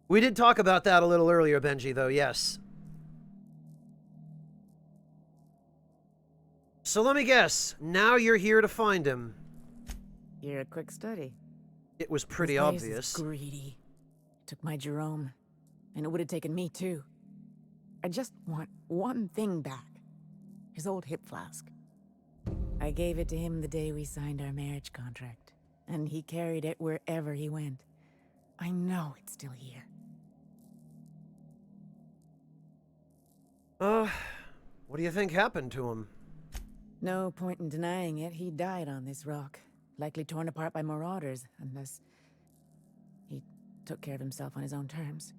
We did talk about that a little earlier, Benji, though, yes. So let me guess. Now you're here to find him. You're a quick study. It was pretty This place obvious. is greedy. Took my Jerome, and it would have taken me too. I just want one thing back. His old hip flask. I gave it to him the day we signed our marriage contract, and he carried it wherever he went. I know it's still here. What do you think happened to him? No point in denying it. He died on this rock. Likely torn apart by marauders, unless he took care of himself on his own terms.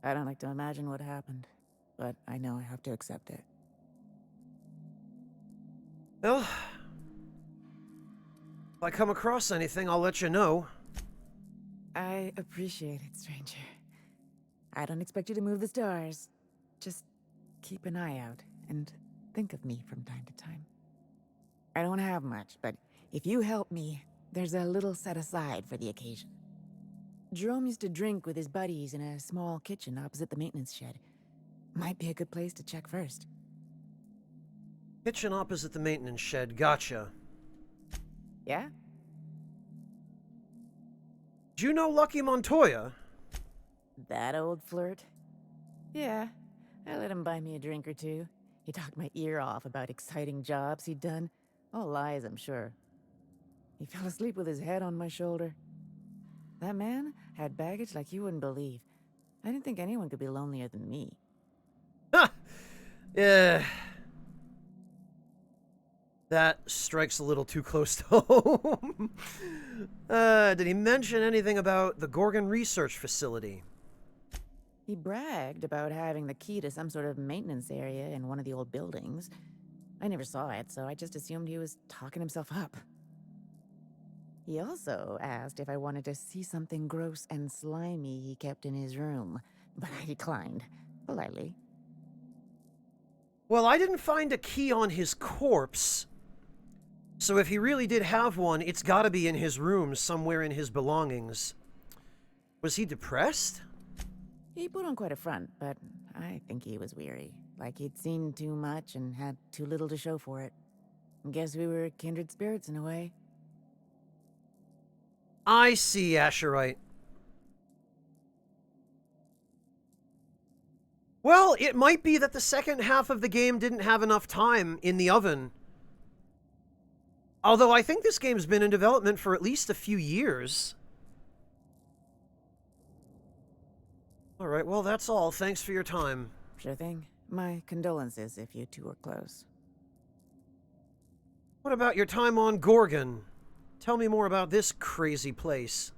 I don't like to imagine what happened, but I know I have to accept it. Well, if I come across anything, I'll let you know. I appreciate it, stranger. I don't expect you to move the stars. Just keep an eye out and think of me from time to time. I don't have much, but if you help me, there's a little set aside for the occasion. Jerome used to drink with his buddies in a small kitchen opposite the maintenance shed. Might be a good place to check first. Kitchen opposite the maintenance shed, gotcha. Yeah? Do you know Lucky Montoya? That old flirt? Yeah, I let him buy me a drink or two. He talked my ear off about exciting jobs he'd done. All lies, I'm sure. He fell asleep with his head on my shoulder. That man had baggage like you wouldn't believe. I didn't think anyone could be lonelier than me. Ha! Yeah. That strikes a little too close to home. Did he mention anything about the Gorgon research facility? He bragged about having the key to some sort of maintenance area in one of the old buildings. I never saw it, so I just assumed he was talking himself up. He also asked if I wanted to see something gross and slimy he kept in his room, but I declined, politely. Well, I didn't find a key on his corpse, so if he really did have one, it's gotta be in his room, somewhere in his belongings. Was he depressed? He put on quite a front, but I think he was weary. Like he'd seen too much and had too little to show for it. Guess we were kindred spirits in a way. I see, Asherite. Well, it might be that the second half of the game didn't have enough time in the oven. Although I think this game's been in development for at least a few years. Alright, well, that's all. Thanks for your time. Sure thing. My condolences if you two are close. What about your time on Gorgon? Tell me more about this crazy place.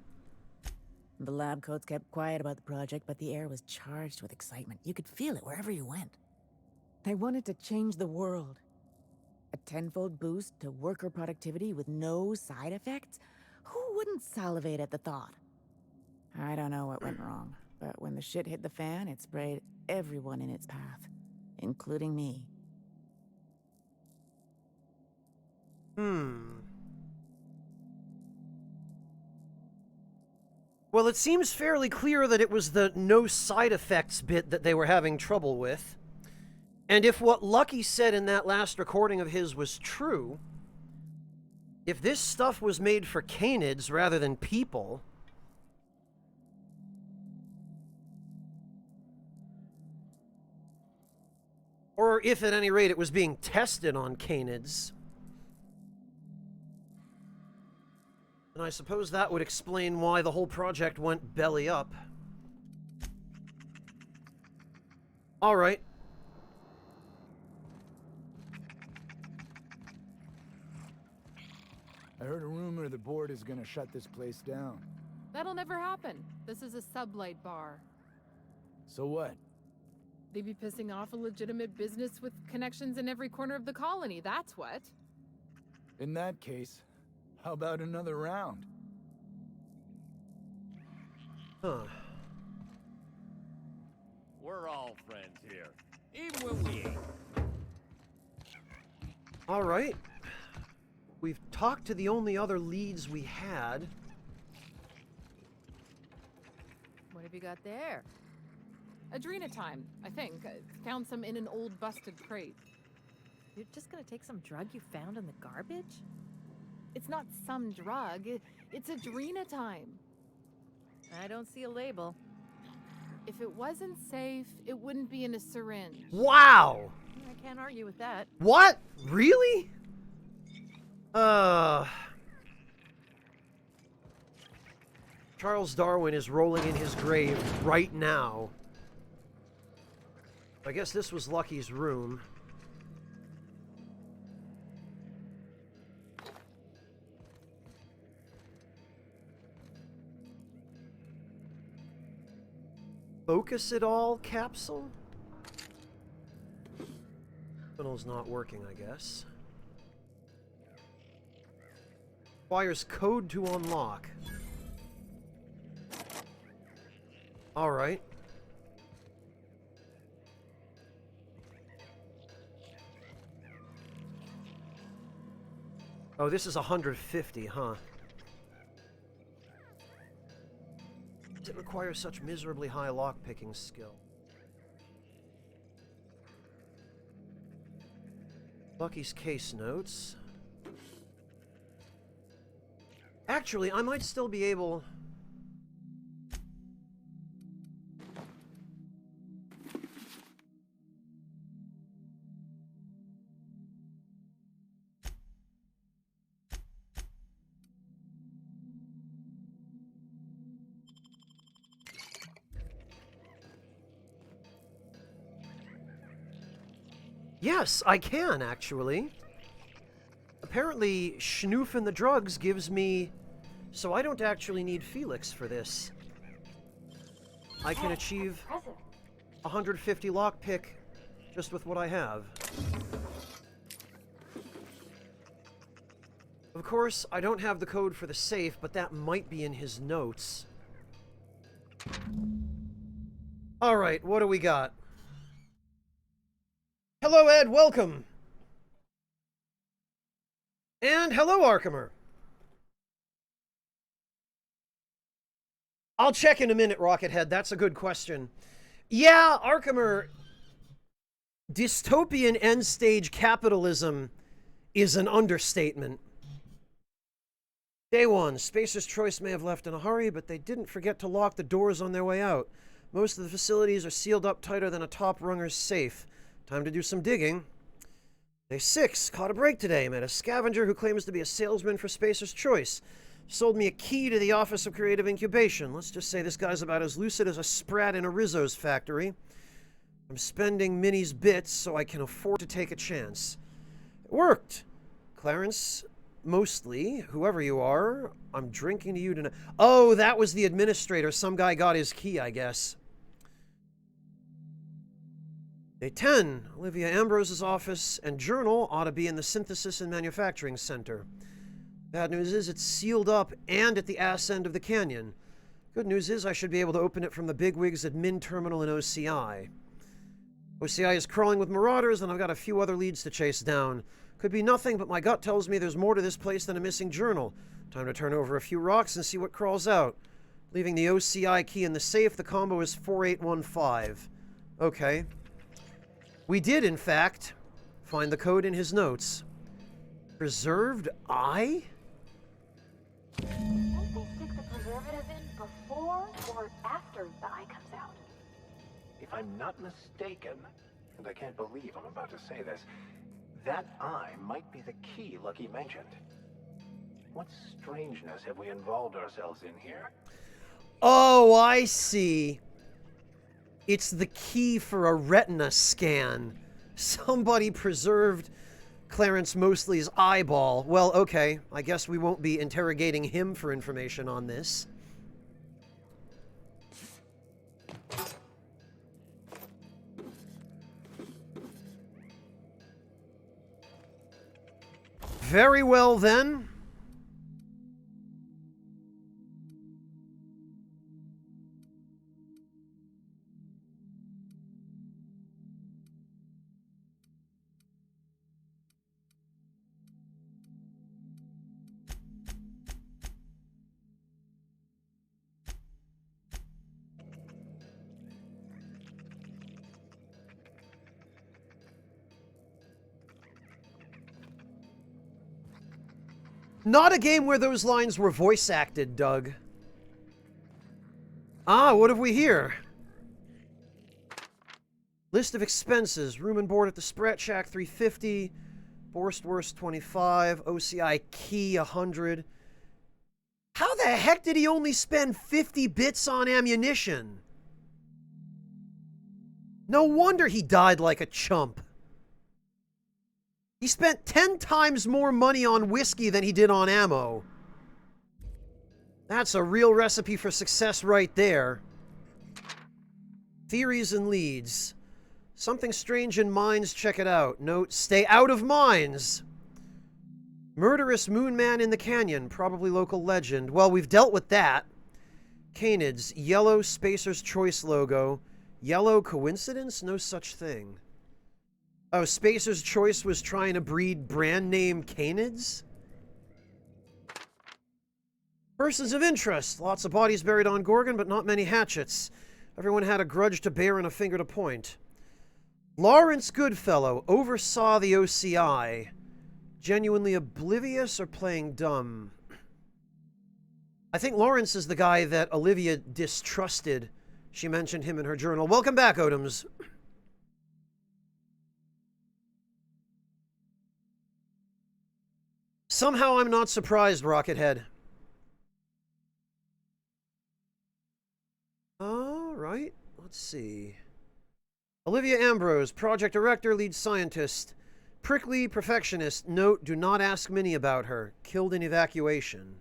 The lab coats kept quiet about the project, but the air was charged with excitement. You could feel it wherever you went. They wanted to change the world. A tenfold boost to worker productivity with no side effects? Who wouldn't salivate at the thought? I don't know what went wrong, but when the shit hit the fan, it sprayed everyone in its path, including me. Well, it seems fairly clear that it was the no side effects bit that they were having trouble with. And if what Lucky said in that last recording of his was true, if this stuff was made for canids rather than people, or if at any rate it was being tested on canids, And I suppose that would explain why the whole project went belly up. Alright. I heard a rumor the board is gonna shut this place down. That'll never happen. This is a sublight bar. So what? They'd be pissing off a legitimate business with connections in every corner of the colony, that's what. In that case, how about another round? Huh. We're all friends here, even when we ain't. Alright. We've talked to the only other leads we had. What have you got there? Adrena time, I think. Found some in an old busted crate. You're just gonna take some drug you found in the garbage? It's not some drug. It's Adrena time. I don't see a label. If it wasn't safe, it wouldn't be in a syringe. Wow! I can't argue with that. What? Really? Charles Darwin is rolling in his grave right now. I guess this was Lucky's room. Focus it all capsule? Funnel's not working, I guess. Requires code to unlock. Alright. Oh, this is 150, huh? Does it require such miserably high lockpicking skill? Lucky's case notes. Actually, I might still be able... Yes, I can, actually. Apparently, schnoofing the drugs gives me... So I don't actually need Felix for this. I can achieve 150 lockpick just with what I have. Of course, I don't have the code for the safe, but that might be in his notes. Alright, what do we got? Hello, Ed, welcome! And hello, Arkamer! I'll check in a minute, Rockethead. That's a good question. Yeah, Arkamer, dystopian end-stage capitalism is an understatement. Day 1. Spacer's Choice may have left in a hurry, but they didn't forget to lock the doors on their way out. Most of the facilities are sealed up tighter than a top-runger's safe. Time to do some digging. Day 6. Caught a break today. Met a scavenger who claims to be a salesman for Spacer's Choice. Sold me a key to the Office of Creative Incubation. Let's just say this guy's about as lucid as a sprat in a Rizzo's factory. I'm spending Minnie's bits so I can afford to take a chance. It worked. Clarence, mostly, whoever you are, I'm drinking to you tonight. Oh, that was the administrator. Some guy got his key, I guess. Day 10. Olivia Ambrose's office and journal ought to be in the Synthesis and Manufacturing Center. Bad news is it's sealed up and at the ass end of the canyon. Good news is I should be able to open it from the bigwigs admin terminal in OCI. OCI is crawling with marauders, and I've got a few other leads to chase down. Could be nothing, but my gut tells me there's more to this place than a missing journal. Time to turn over a few rocks and see what crawls out. Leaving the OCI key in the safe, the combo is 4815. Okay. We did, in fact, find the code in his notes. Preserved eye? Won't they stick the preservative in before or after the eye comes out? If I'm not mistaken, and I can't believe I'm about to say this, that eye might be the key Lucky mentioned. What strangeness have we involved ourselves in here? Oh, I see. It's the key for a retina scan. Somebody preserved Clarence Mosley's eyeball. Well, okay. I guess we won't be interrogating him for information on this. Very well, then. Not a game where those lines were voice acted, Doug. Ah, what have we here? List of expenses. Room and board at the Sprat Shack, $350. Borstwurst, $25. OCI key, $100. How the heck did he only spend 50 bits on ammunition? No wonder he died like a chump. He spent 10 times more money on whiskey than he did on ammo. That's a real recipe for success right there. Theories and leads. Something strange in mines, check it out. Note, stay out of mines. Murderous moon man in the canyon, probably local legend. Well, we've dealt with that. Canids, yellow Spacer's Choice logo. Yellow coincidence? No such thing. Oh, Spacer's Choice was trying to breed brand name canids? Persons of interest. Lots of bodies buried on Gorgon, but not many hatchets. Everyone had a grudge to bear and a finger to point. Lawrence Goodfellow oversaw the OCI. Genuinely oblivious or playing dumb? I think Lawrence is the guy that Olivia distrusted. She mentioned him in her journal. Welcome back, Odoms. Somehow I'm not surprised, Rockethead. All right, let's see. Olivia Ambrose, project director, lead scientist. Prickly perfectionist. Note, do not ask Minnie about her. Killed in evacuation.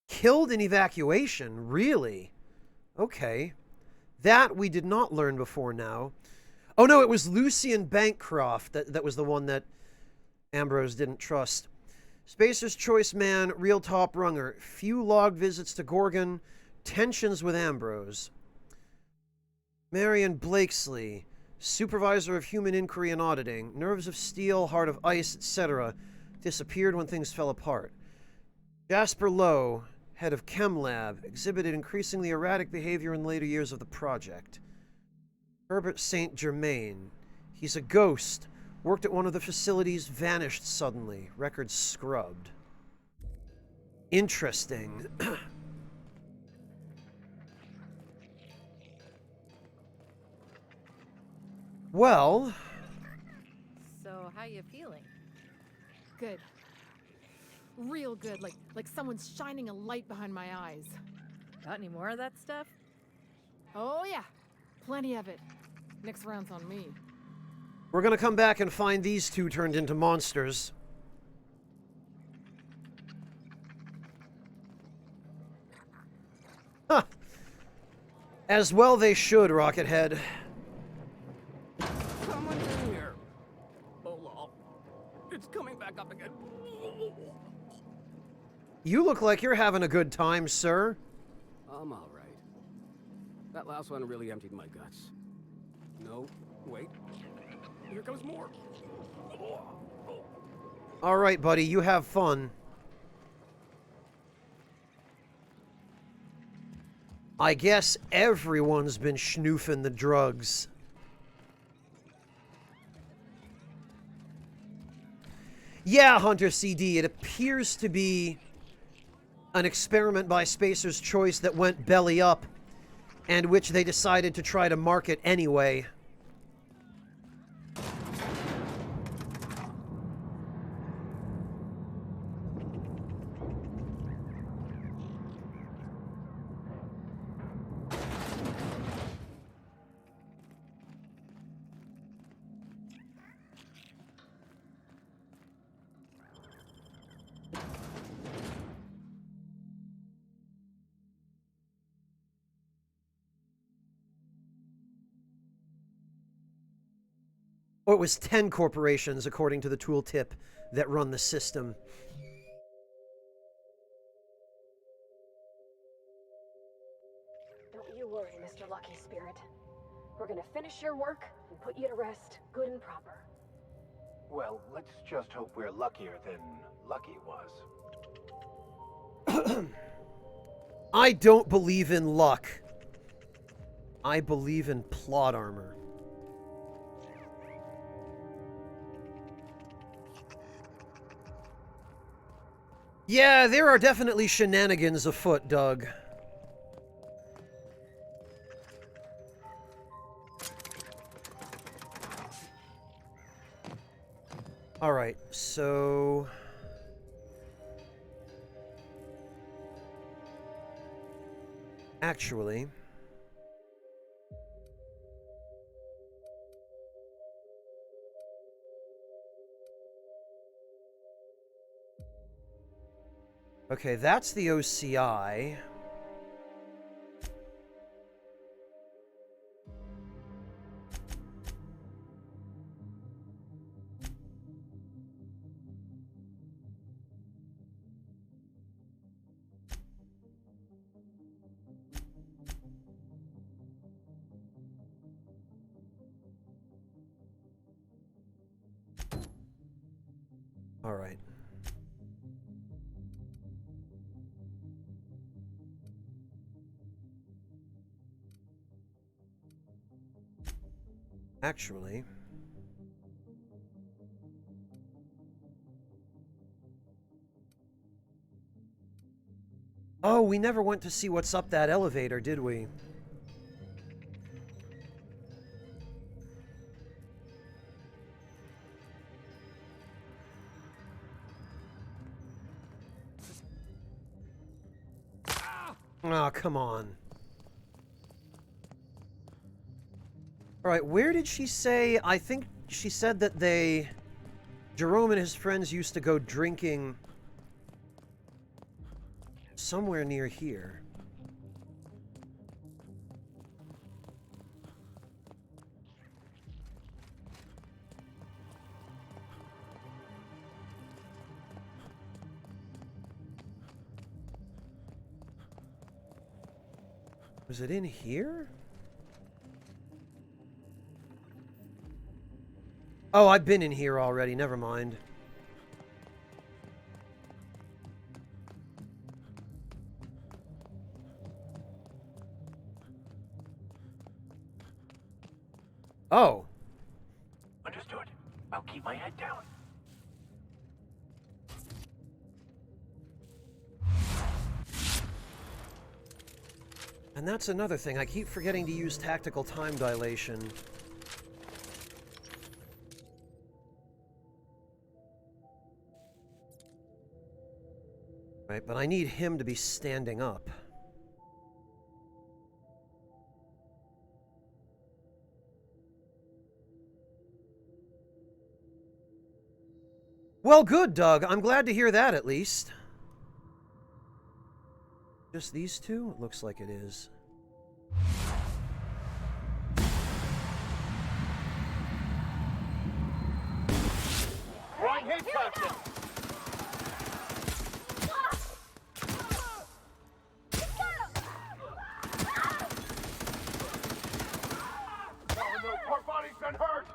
Killed in evacuation? Really? Okay. That we did not learn before now. Oh no, it was Lucian Bancroft that was the one that Ambrose didn't trust. Spacer's Choice man, real top runger. Few logged visits to Gorgon. Tensions with Ambrose. Marion Blakesley, supervisor of human inquiry and auditing. Nerves of steel, heart of ice, etc. Disappeared when things fell apart. Jasper Lowe, head of Chem Lab, exhibited increasingly erratic behavior in later years of the project. Herbert St. Germain, he's a ghost. Worked at one of the facilities, vanished suddenly. Records scrubbed. Interesting. Well... So, how you feeling? Good. Real good, like someone's shining a light behind my eyes. Got any more of that stuff? Oh yeah, plenty of it. Next round's on me. We're gonna come back and find these two turned into monsters. Huh. As well they should, Rockethead. Someone in here. Oh, lol. It's coming back up again. You look like you're having a good time, sir. I'm all right. That last one really emptied my guts. No, wait. Here comes more. All right, buddy, you have fun. I guess everyone's been schnoofing the drugs. Yeah, Hunter CD, it appears to be an experiment by Spacer's Choice that went belly up, and which they decided to try to market anyway. Or it was 10 corporations, according to the tooltip, that run the system. Don't you worry, Mr. Lucky Spirit. We're gonna finish your work and put you to rest, good and proper. Well, let's just hope we're luckier than Lucky was. I don't believe in luck. I believe in plot armor. Yeah, there are definitely shenanigans afoot, Doug. Alright, so... Actually... Okay, that's the OCI. All right. Actually... Oh, we never went to see what's up that elevator, did we? Oh, come on. Alright, where did she say... I think she said that they... Jerome and his friends used to go drinking... somewhere near here. Was it in here? Oh, I've been in here already. Never mind. Oh. Understood. I'll keep my head down. And that's another thing. I keep forgetting to use tactical time dilation. Right, but I need him to be standing up. Well, good, Doug. I'm glad to hear that, at least. Just these two? It looks like it is. Right hit, Captain! Oh no, poor body's been hurt!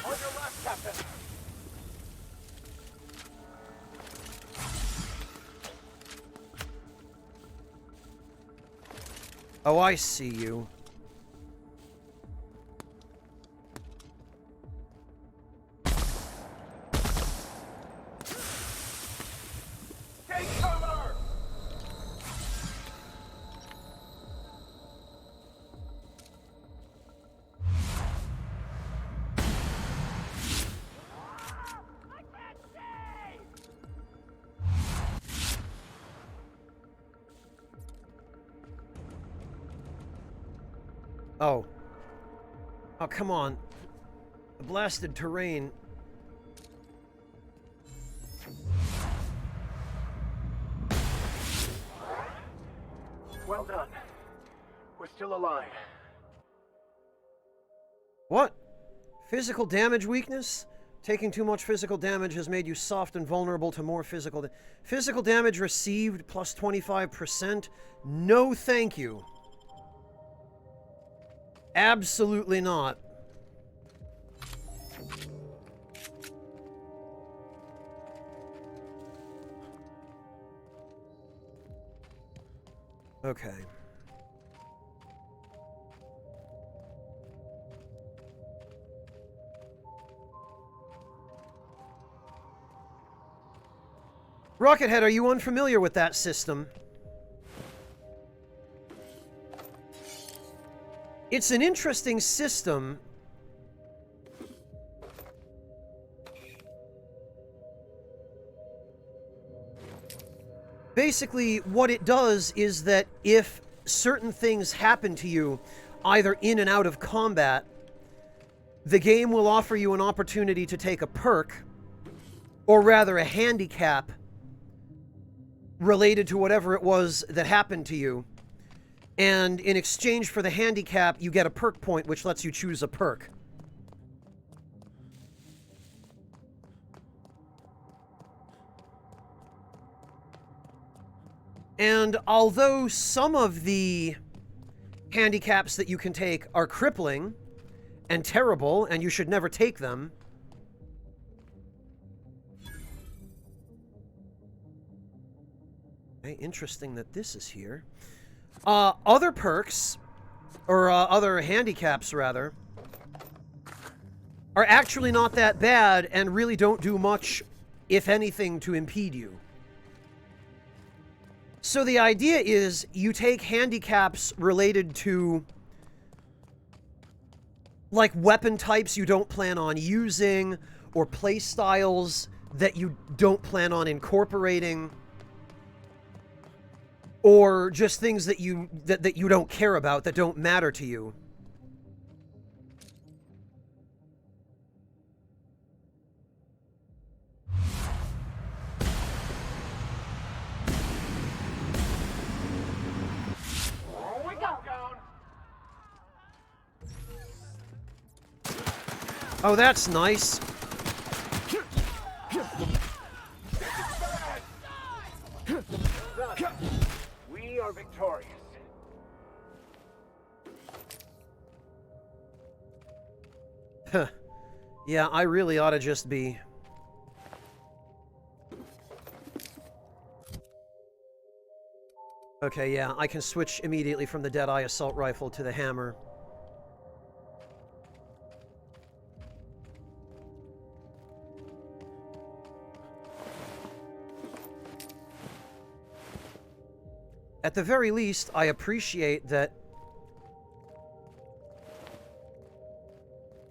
On your left, Captain! Oh, I see you. Take cover! Oh. Oh, come on. The blasted terrain. Well done. We're still alive. What? Physical damage weakness? Taking too much physical damage has made you soft and vulnerable to more physical damage received plus 25%? No thank you. Absolutely not. Okay. Rockethead, are you unfamiliar with that system? It's an interesting system. Basically, what it does is that if certain things happen to you, either in and out of combat, the game will offer you an opportunity to take a perk, or rather a handicap, related to whatever it was that happened to you. And in exchange for the handicap, you get a perk point, which lets you choose a perk. And although some of the handicaps that you can take are crippling and terrible, and you should never take them, okay, interesting that this is here. Other perks, or other handicaps, rather, are actually not that bad and really don't do much, if anything, to impede you. So the idea is you take handicaps related to, like, weapon types you don't plan on using, or play styles that you don't plan on incorporating, or just things that you don't care about, that don't matter to you. We go. Oh, that's nice. We are victorious. Huh. Yeah, I really ought to just be... Okay, yeah, I can switch immediately from the Deadeye Assault Rifle to the hammer. At the very least, I appreciate that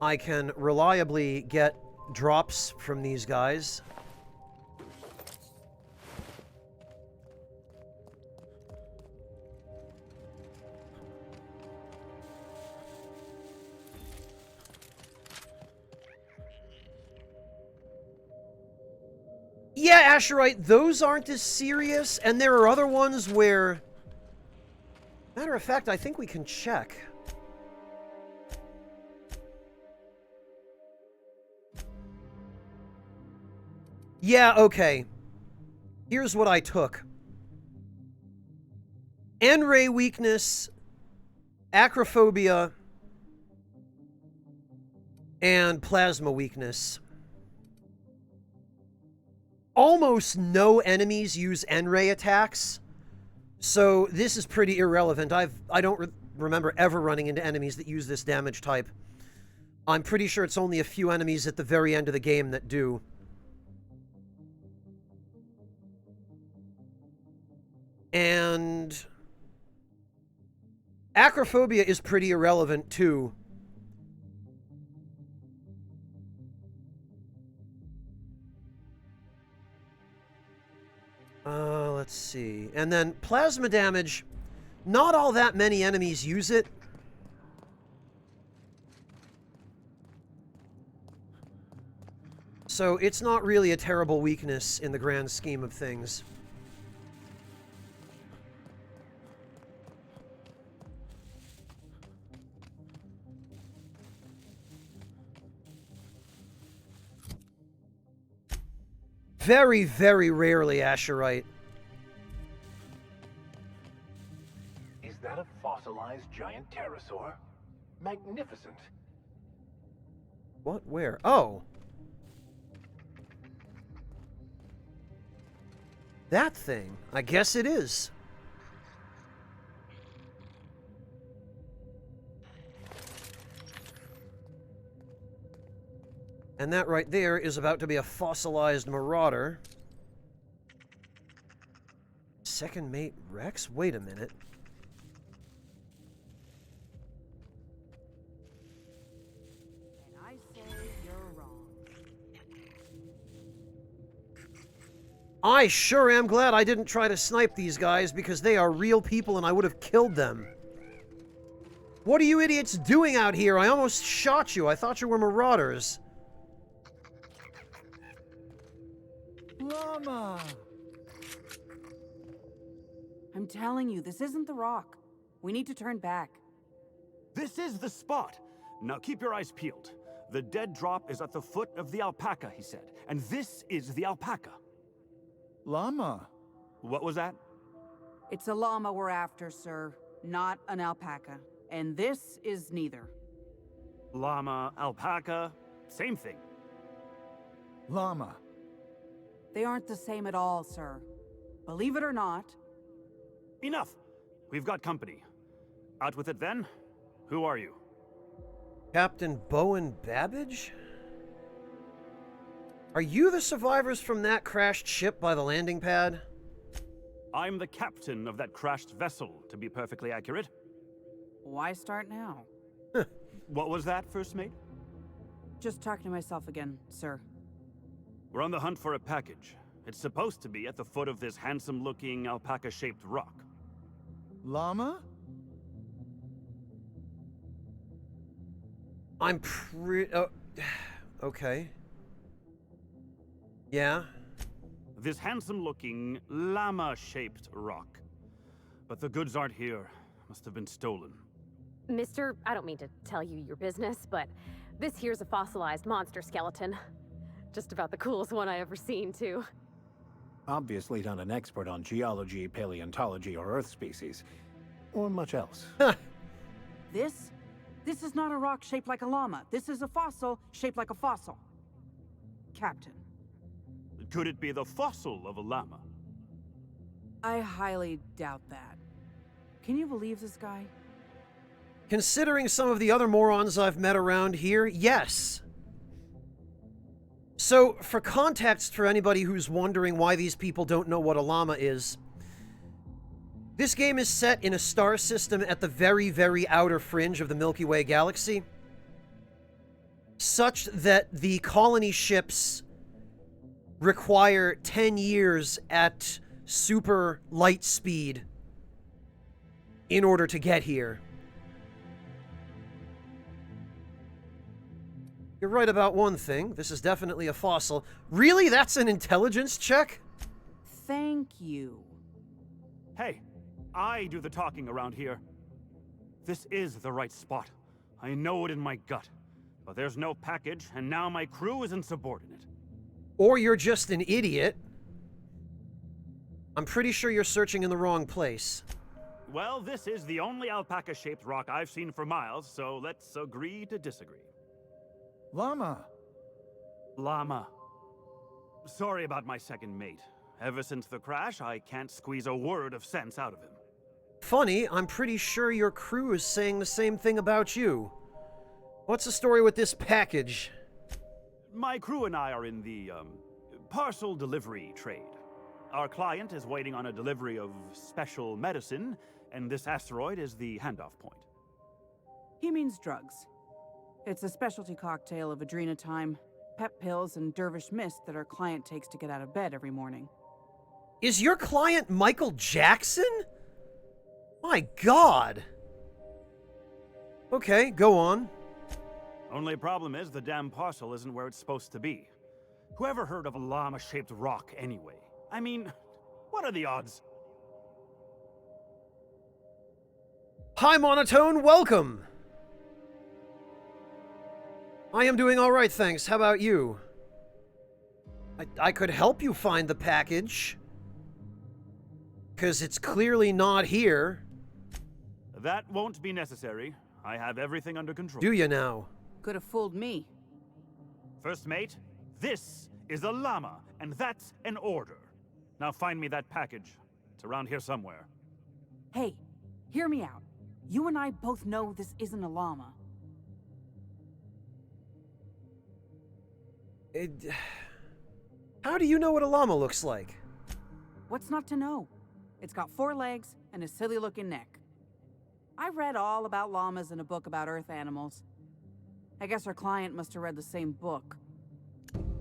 I can reliably get drops from these guys. Yeah, Asherite, those aren't as serious, and there are other ones where... Matter of fact, I think we can check. Yeah, okay. Here's what I took. N-ray weakness, acrophobia, and plasma weakness. Almost no enemies use N-ray attacks, so this is pretty irrelevant. I don't remember ever running into enemies that use this damage type. I'm pretty sure it's only a few enemies at the very end of the game that do. And acrophobia is pretty irrelevant too. Let's see. And then plasma damage, not all that many enemies use it. So it's not really a terrible weakness in the grand scheme of things. Very, very rarely Asherite. Is that a fossilized giant pterosaur? Magnificent. What? Where? Oh! That thing. I guess it is. And that right there is about to be a fossilized marauder. Second mate Rex? Wait a minute. And I say you're wrong. I sure am glad I didn't try to snipe these guys because they are real people and I would have killed them. What are you idiots doing out here? I almost shot you. I thought you were marauders. Llama! I'm telling you, this isn't the rock. We need to turn back. This is the spot. Now keep your eyes peeled. The dead drop is at the foot of the alpaca, he said. And this is the alpaca. Llama. What was that? It's a llama we're after, sir, not an alpaca. And this is neither. Llama, alpaca, same thing. Llama. They aren't the same at all, sir. Believe it or not. Enough. We've got company. Out with it then. Who are you? Captain Bowen Babbage? Are you the survivors from that crashed ship by the landing pad? I'm the captain of that crashed vessel, to be perfectly accurate. Why start now? What was that, first mate? Just talking to myself again, sir. We're on the hunt for a package. It's supposed to be at the foot of this handsome-looking alpaca-shaped rock. Llama? I'm okay. Yeah? This handsome-looking, llama-shaped rock. But the goods aren't here. Must have been stolen. Mister, I don't mean to tell you your business, but this here's a fossilized monster skeleton. Just about the coolest one I ever seen, too. Obviously not an expert on geology, paleontology, or Earth species. Or much else. This is not a rock shaped like a llama. This is a fossil shaped like a fossil. Captain. Could it be the fossil of a llama? I highly doubt that. Can you believe this guy? Considering some of the other morons I've met around here, yes. So, for context for anybody who's wondering why these people don't know what a llama is, this game is set in a star system at the very, very outer fringe of the Milky Way galaxy, such that the colony ships require 10 years at super light speed in order to get here. You're right about one thing. This is definitely a fossil. Really? That's an intelligence check? Thank you. Hey, I do the talking around here. This is the right spot. I know it in my gut. But there's no package, and now my crew is insubordinate. Or you're just an idiot. I'm pretty sure you're searching in the wrong place. Well, this is the only alpaca-shaped rock I've seen for miles, so let's agree to disagree. Llama. Llama. Sorry about my second mate. Ever since the crash, I can't squeeze a word of sense out of him. Funny, I'm pretty sure your crew is saying the same thing about you. What's the story with this package? My crew and I are in the, parcel delivery trade. Our client is waiting on a delivery of special medicine, and this asteroid is the handoff point. He means drugs. It's a specialty cocktail of adrenatime, pep pills, and dervish mist that our client takes to get out of bed every morning. Is your client Michael Jackson? My God. Okay, go on. Only problem is the damn parcel isn't where it's supposed to be. Whoever heard of a llama-shaped rock anyway? I mean, what are the odds? Hi, Monotone, welcome! I am doing alright, thanks. How about you? I could help you find the package. Because it's clearly not here. That won't be necessary. I have everything under control. Do you now? Could have fooled me. First mate, this is a llama, and that's an order. Now find me that package. It's around here somewhere. Hey, hear me out. You and I both know this isn't a llama. How do you know what a llama looks like? What's not to know? It's got 4 legs and a silly-looking neck. I read all about llamas in a book about Earth animals. I guess our client must have read the same book.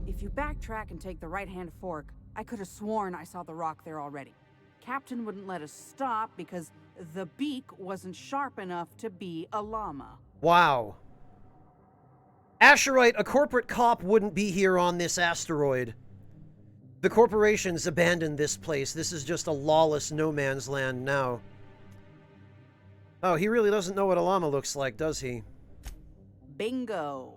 If you backtrack and take the right-hand fork, I could have sworn I saw the rock there already. Captain wouldn't let us stop because the beak wasn't sharp enough to be a llama. Wow. Asherite, a corporate cop wouldn't be here on this asteroid. The corporations abandoned this place. This is just a lawless no man's land now. Oh, he really doesn't know what a llama looks like, does he? Bingo.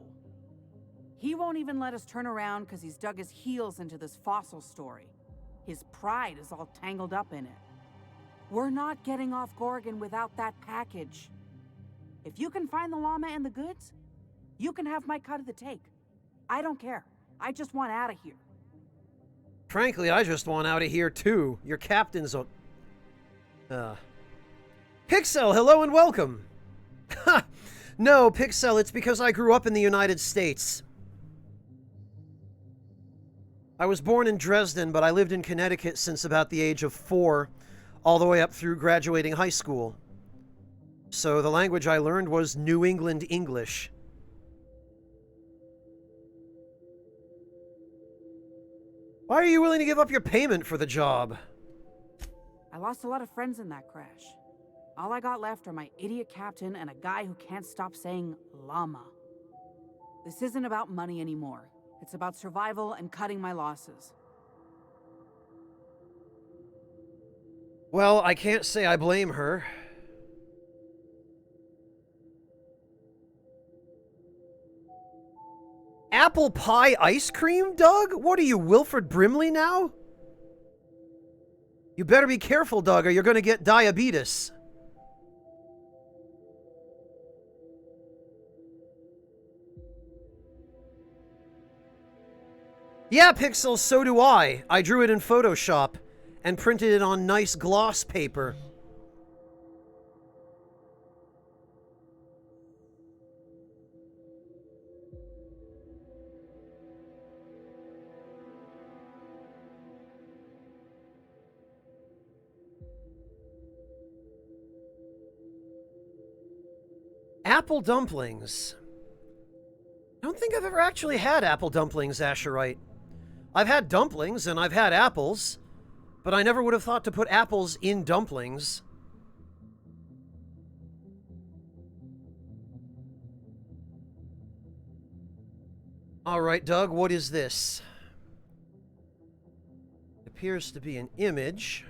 He won't even let us turn around because he's dug his heels into this fossil story. His pride is all tangled up in it. We're not getting off Gorgon without that package. If you can find the llama and the goods, you can have my cut of the take. I don't care. I just want out of here. Frankly, I just want out of here too. Your captain's a... Pixel, hello and welcome! Ha! No, Pixel, it's because I grew up in the United States. I was born in Dresden, but I lived in Connecticut since about the age of 4, all the way up through graduating high school. So the language I learned was New England English. Why are you willing to give up your payment for the job? I lost a lot of friends in that crash. All I got left are my idiot captain and a guy who can't stop saying llama. This isn't about money anymore. It's about survival and cutting my losses. Well, I can't say I blame her. Apple pie ice cream, Doug? What are you, Wilfred Brimley now? You better be careful, Doug, or you're gonna get diabetes. Yeah, Pixel, so do I. I drew it in Photoshop and printed it on nice gloss paper. Apple dumplings. I don't think I've ever actually had apple dumplings, Asherite. I've had dumplings and I've had apples, but I never would have thought to put apples in dumplings. Alright, Doug, what is this? It appears to be an image.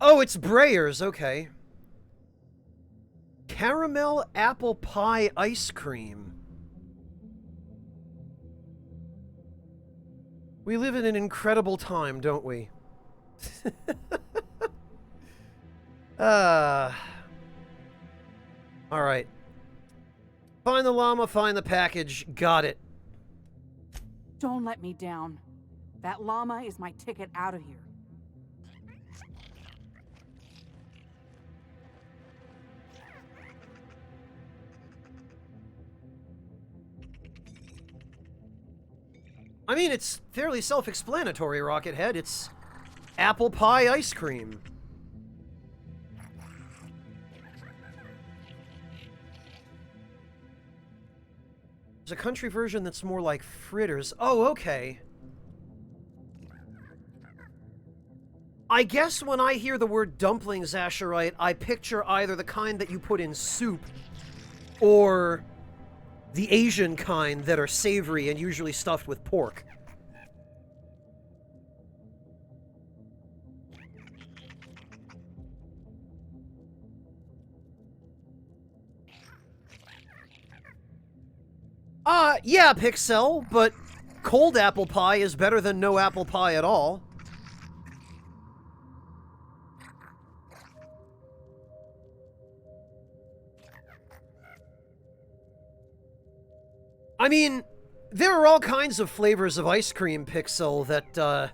Oh, it's Breyers, okay. Caramel apple pie ice cream. We live in an incredible time, don't we? Alright. Find the llama, find the package. Got it. Don't let me down. That llama is my ticket out of here. I mean, it's fairly self-explanatory, Rockethead. It's apple pie ice cream. There's a country version that's more like fritters. Oh, okay. I guess when I hear the word dumplings, Asherite, I picture either the kind that you put in soup or the Asian kind that are savory and usually stuffed with pork. Yeah, Pixel, but cold apple pie is better than no apple pie at all. I mean, there are all kinds of flavors of ice cream, Pixel, that,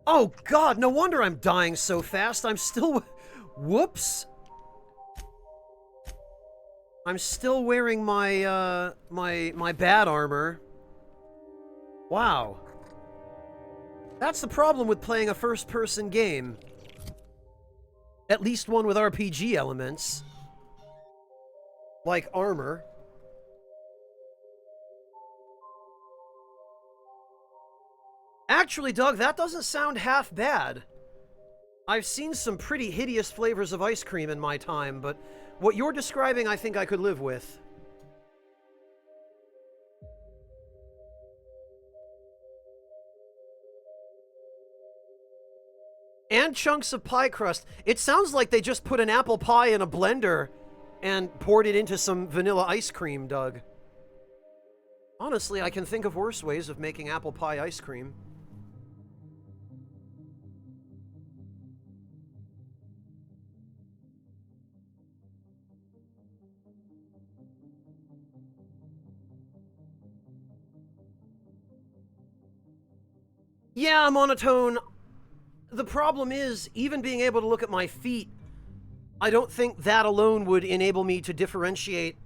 Oh god, no wonder I'm dying so fast. I'm still... Whoops. I'm still wearing my, my bad armor. Wow. That's the problem with playing a first-person game. At least one with RPG elements. Like armor. Actually, Doug, that doesn't sound half bad. I've seen some pretty hideous flavors of ice cream in my time, but what you're describing I think I could live with. And chunks of pie crust. It sounds like they just put an apple pie in a blender and poured it into some vanilla ice cream, Doug. Honestly, I can think of worse ways of making apple pie ice cream. Yeah, Monotone. The problem is, even being able to look at my feet, I don't think that alone would enable me to differentiate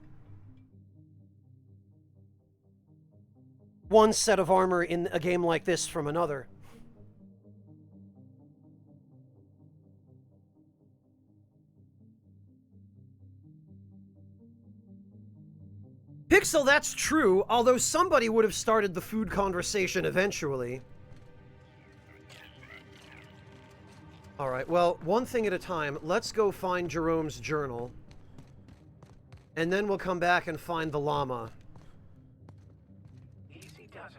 one set of armor in a game like this from another. Pixel, that's true, although somebody would have started the food conversation eventually. Alright, well, one thing at a time. Let's go find Jerome's journal. And then we'll come back and find the llama. Easy does it.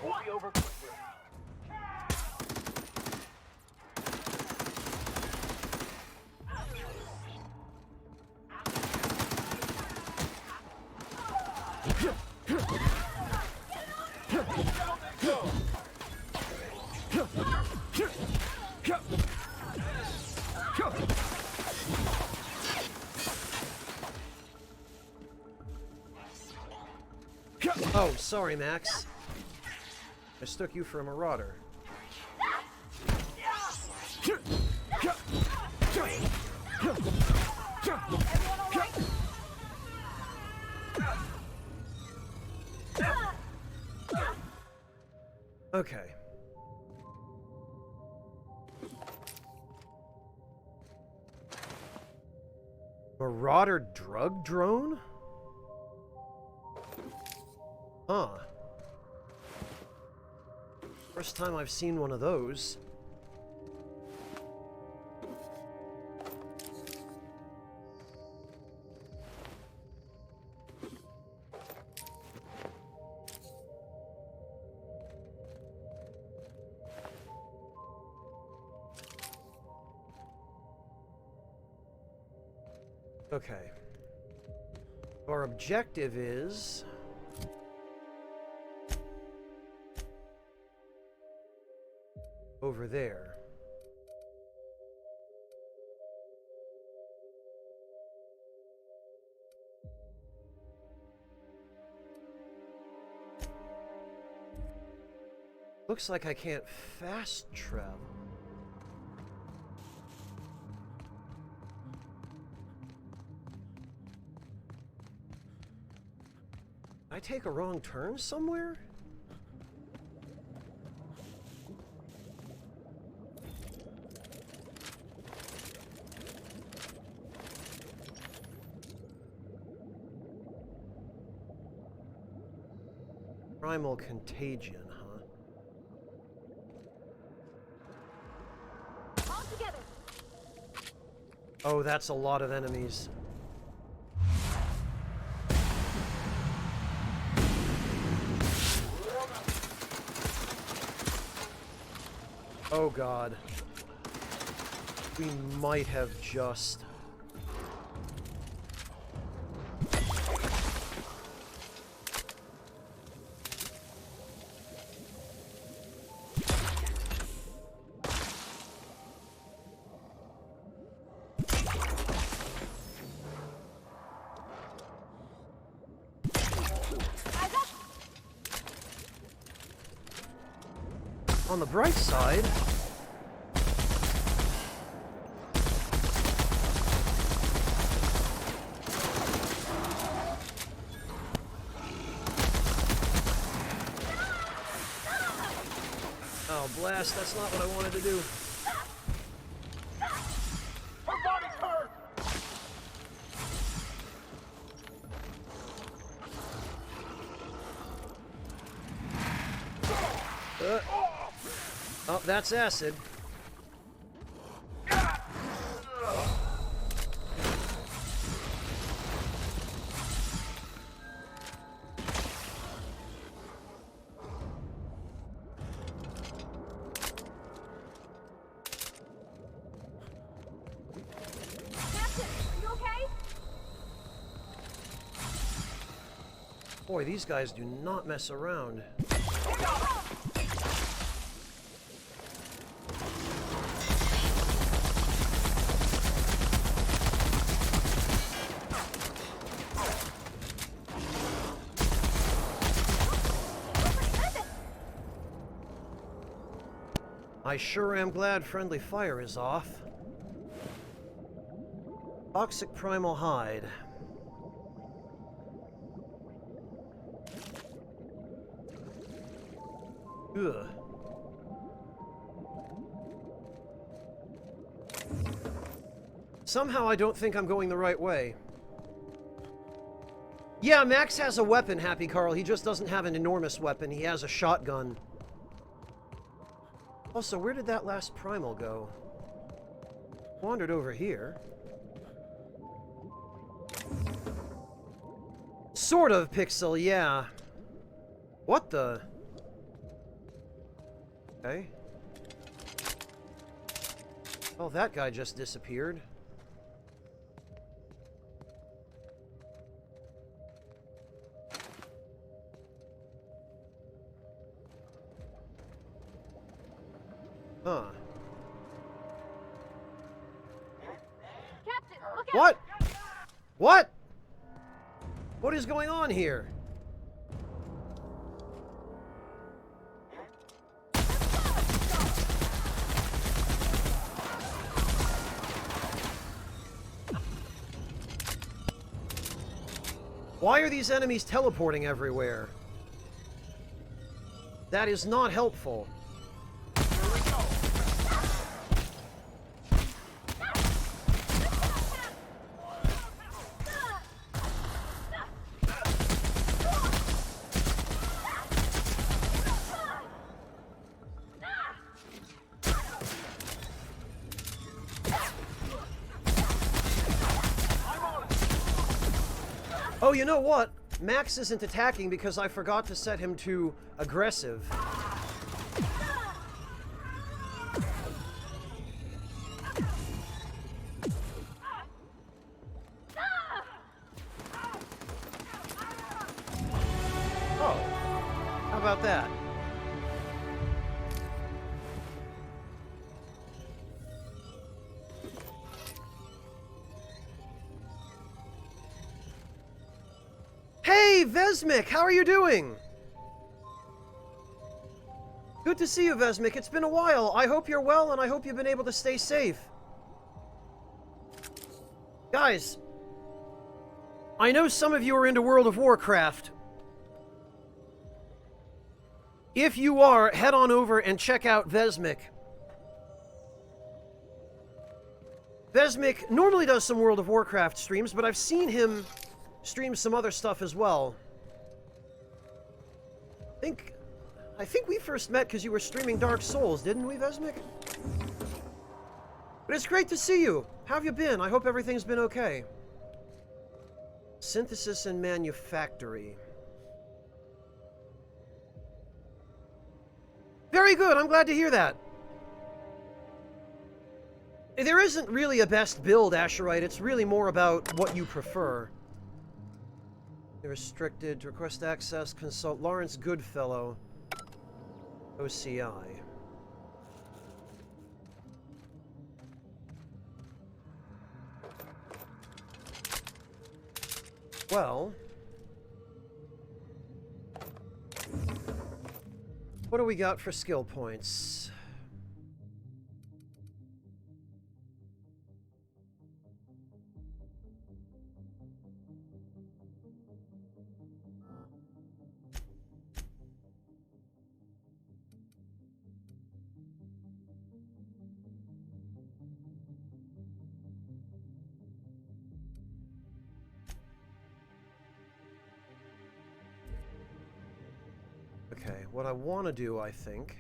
Won't be over quickly. Oh, sorry, Max. Mistook you for a marauder. Okay. Marauder drug drone? Huh. First time I've seen one of those. Okay. Our objective is... over there. Looks like I can't fast travel. I take a wrong turn somewhere? Primal contagion, huh? All together. Oh, that's a lot of enemies. Oh god. We might have just... On the bright side... Oh, blast, that's not what I wanted to do. Her body's hurt! Oh, that's acid. Boy, these guys do not mess around. I sure am glad friendly fire is off. Toxic primal hide. Ugh. Somehow I don't think I'm going the right way. Yeah, Max has a weapon, Happy Carl. He just doesn't have an enormous weapon. He has a shotgun. Also, where did that last primal go? Wandered over here. Sort of, Pixel, yeah. What the... Okay. Oh, that guy just disappeared. Huh. Captain, look out! What? What? What is going on here? Why are these enemies teleporting everywhere? That is not helpful. Oh, you know what? Max isn't attacking because I forgot to set him to aggressive. Oh, how about that? Hey, Vesmik, how are you doing? Good to see you, Vesmik. It's been a while. I hope you're well, and I hope you've been able to stay safe. Guys, I know some of you are into World of Warcraft. If you are, head on over and check out Vesmik. Vesmik normally does some World of Warcraft streams, but I've seen him stream some other stuff as well. I think we first met because you were streaming Dark Souls, didn't we, Vesmik? But it's great to see you. How have you been? I hope everything's been okay. Synthesis and manufactory. Very good, I'm glad to hear that. There isn't really a best build, Asherite. It's really more about what you prefer. You're restricted to request access. Consult Lawrence Goodfellow. OCI. Well, what do we got for skill points? Okay, what I want to do, I think,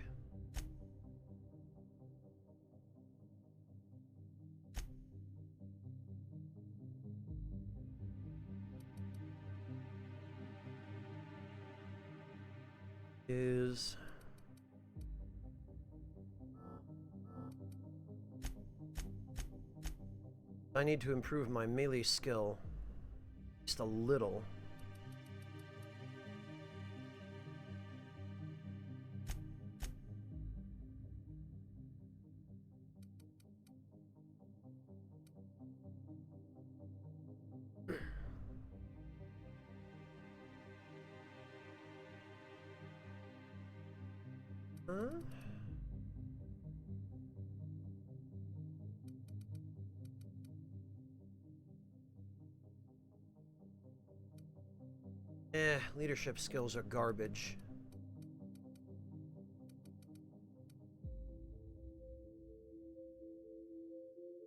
is I need to improve my melee skill just a little. Leadership skills are garbage.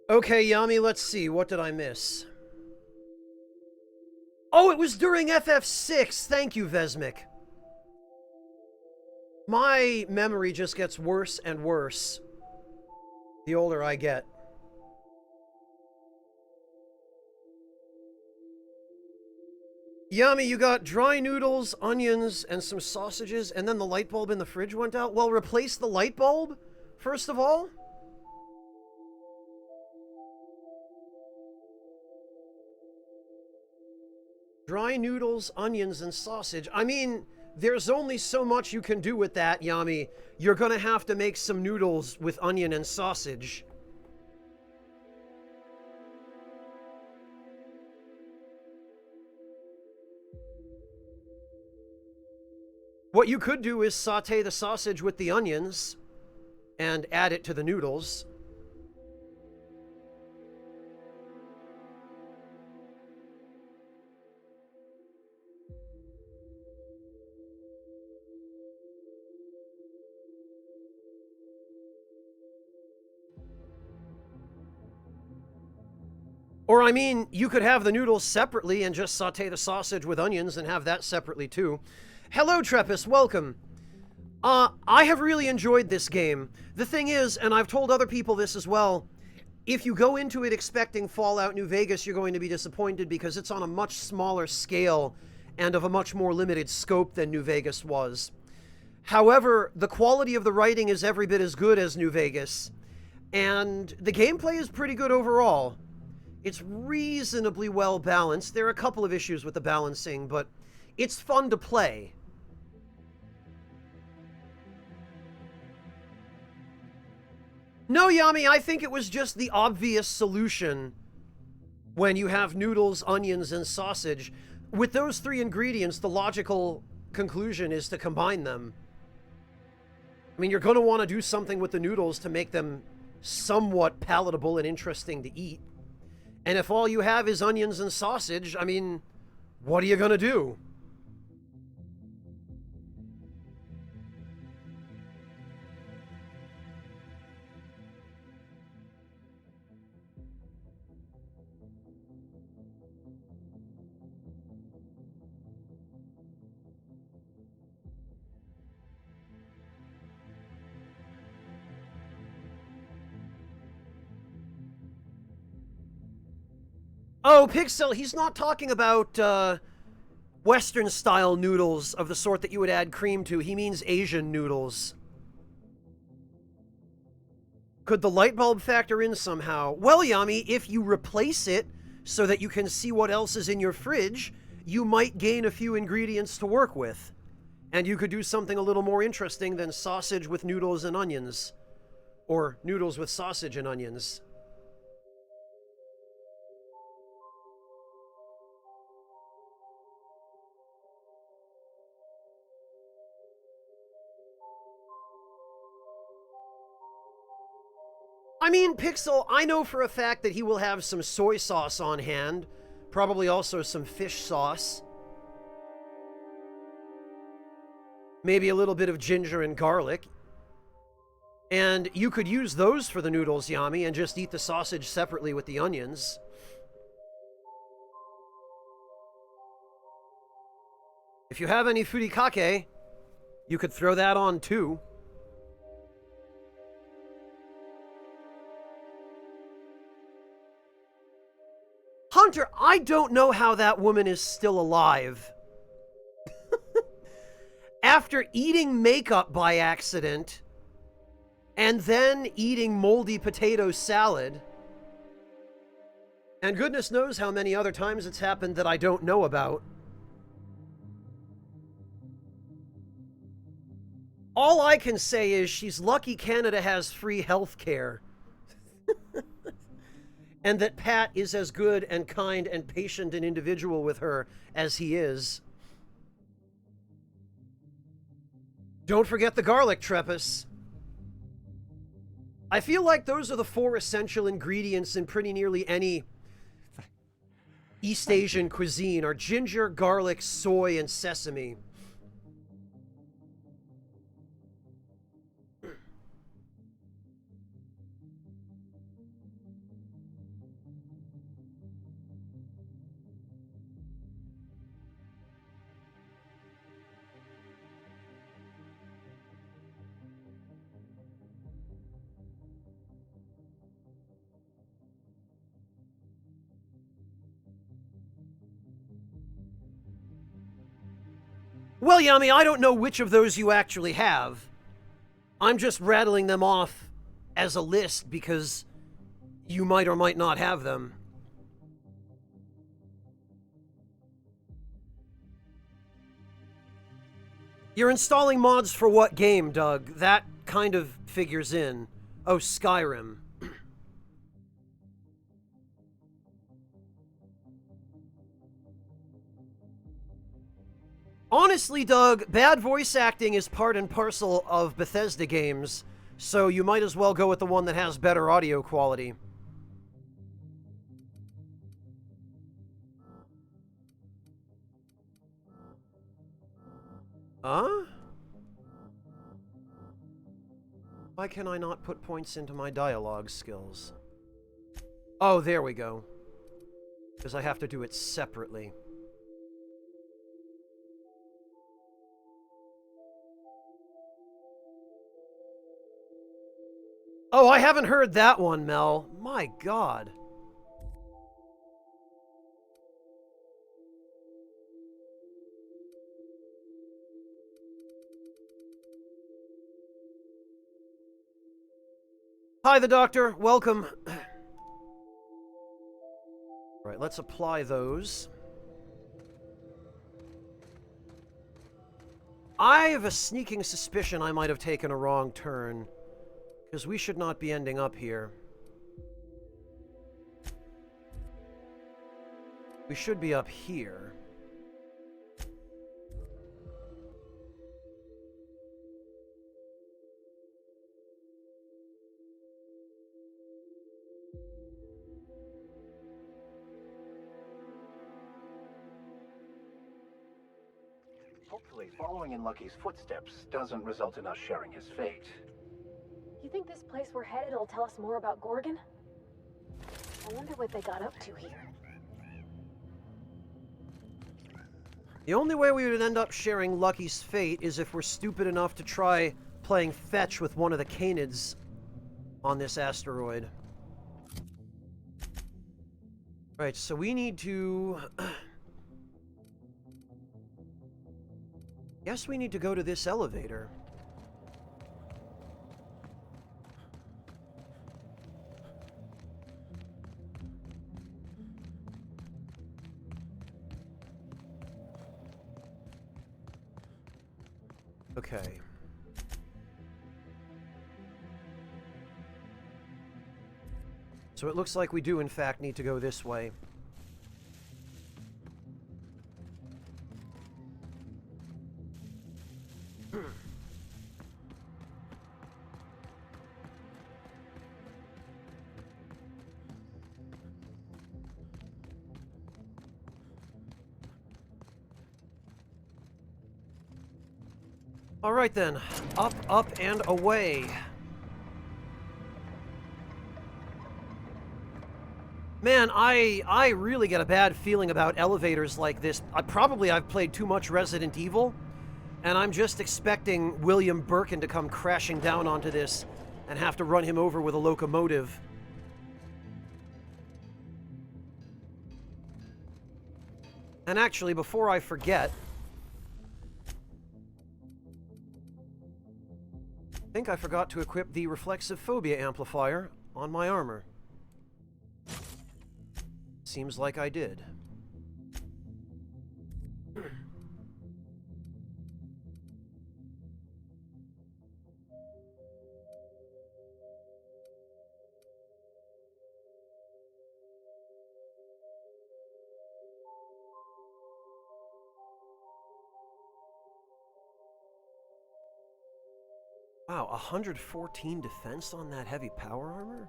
Okay, Yami, let's see. What did I miss? Oh, it was during FF6. Thank you, Vesmik. My memory just gets worse and worse the older I get. Yummy, you got dry noodles, onions, and some sausages, and then the light bulb in the fridge went out? Well, replace the light bulb, first of all? Dry noodles, onions, and sausage. I mean, there's only so much you can do with that, Yami. You're gonna have to make some noodles with onion and sausage. What you could do is saute the sausage with the onions and add it to the noodles. Or, I mean, you could have the noodles separately and just saute the sausage with onions and have that separately, too. Hello, Trepus, welcome. I have really enjoyed this game. The thing is, and I've told other people this as well, if you go into it expecting Fallout New Vegas, you're going to be disappointed because it's on a much smaller scale and of a much more limited scope than New Vegas was. However, the quality of the writing is every bit as good as New Vegas, and the gameplay is pretty good overall. It's reasonably well balanced. There are a couple of issues with the balancing, but it's fun to play. No, Yami, I think it was just the obvious solution when you have noodles, onions, and sausage. With those three ingredients, the logical conclusion is to combine them. I mean, you're going to want to do something with the noodles to make them somewhat palatable and interesting to eat. And if all you have is onions and sausage, I mean, what are you going to do? Oh, Pixel, he's not talking about Western-style noodles of the sort that you would add cream to. He means Asian noodles. Could the light bulb factor in somehow? Well, Yami, if you replace it so that you can see what else is in your fridge, you might gain a few ingredients to work with. And you could do something a little more interesting than sausage with noodles and onions. Or noodles with sausage and onions. I mean, Pixel, I know for a fact that he will have some soy sauce on hand. Probably also some fish sauce. Maybe a little bit of ginger and garlic. And you could use those for the noodles, Yami, and just eat the sausage separately with the onions. If you have any furikake, you could throw that on too. Hunter, I don't know how that woman is still alive. After eating makeup by accident, and then eating moldy potato salad, and goodness knows how many other times it's happened that I don't know about. All I can say is she's lucky Canada has free health care. And that Pat is as good and kind and patient an individual with her as he is. Don't forget the garlic, Trepus. I feel like those are the 4 essential ingredients in pretty nearly any East Asian cuisine are ginger, garlic, soy, and sesame. Well, Yami, I don't know which of those you actually have. I'm just rattling them off as a list because you might or might not have them. You're installing mods for what game, Doug? That kind of figures in. Oh, Skyrim. Honestly, Doug, bad voice acting is part and parcel of Bethesda games, so you might as well go with the one that has better audio quality. Huh? Why can I not put points into my dialogue skills? Oh, there we go. Because I have to do it separately. Oh, I haven't heard that one, Mel. My God. Hi, the Doctor. Welcome. Right, let's apply those. I have a sneaking suspicion I might have taken a wrong turn. Because we should not be ending up here. We should be up here. Hopefully, following in Lucky's footsteps doesn't result in us sharing his fate. You think this place we're headed will tell us more about Gorgon? I wonder what they got up to here. The only way we would end up sharing Lucky's fate is if we're stupid enough to try playing fetch with one of the canids on this asteroid. Right, so we need to... Guess we need to go to this elevator. Okay. So it looks like we do, in fact, need to go this way. All right then, up, up, and away. Man, I really get a bad feeling about elevators like this. I've played too much Resident Evil, and I'm just expecting William Birkin to come crashing down onto this and have to run him over with a locomotive. And actually, before I forget, I think I forgot to equip the reflexive phobia amplifier on my armor. Seems like I did. Wow, 114 defense on that heavy power armor?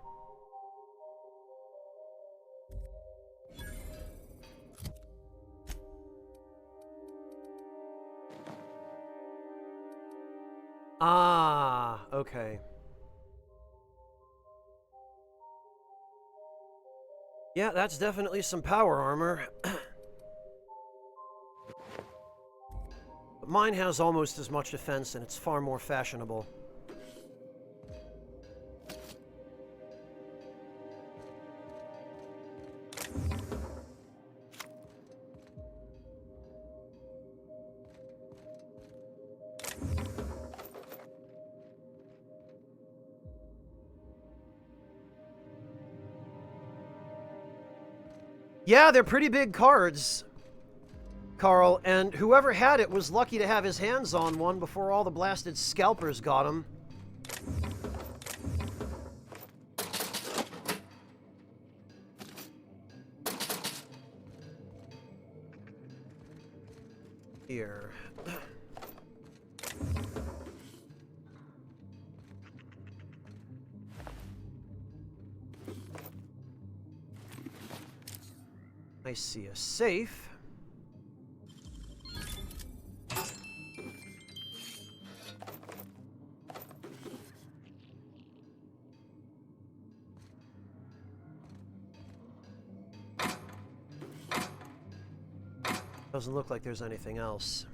Ah, okay. Yeah, that's definitely some power armor. But mine has almost as much defense, and it's far more fashionable. Yeah, they're pretty big cards, Carl, and whoever had it was lucky to have his hands on one before all the blasted scalpers got him. Here. I see a safe. Doesn't look like there's anything else.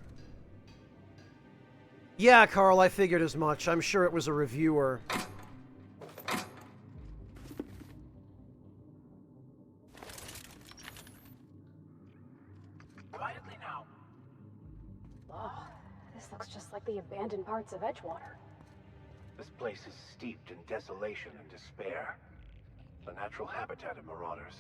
Yeah, Carl, I figured as much. I'm sure it was a reviewer. Quietly now. Oh, this looks just like the abandoned parts of Edgewater. This place is steeped in desolation and despair. The natural habitat of marauders.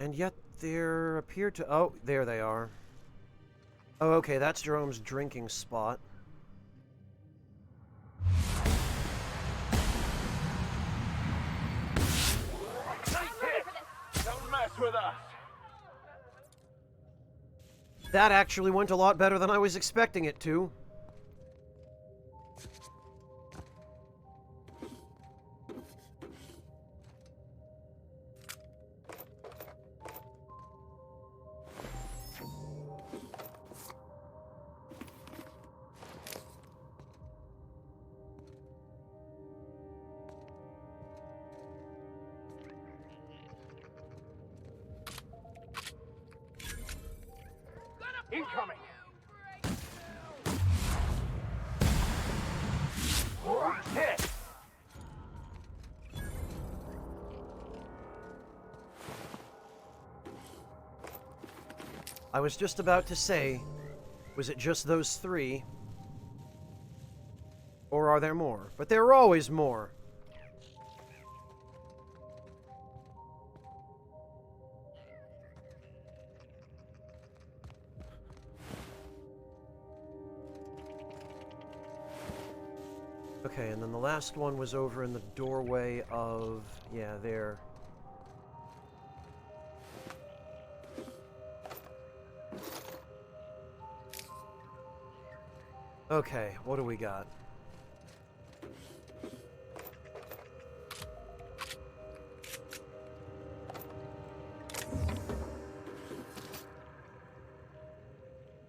And yet there appear to... Oh, there they are. Oh, okay, that's Jerome's drinking spot. Don't mess with us. That actually went a lot better than I was expecting it to. Incoming! Hit! I was just about to say, was it just those three? Or are there more? But there are always more. Okay, and then the last one was over in the doorway of... yeah, there. Okay, what do we got?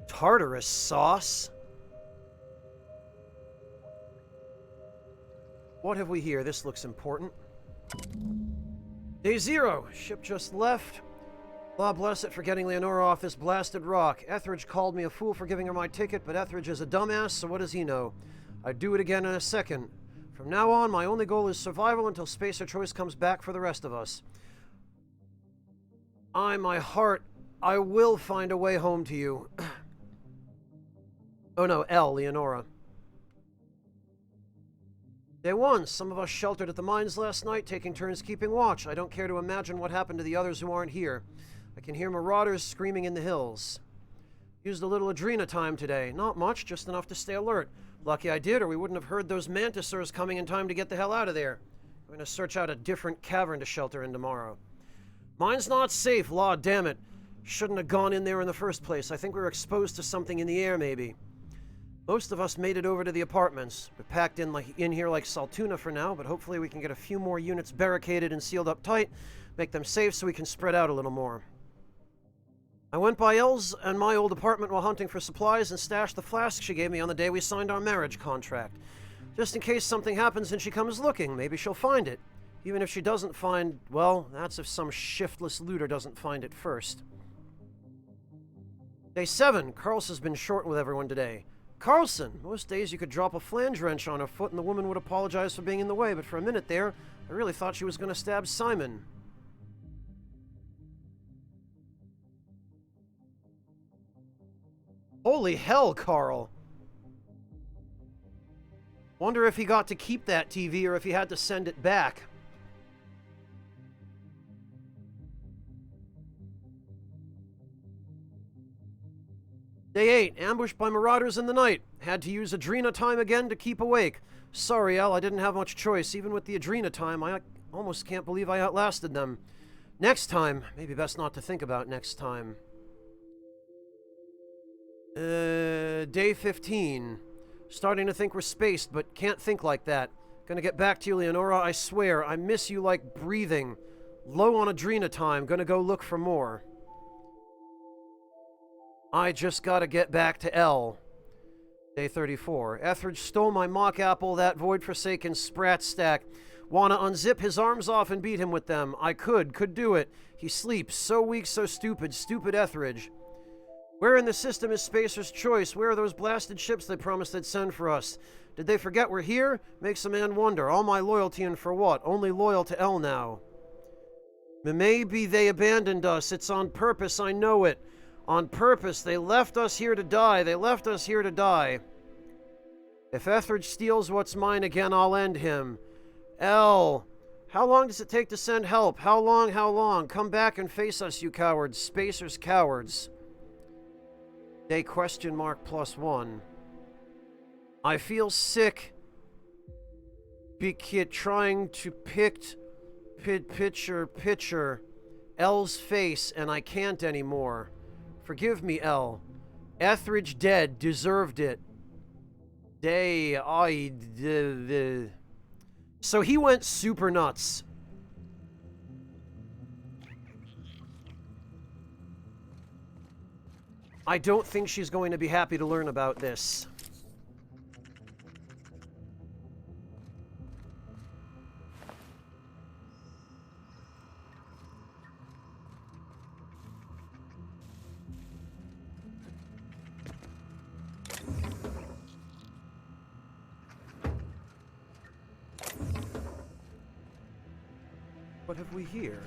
Tartarus sauce? What have we here? This looks important. Day 0. Ship just left. God bless it for getting Leonora off this blasted rock. Etheridge called me a fool for giving her my ticket, but Etheridge is a dumbass, so what does he know? I'd do it again in a second. From now on, my only goal is survival until Spacer Choice comes back for the rest of us. My heart, I will find a way home to you. Oh no, Leonora. Day 1. Some of us sheltered at the mines last night, taking turns keeping watch. I don't care to imagine what happened to the others who aren't here. I can hear marauders screaming in the hills. Used a little Adrena time today. Not much, just enough to stay alert. Lucky I did, or we wouldn't have heard those mantisaurs coming in time to get the hell out of there. I'm going to search out a different cavern to shelter in tomorrow. Mine's not safe, law damn it. Shouldn't have gone in there in the first place. I think we were exposed to something in the air, maybe. Most of us made it over to the apartments. We're packed in here like Saltuna for now, but hopefully we can get a few more units barricaded and sealed up tight, make them safe so we can spread out a little more. I went by Elle's and my old apartment while hunting for supplies and stashed the flask she gave me on the day we signed our marriage contract. Just in case something happens and she comes looking, maybe she'll find it. Even if she doesn't find, well, that's if some shiftless looter doesn't find it first. Day 7. Carlson's been short with everyone today. Carlson! Most days you could drop a flange wrench on her foot and the woman would apologize for being in the way, but for a minute there, I really thought she was going to stab Simon. Holy hell, Carl! Wonder if he got to keep that TV or if he had to send it back. Day 8. Ambushed by marauders in the night. Had to use Adrena time again to keep awake. Sorry, El, I didn't have much choice. Even with the Adrena time, I almost can't believe I outlasted them. Next time. Maybe best not to think about next time. Day 15. Starting to think we're spaced, but can't think like that. Gonna get back to you, Leonora, I swear. I miss you like breathing. Low on Adrena time. Gonna go look for more. I just gotta get back to L. Day 34. Etheridge stole my mock apple, that void-forsaken sprat stack. Wanna unzip his arms off and beat him with them. I could do it. He sleeps. So weak, so stupid. Stupid Etheridge. Where in the system is Spacer's Choice? Where are those blasted ships they promised they'd send for us? Did they forget we're here? Makes a man wonder. All my loyalty and for what? Only loyal to L now. Maybe they abandoned us. It's on purpose, I know it. On purpose, they left us here to die. They left us here to die. If Etheridge steals what's mine again, I'll end him. L. How long does it take to send help? How long, how long? Come back and face us, you cowards. Spacer's cowards. Day !1. I feel sick. Kid trying to picture L's face, and I can't anymore. Forgive me, L. Etheridge dead, deserved it. So he went super nuts. I don't think she's going to be happy to learn about this. What have we here?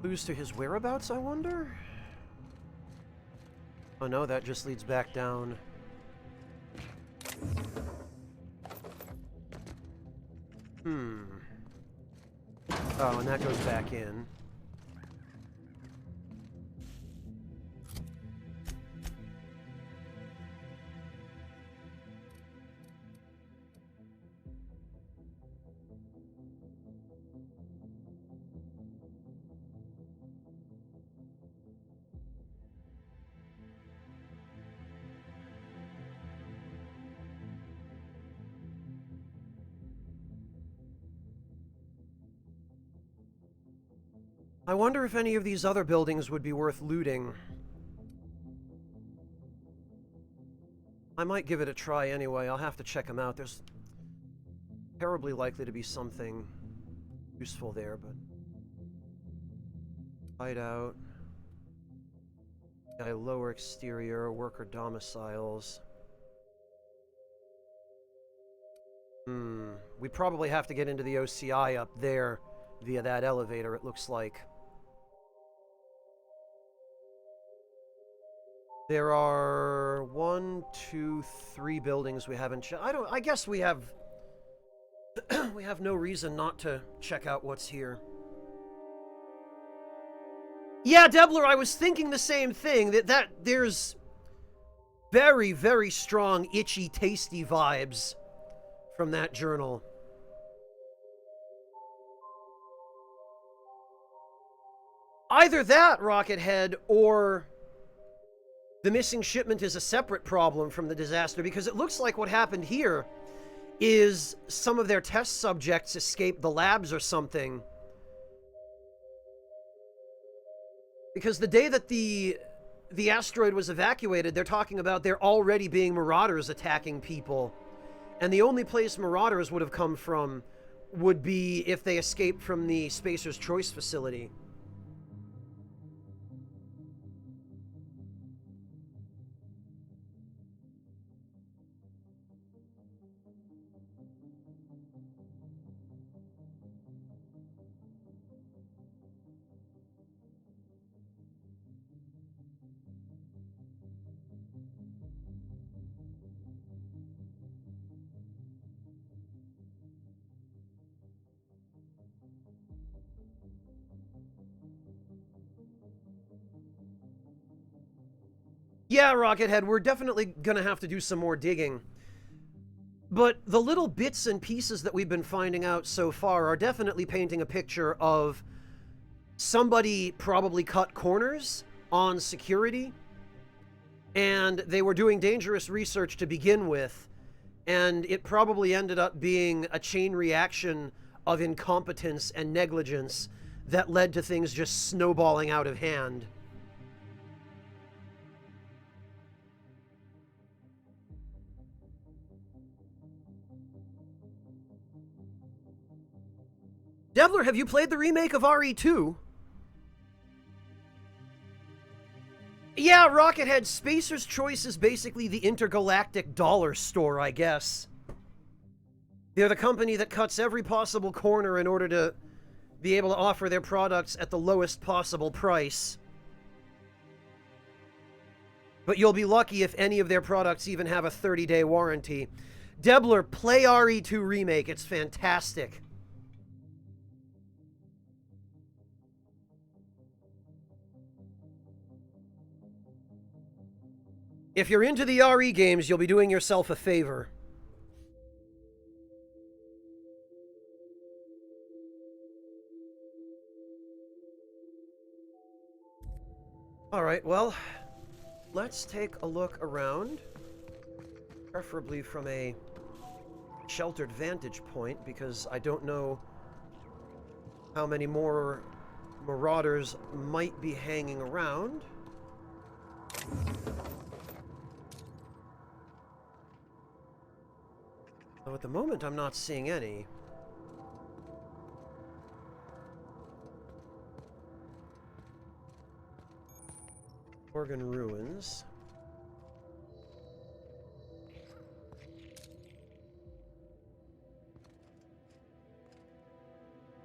Clues to his whereabouts, I wonder? Oh no, that just leads back down. Oh, and that goes back in. I wonder if any of these other buildings would be worth looting. I might give it a try anyway. I'll have to check them out. There's terribly likely to be something useful there, but... Hideout. Got a lower exterior, worker domiciles. We probably have to get into the OCI up there via that elevator, it looks like. There are 1, 2, 3 buildings we haven't checked. I guess we have we have no reason not to check out what's here. Yeah, Debler, I was thinking the same thing, that there's very, very strong itchy, tasty vibes from that journal. Either that, Rockethead, or the missing shipment is a separate problem from the disaster, because it looks like what happened here is some of their test subjects escaped the labs or something. Because the day that the asteroid was evacuated, they're talking about there already being marauders attacking people. And the only place marauders would have come from would be if they escaped from the Spacer's Choice facility. Yeah, Rockethead, we're definitely gonna have to do some more digging. But the little bits and pieces that we've been finding out so far are definitely painting a picture of somebody probably cut corners on security, and they were doing dangerous research to begin with, and it probably ended up being a chain reaction of incompetence and negligence that led to things just snowballing out of hand. Devler, have you played the remake of RE2? Yeah, Rockethead, Spacer's Choice is basically the intergalactic dollar store, I guess. They're the company that cuts every possible corner in order to be able to offer their products at the lowest possible price. But you'll be lucky if any of their products even have a 30-day warranty. Debler, play RE2 Remake. It's fantastic. If you're into the RE games, you'll be doing yourself a favor. Alright, well, let's take a look around. Preferably from a sheltered vantage point, because I don't know how many more marauders might be hanging around. So at the moment, I'm not seeing any. Gorgon ruins.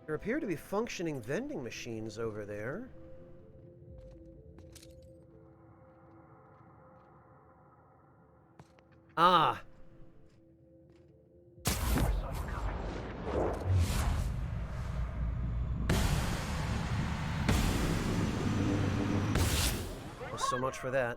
There appear to be functioning vending machines over there. Ah. Well, so much for that.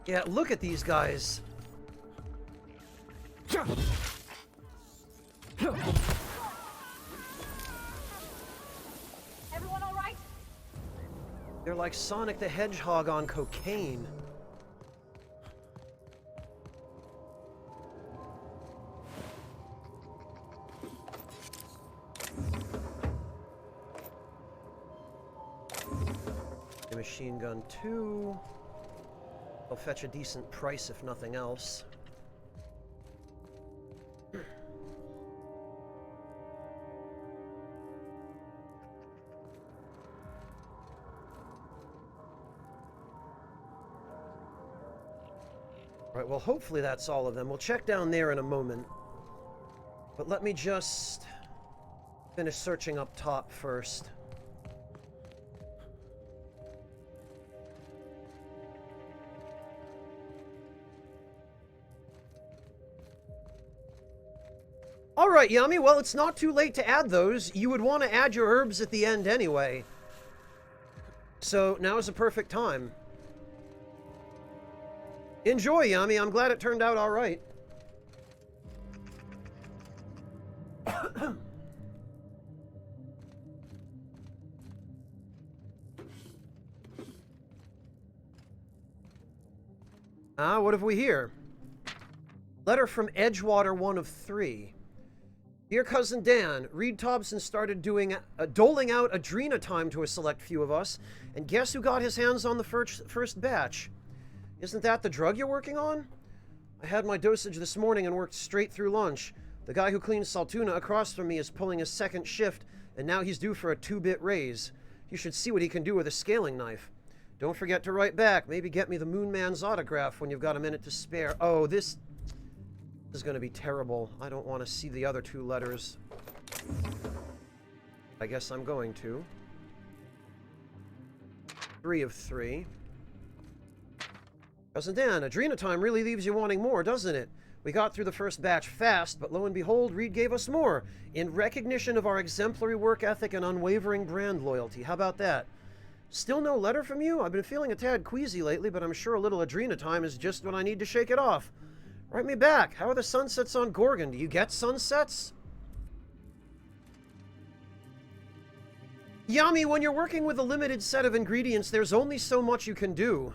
Yeah, look at these guys. They're like Sonic the Hedgehog on cocaine. A machine gun 2. They'll fetch a decent price if nothing else. Right, well, hopefully that's all of them. We'll check down there in a moment. But let me just finish searching up top first. Alright, Yami, well, it's not too late to add those. You would want to add your herbs at the end anyway. So, now is a perfect time. Enjoy, Yami. I'm glad it turned out alright. What have we here? Letter from Edgewater, 1 of 3. Dear Cousin Dan, Reed Thompson started doling out Adrena time to a select few of us, and guess who got his hands on the first batch? Isn't that the drug you're working on? I had my dosage this morning and worked straight through lunch. The guy who cleans Saltuna across from me is pulling his second shift, and now he's due for a 2-bit raise. You should see what he can do with a scaling knife. Don't forget to write back. Maybe get me the Moon Man's autograph when you've got a minute to spare. Oh, this is going to be terrible. I don't want to see the other 2 letters. I guess I'm going to. 3 of 3. Cousin Dan, Adrena time really leaves you wanting more, doesn't it? We got through the first batch fast, but lo and behold, Reed gave us more, in recognition of our exemplary work ethic and unwavering brand loyalty. How about that? Still no letter from you? I've been feeling a tad queasy lately, but I'm sure a little Adrena time is just what I need to shake it off. Write me back. How are the sunsets on Gorgon? Do you get sunsets? Yami, when you're working with a limited set of ingredients, there's only so much you can do.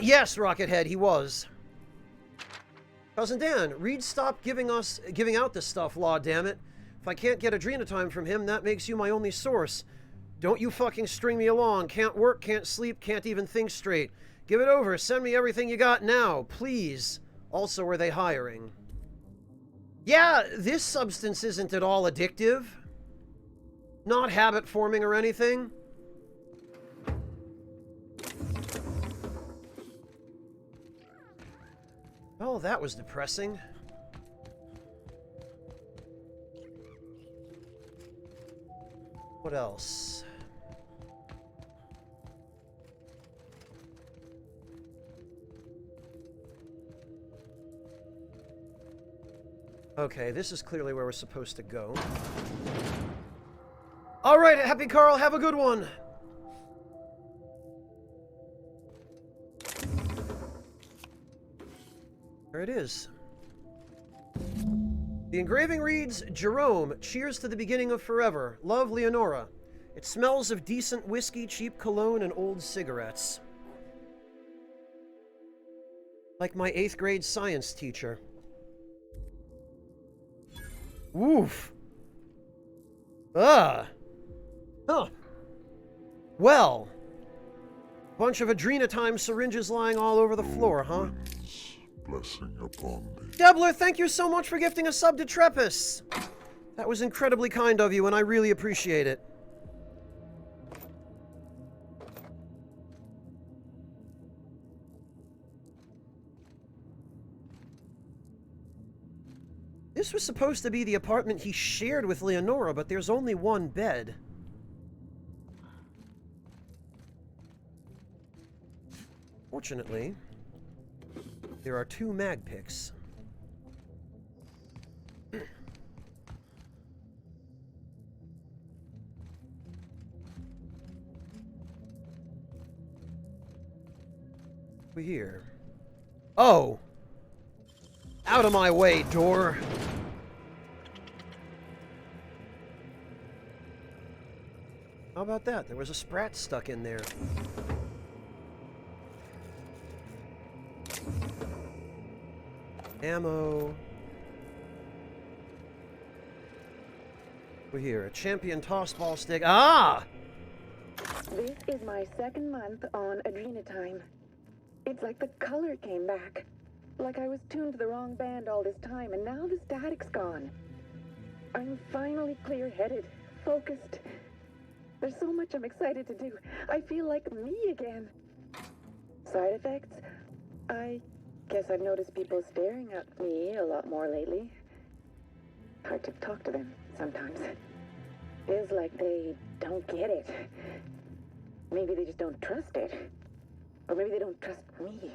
Yes, Rockethead, he was. Cousin Dan, Reed stopped giving out this stuff, law damn it. If I can't get Adrena time from him, that makes you my only source. Don't you fucking string me along. Can't work, can't sleep, can't even think straight. Give it over. Send me everything you got now, please. Also, are they hiring? Yeah, this substance isn't at all addictive. Not habit-forming or anything. Oh, that was depressing. What else? Okay, this is clearly where we're supposed to go. All right, Happy Carl, have a good one. There it is. The engraving reads, Jerome, cheers to the beginning of forever. Love, Leonora. It smells of decent whiskey, cheap cologne, and old cigarettes. Like my 8th grade science teacher. Woof. Huh. Well. Bunch of Adrena time syringes lying all over the floor, huh? Blessing upon thee. Debler, thank you so much for gifting a sub to Trepus. That was incredibly kind of you, and I really appreciate it. This was supposed to be the apartment he shared with Leonora, but there's only one bed. Fortunately, there are 2 mag picks. We here. Oh! Out of my way, door! How about that? There was a sprat stuck in there. Ammo. We're here. A champion toss ball stick. Ah! This is my second month on Adrenatime. It's like the color came back. Like I was tuned to the wrong band all this time, and now the static's gone. I'm finally clear-headed, focused. There's so much I'm excited to do. I feel like me again. Side effects? I guess I've noticed people staring at me a lot more lately. Hard to talk to them sometimes. Feels like they don't get it. Maybe they just don't trust it. Or maybe they don't trust me.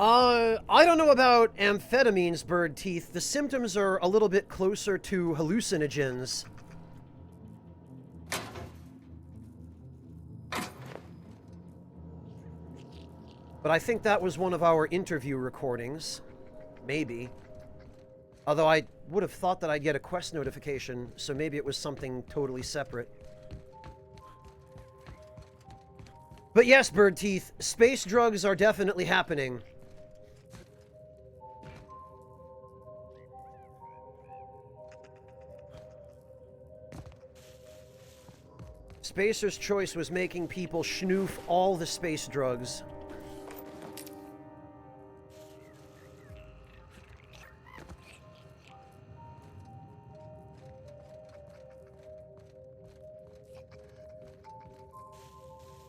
I don't know about amphetamines, Bird Teeth. The symptoms are a little bit closer to hallucinogens. But I think that was one of our interview recordings. Maybe. Although I would have thought that I'd get a quest notification, so maybe it was something totally separate. But yes, Bird Teeth, space drugs are definitely happening. Spacer's Choice was making people schnoof all the space drugs.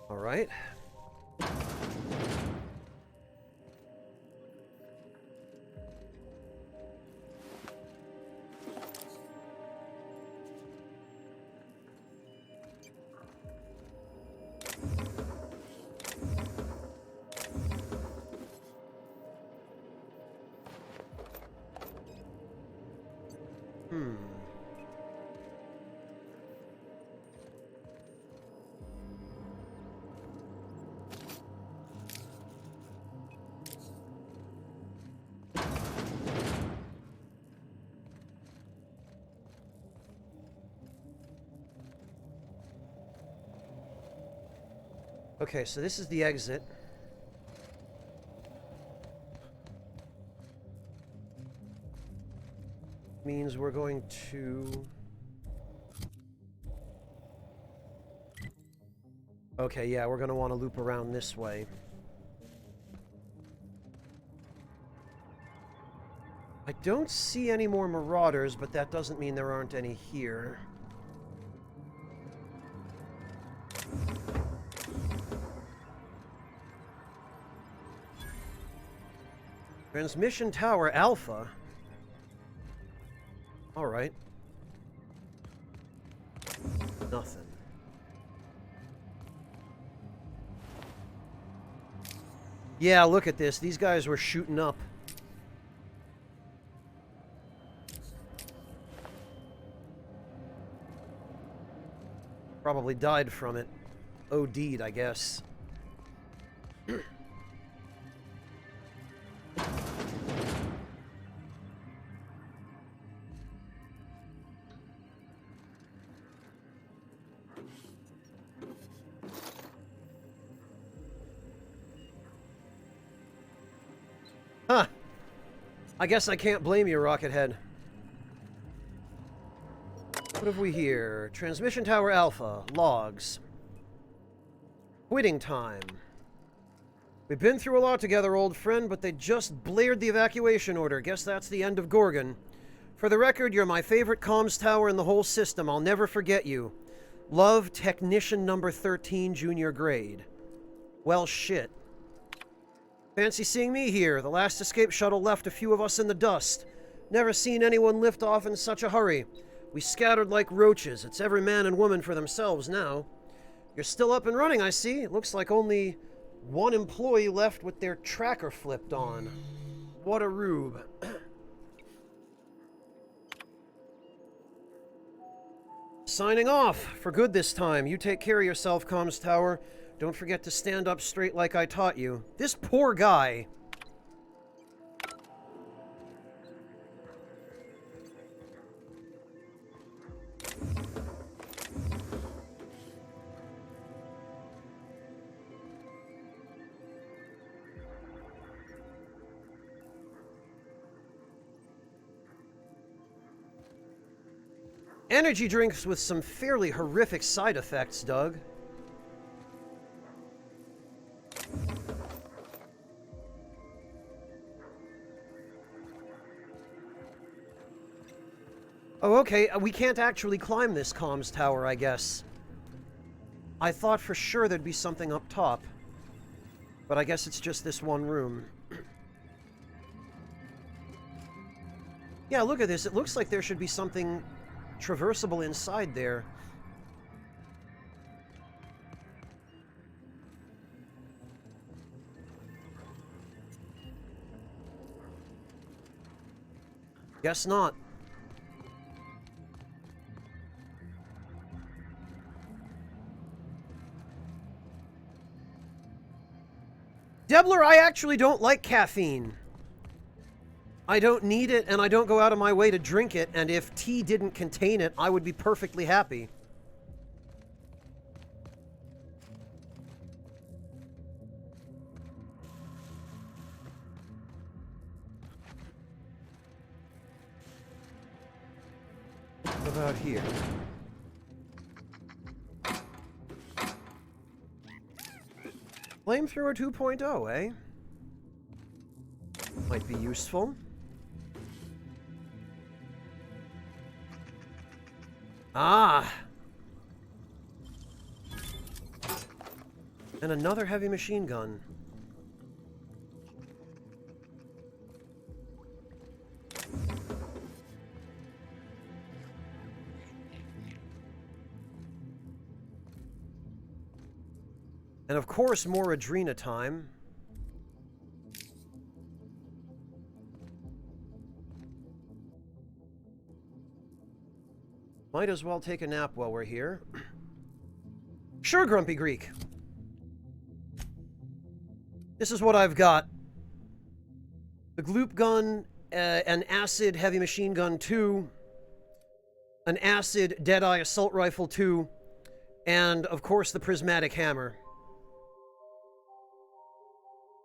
All right. Okay, so this is the exit. Means we're going to... Okay, yeah, we're going to want to loop around this way. I don't see any more marauders, but that doesn't mean there aren't any here. Transmission Tower Alpha. All right. Nothing. Yeah, look at this. These guys were shooting up. Probably died from it. OD'd, I guess. Huh. I guess I can't blame you, Rockethead. What have we here? Transmission Tower Alpha. Logs. Quitting time. We've been through a lot together, old friend, but they just blared the evacuation order. Guess that's the end of Gorgon. For the record, you're my favorite comms tower in the whole system. I'll never forget you. Love, Technician number 13, junior grade. Well, shit. Fancy seeing me here. The last escape shuttle left a few of us in the dust. Never seen anyone lift off in such a hurry. We scattered like roaches. It's every man and woman for themselves now. You're still up and running, I see. It looks like only one employee left with their tracker flipped on. What a rube. Signing off. For good this time. You take care of yourself, Comms Tower. Don't forget to stand up straight like I taught you. This poor guy. Energy drinks with some fairly horrific side effects, Doug. Oh, okay, we can't actually climb this comms tower, I guess. I thought for sure there'd be something up top. But I guess it's just this one room. Yeah, look at this. It looks like there should be something traversable inside there. Guess not. Debler, I actually don't like caffeine. I don't need it, and I don't go out of my way to drink it, and if tea didn't contain it, I would be perfectly happy. What about here? Flamethrower 2.0, eh? Might be useful. Ah! And another heavy machine gun. And of course, more Adrena time. Might as well take a nap while we're here. Sure, Grumpy Greek. This is what I've got. The Gloop Gun, an Acid Heavy Machine Gun 2, an Acid Deadeye Assault Rifle 2, and, of course, the Prismatic Hammer.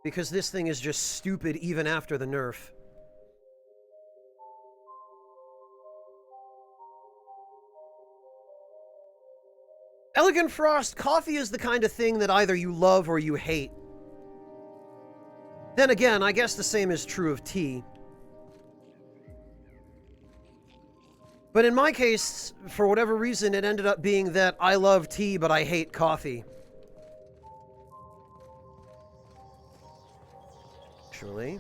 Because this thing is just stupid even after the nerf. Elegant Frost, coffee is the kind of thing that either you love or you hate. Then again, I guess the same is true of tea. But in my case, for whatever reason, it ended up being that I love tea, but I hate coffee. Actually.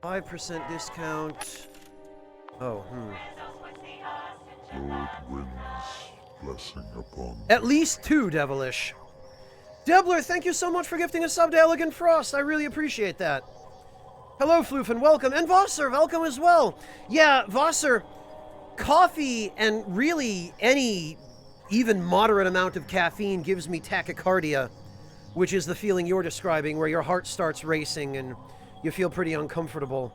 5% discount. Oh, Lord winds, blessing upon. At least 2, Devilish. Debler, thank you so much for gifting a sub to Elegant Frost. I really appreciate that. Hello, Floofin, welcome. And Vosser, welcome as well. Yeah, Vosser, coffee and really any even moderate amount of caffeine gives me tachycardia, which is the feeling you're describing, where your heart starts racing and you feel pretty uncomfortable.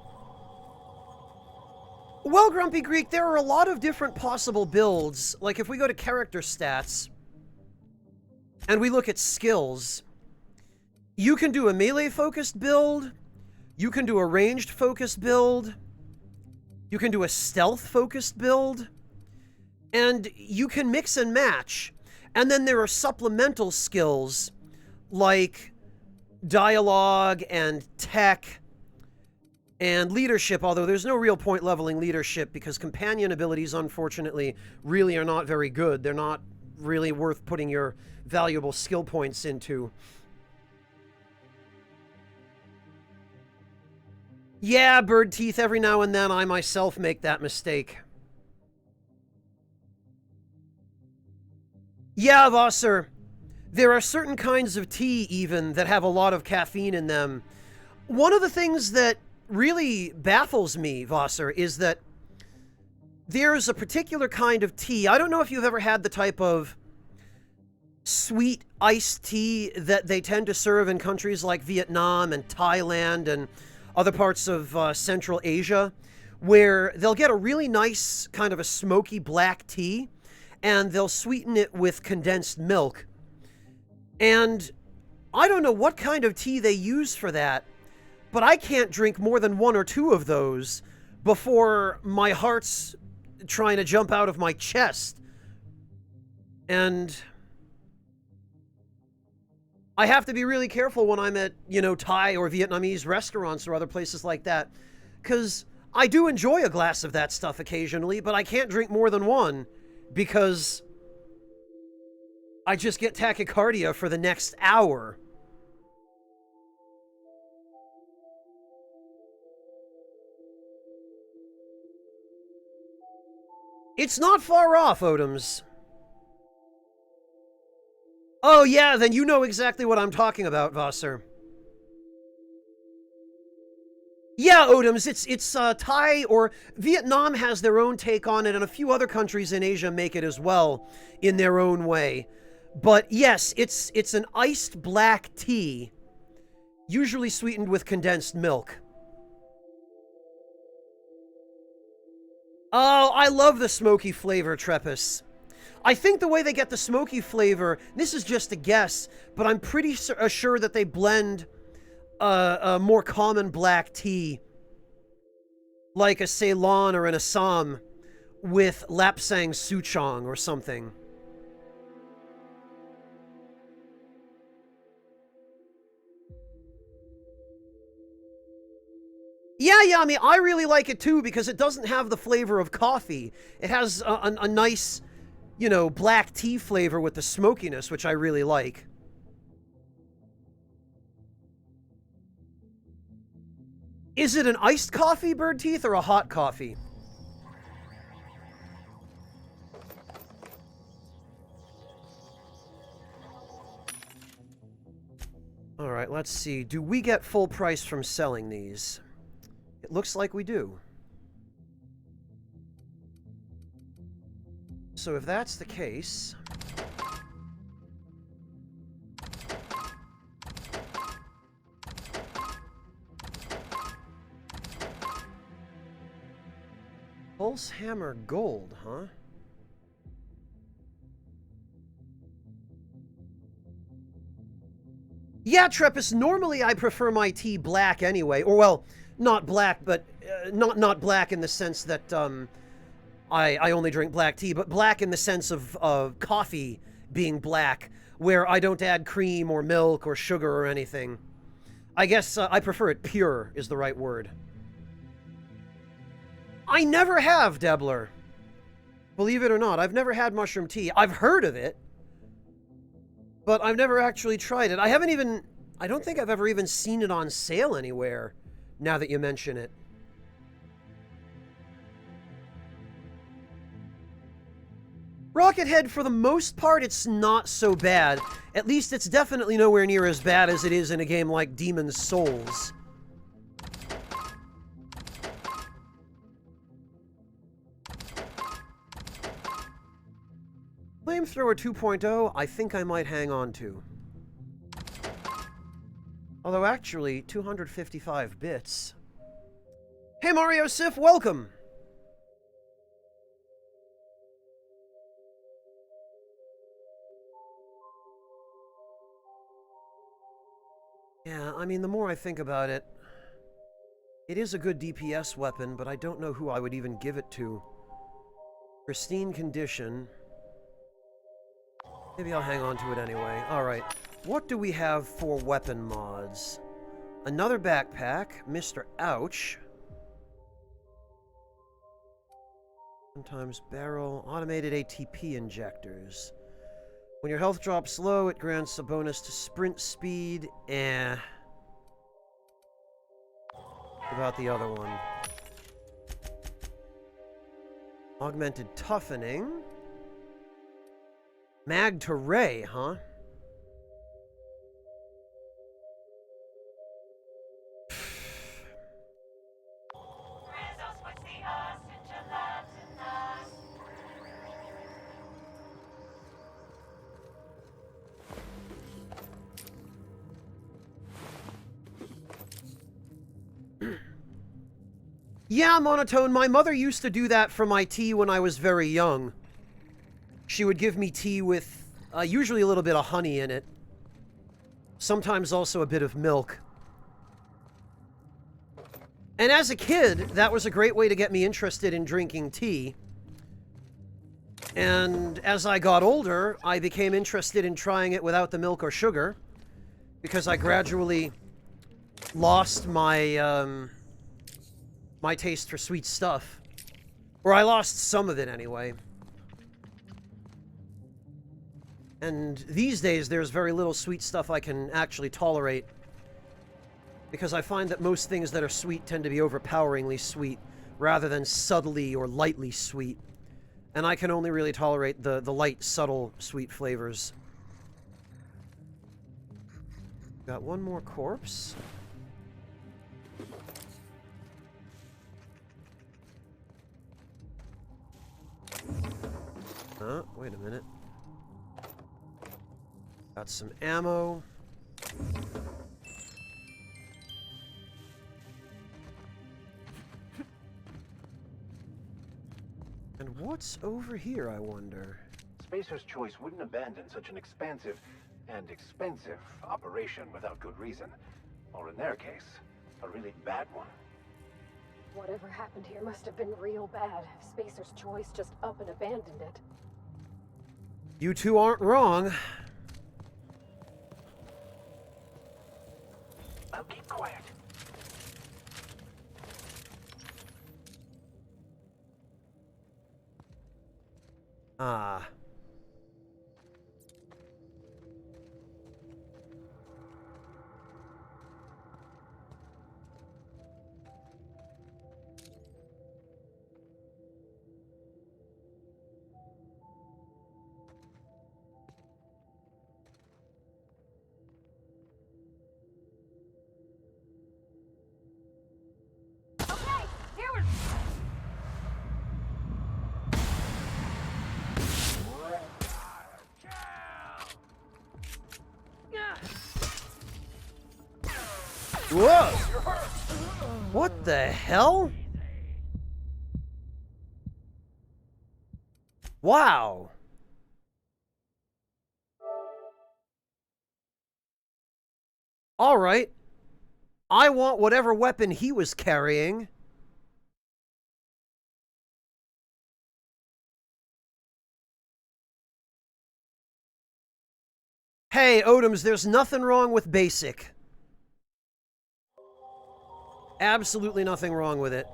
Well, Grumpy Greek, there are a lot of different possible builds. Like, if we go to character stats, and we look at skills, you can do a melee-focused build, you can do a ranged-focused build, you can do a stealth-focused build, and you can mix and match. And then there are supplemental skills, like dialogue and tech, and leadership, although there's no real point leveling leadership because companion abilities, unfortunately, really are not very good. They're not really worth putting your valuable skill points into. Yeah, Bird Teeth, every now and then I myself make that mistake. Yeah, Vosser, there are certain kinds of tea, even, that have a lot of caffeine in them. One of the things that really baffles me, Vosser, is that there's a particular kind of tea. I don't know if you've ever had the type of sweet iced tea that they tend to serve in countries like Vietnam and Thailand and other parts of Central Asia, where they'll get a really nice kind of a smoky black tea, and they'll sweeten it with condensed milk. And I don't know what kind of tea they use for that, but I can't drink more than 1 or 2 of those before my heart's trying to jump out of my chest. And I have to be really careful when I'm at, you know, Thai or Vietnamese restaurants or other places like that, because I do enjoy a glass of that stuff occasionally, but I can't drink more than one because I just get tachycardia for the next hour. It's not far off, Odoms. Oh yeah, then you know exactly what I'm talking about, Vasser. Yeah, Odoms, it's Thai, or Vietnam has their own take on it, and a few other countries in Asia make it as well, in their own way. But yes, it's an iced black tea, usually sweetened with condensed milk. Oh, I love the smoky flavor, Trepus. I think the way they get the smoky flavor, this is just a guess, but I'm pretty sure that they blend a more common black tea, like a Ceylon or an Assam, with Lapsang Souchong or something. Yeah, I mean, I really like it too because it doesn't have the flavor of coffee. It has a nice, you know, black tea flavor with the smokiness, which I really like. Is it an iced coffee, Bird Teeth, or a hot coffee? Alright, let's see. Do we get full price from selling these? It looks like we do. So if that's the case... Pulse Hammer Gold, huh? Yeah, Trepus, normally I prefer my tea black anyway. Or, well, not black, but not black in the sense that I only drink black tea, but black in the sense of coffee being black, where I don't add cream or milk or sugar or anything. I guess I prefer it pure is the right word. I never have, Debler. Believe it or not, I've never had mushroom tea. I've heard of it, but I've never actually tried it. I don't think I've ever even seen it on sale anywhere, now that you mention it. Rockethead, for the most part, it's not so bad. At least it's definitely nowhere near as bad as it is in a game like Demon's Souls. Flamethrower 2.0, I think I might hang on to. Although actually, 255 bits. Hey Mario Sif, welcome! Yeah, I mean, the more I think about it, it is a good DPS weapon, but I don't know who I would even give it to. Pristine condition. Maybe I'll hang on to it anyway. Alright, what do we have for weapon mods? Another backpack, Mr. Ouch. Sometimes barrel, automated ATP injectors. When your health drops low, it grants a bonus to sprint speed. What about the other one? Augmented toughening. Mag to Ray, huh? Yeah, Monotone, my mother used to do that for my tea when I was very young. She would give me tea with usually a little bit of honey in it. Sometimes also a bit of milk. And as a kid, that was a great way to get me interested in drinking tea. And as I got older, I became interested in trying it without the milk or sugar, because I gradually lost my, my taste for sweet stuff. Or I lost some of it anyway. And these days, there's very little sweet stuff I can actually tolerate, because I find that most things that are sweet tend to be overpoweringly sweet, rather than subtly or lightly sweet. And I can only really tolerate the light, subtle, sweet flavors. Got one more corpse. Wait a minute. Got some ammo. And what's over here, I wonder? Spacer's Choice wouldn't abandon such an expansive and expensive operation without good reason. Or in their case, a really bad one. Whatever happened here must have been real bad. Spacer's Choice just up and abandoned it. You two aren't wrong. I'll keep quiet. Ah. Whoa! What the hell? Wow. All right. I want whatever weapon he was carrying. Hey, Odoms, there's nothing wrong with basic. Absolutely nothing wrong with it.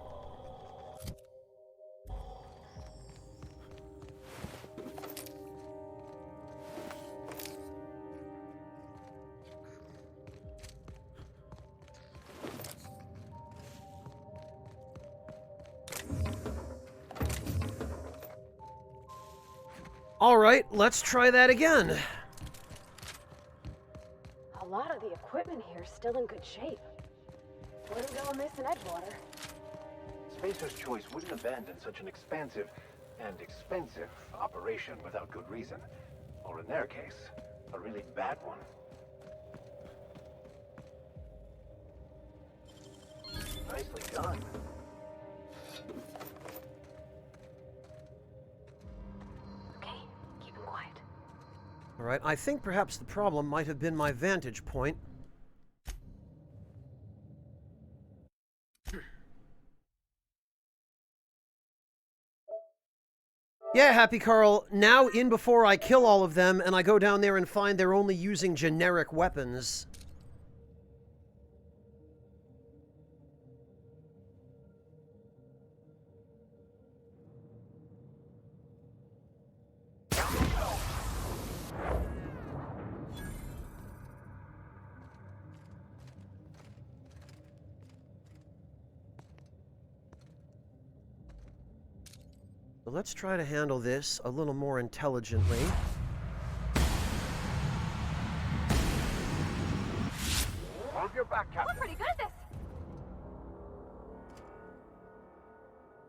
All right, let's try that again. A lot of the equipment here is still in good shape. Wouldn't go amiss in Edgewater. Spacer's Choice wouldn't abandon such an expansive and expensive operation without good reason. Or in their case, a really bad one. Nicely done. Okay, keep him quiet. All right, I think perhaps the problem might have been my vantage point. Yeah, Happy Carl, now in before I kill all of them, and I go down there and find they're only using generic weapons. So let's try to handle this a little more intelligently. Hold your back, Captain. We're pretty good at this.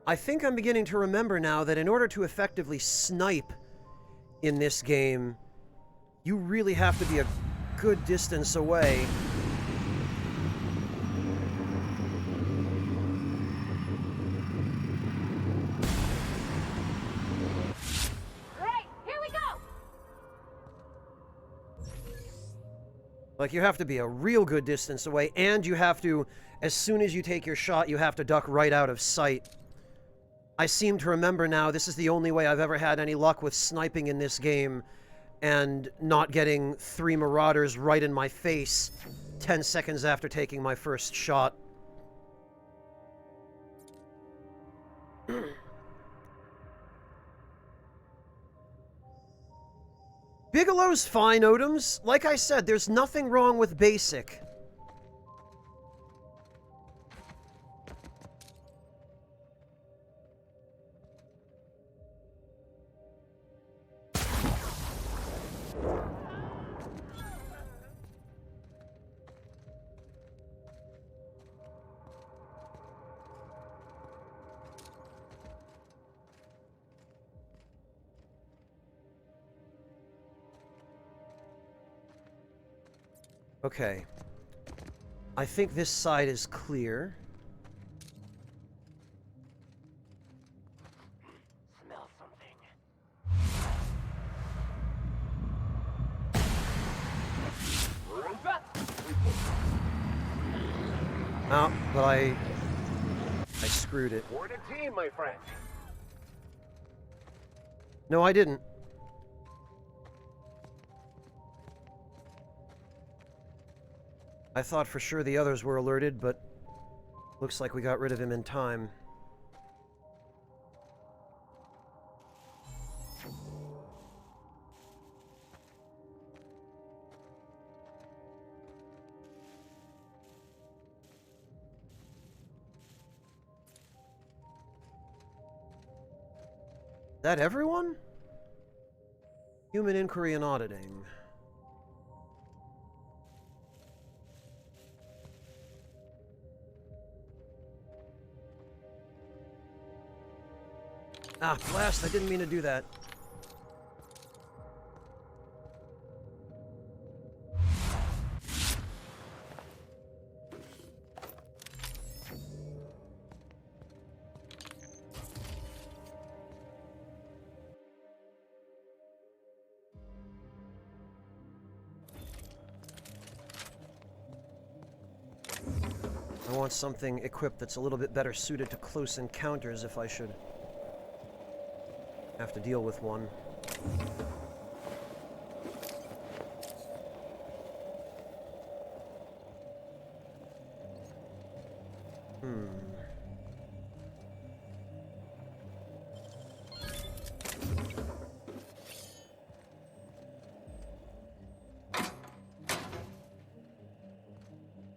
I think I'm beginning to remember now that in order to effectively snipe in this game, you really have to be a good distance away. Like, you have to be a real good distance away, and you have to, as soon as you take your shot, you have to duck right out of sight. I seem to remember now, this is the only way I've ever had any luck with sniping in this game, and not getting 3 Marauders right in my face 10 seconds after taking my first shot. Bigelow's fine, Odoms. Like I said, there's nothing wrong with basic. Okay. I think this side is clear. Smell something. Oh, but I screwed it. We're a team, my friend. No, I didn't. I thought for sure the others were alerted, but looks like we got rid of him in time. Is that everyone? Human inquiry and auditing. Ah, blast, I didn't mean to do that. I want something equipped that's a little bit better suited to close encounters if I should have to deal with one.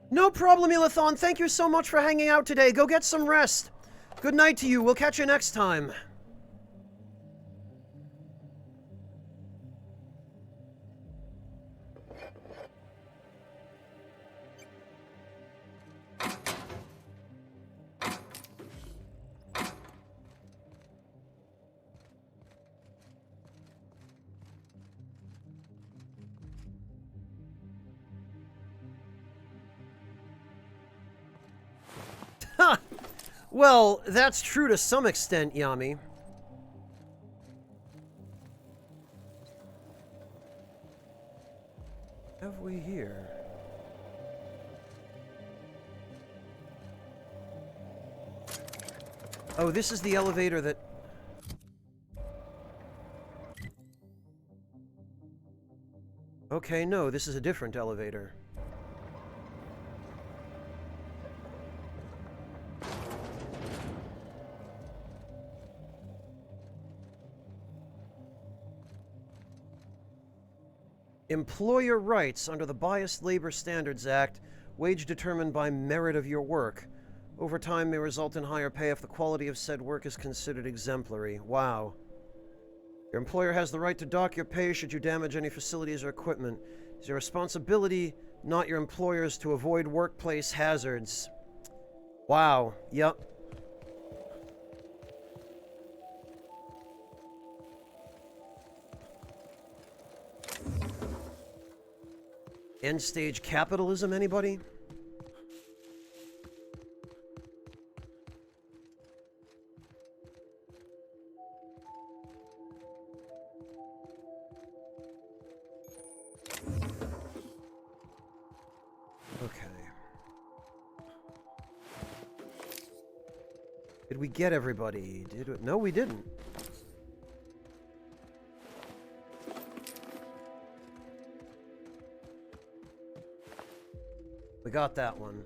No problem, Elathon. Thank you so much for hanging out today. Go get some rest. Good night to you. We'll catch you next time. Well, that's true to some extent, Yami. Have we here? Oh, this is the elevator that... Okay, no, this is a different elevator. Employer rights under the Biased Labor Standards Act, wage determined by merit of your work. Overtime may result in higher pay if the quality of said work is considered exemplary. Wow. Your employer has the right to dock your pay should you damage any facilities or equipment. It's your responsibility, not your employer's, to avoid workplace hazards. Wow. Yep. End stage capitalism, anybody? Did we get everybody? No, we didn't. We got that one.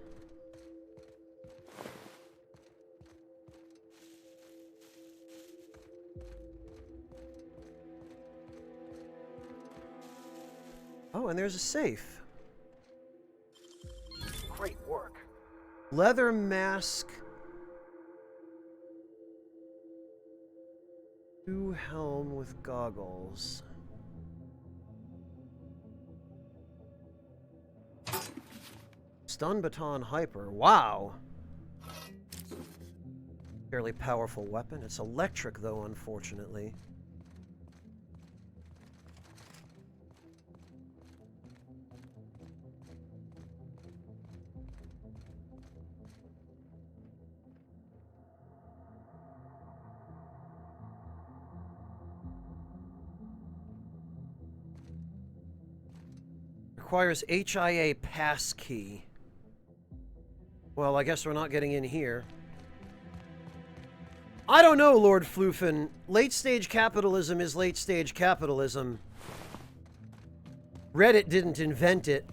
Oh, and there's a safe. Great work. Leather mask. 2 helm with goggles. Stun baton hyper. Wow. Fairly powerful weapon. It's electric though, unfortunately. Requires HIA passkey. Well, I guess we're not getting in here. I don't know, Lord Floofin. Late-stage capitalism is late-stage capitalism. Reddit didn't invent it.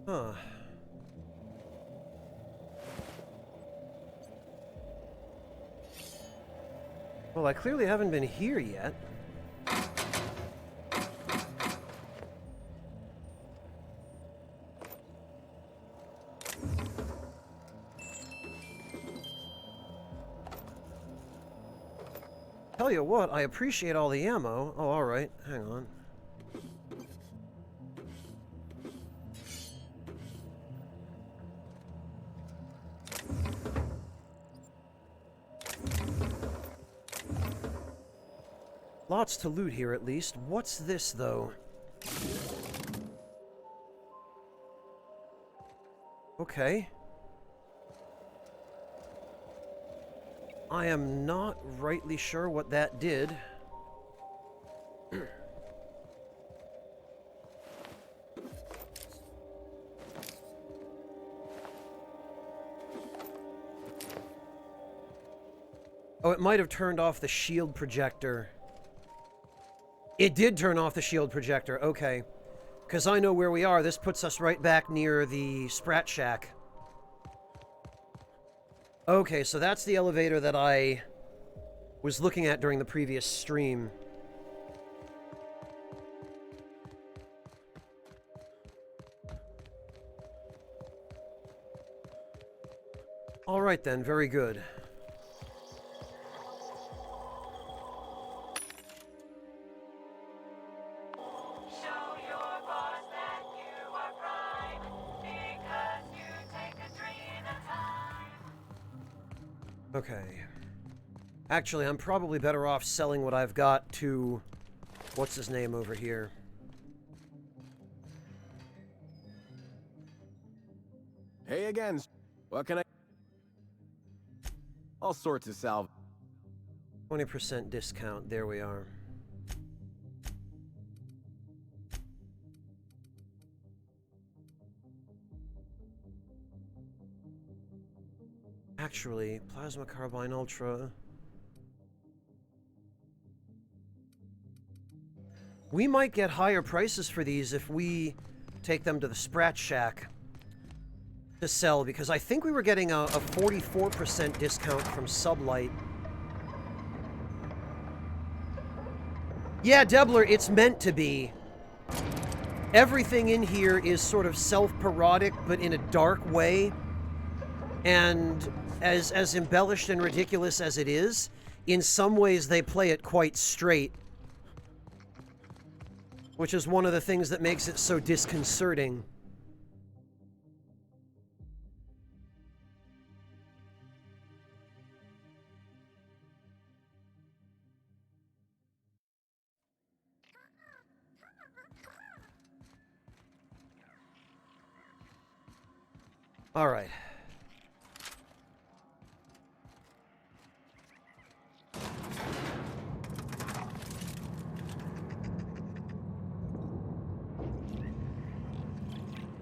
Huh. Well, I clearly haven't been here yet. Tell you what, I appreciate all the ammo. Oh, alright. Hang on. Lots to loot here, at least. What's this, though? Okay. I am not rightly sure what that did. Oh, it might have turned off the shield projector. It did turn off the shield projector, okay. Because I know where we are. This puts us right back near the Sprat Shack. Okay, so that's the elevator that I was looking at during the previous stream. Alright then, very good. Okay. Actually, I'm probably better off selling what I've got to... what's his name over here? Hey again. What can I... All sorts of salve. 20% discount. There we are. Actually, Plasma Carbine Ultra... we might get higher prices for these if we take them to the Sprat Shack to sell, because I think we were getting a 44% discount from Sublight. Yeah, Debler, it's meant to be. Everything in here is sort of self-parodic, but in a dark way. And as embellished and ridiculous as it is, in some ways they play it quite straight. Which is one of the things that makes it so disconcerting. All right.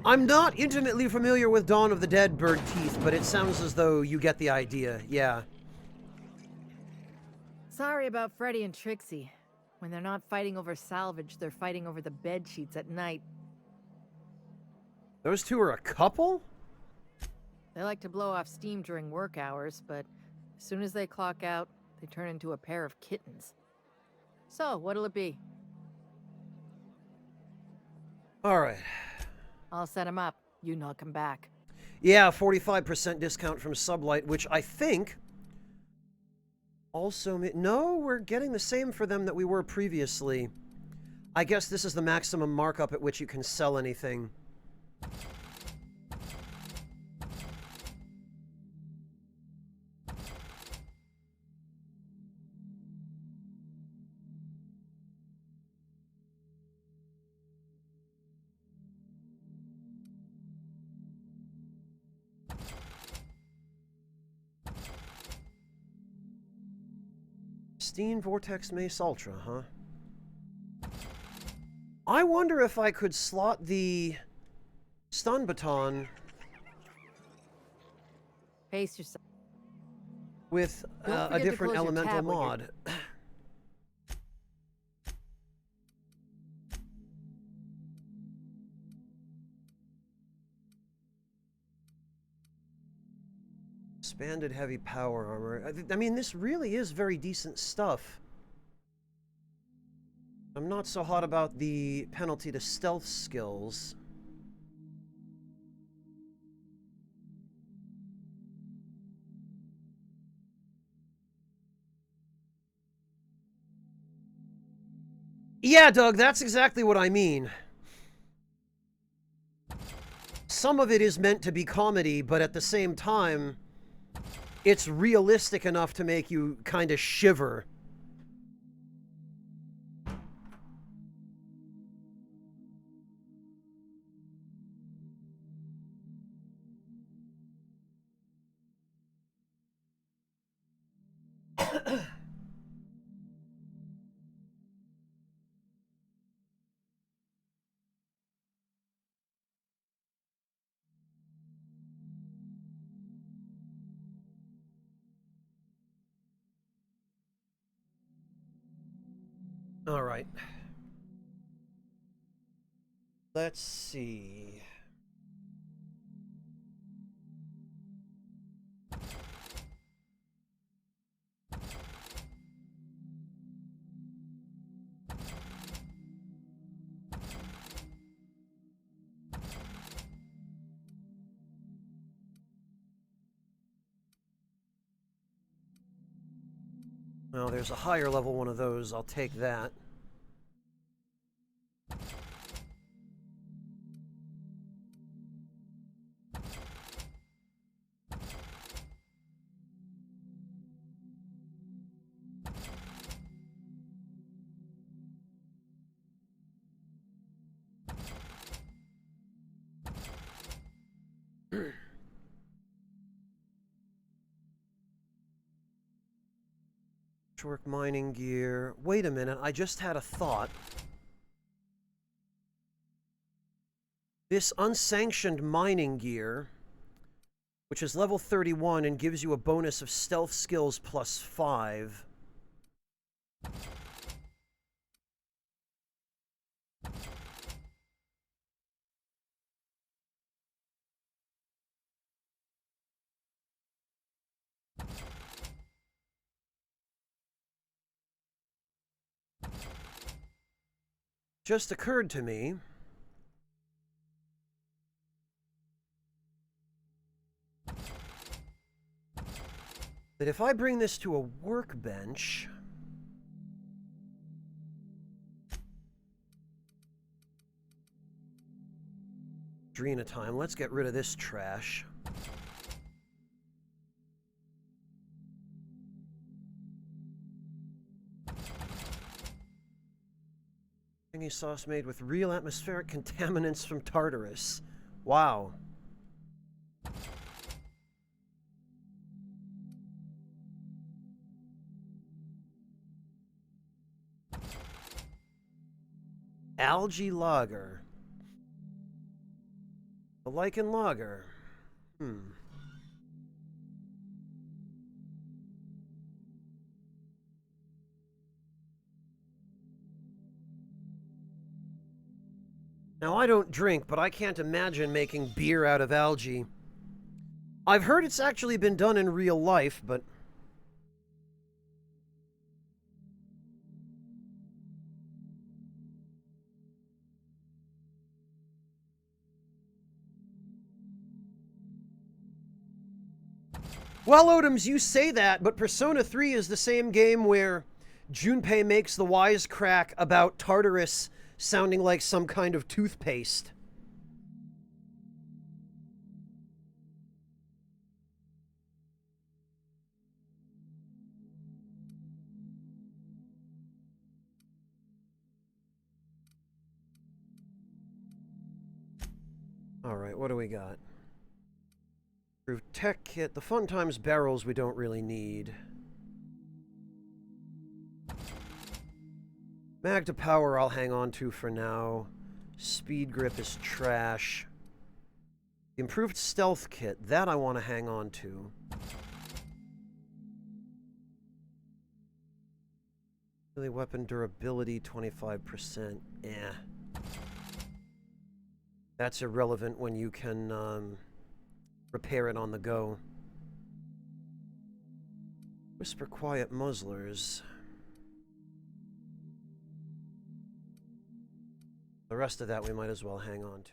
I'm not intimately familiar with Dawn of the Dead bird teeth, but it sounds as though you get the idea, yeah. Sorry about Freddy and Trixie. When they're not fighting over salvage, they're fighting over the bed sheets at night. Those two are a couple? They like to blow off steam during work hours, but as soon as they clock out, they turn into a pair of kittens. So, what'll it be? All right. I'll set him up. You knock him back. Yeah, 45% discount from Sublight, which I think also... No, we're getting the same for them that we were previously. I guess this is the maximum markup at which you can sell anything. Steam Vortex Mace Ultra, huh? I wonder if I could slot the stun baton Pace yourself. with a different elemental mod. Expanded heavy power armor. I mean, this really is very decent stuff. I'm not so hot about the penalty to stealth skills. Yeah, Doug, that's exactly what I mean. Some of it is meant to be comedy, but at the same time, it's realistic enough to make you kind of shiver. All right. Let's see. Well, there's a higher level one of those. I'll take that. Work mining gear. Wait a minute, I just had a thought. This unsanctioned mining gear, which is level 31 and gives you a bonus of stealth skills plus 5. Just occurred to me that if I bring this to a workbench, Drina time, let's get rid of this trash. Thingy sauce made with real atmospheric contaminants from Tartarus. Wow. Algae lager. The lichen lager. Now, I don't drink, but I can't imagine making beer out of algae. I've heard it's actually been done in real life, but... Well, Odoms, you say that, but Persona 3 is the same game where Junpei makes the wisecrack about Tartarus sounding like some kind of toothpaste. Alright, what do we got? Improved tech kit. The Fun Times barrels we don't really need. Magda Power I'll hang on to for now. Speed Grip is trash. The improved stealth kit, that I want to hang on to. Melee weapon durability, 25%. Eh. That's irrelevant when you can repair it on the go. Whisper Quiet Muzzlers. The rest of that we might as well hang on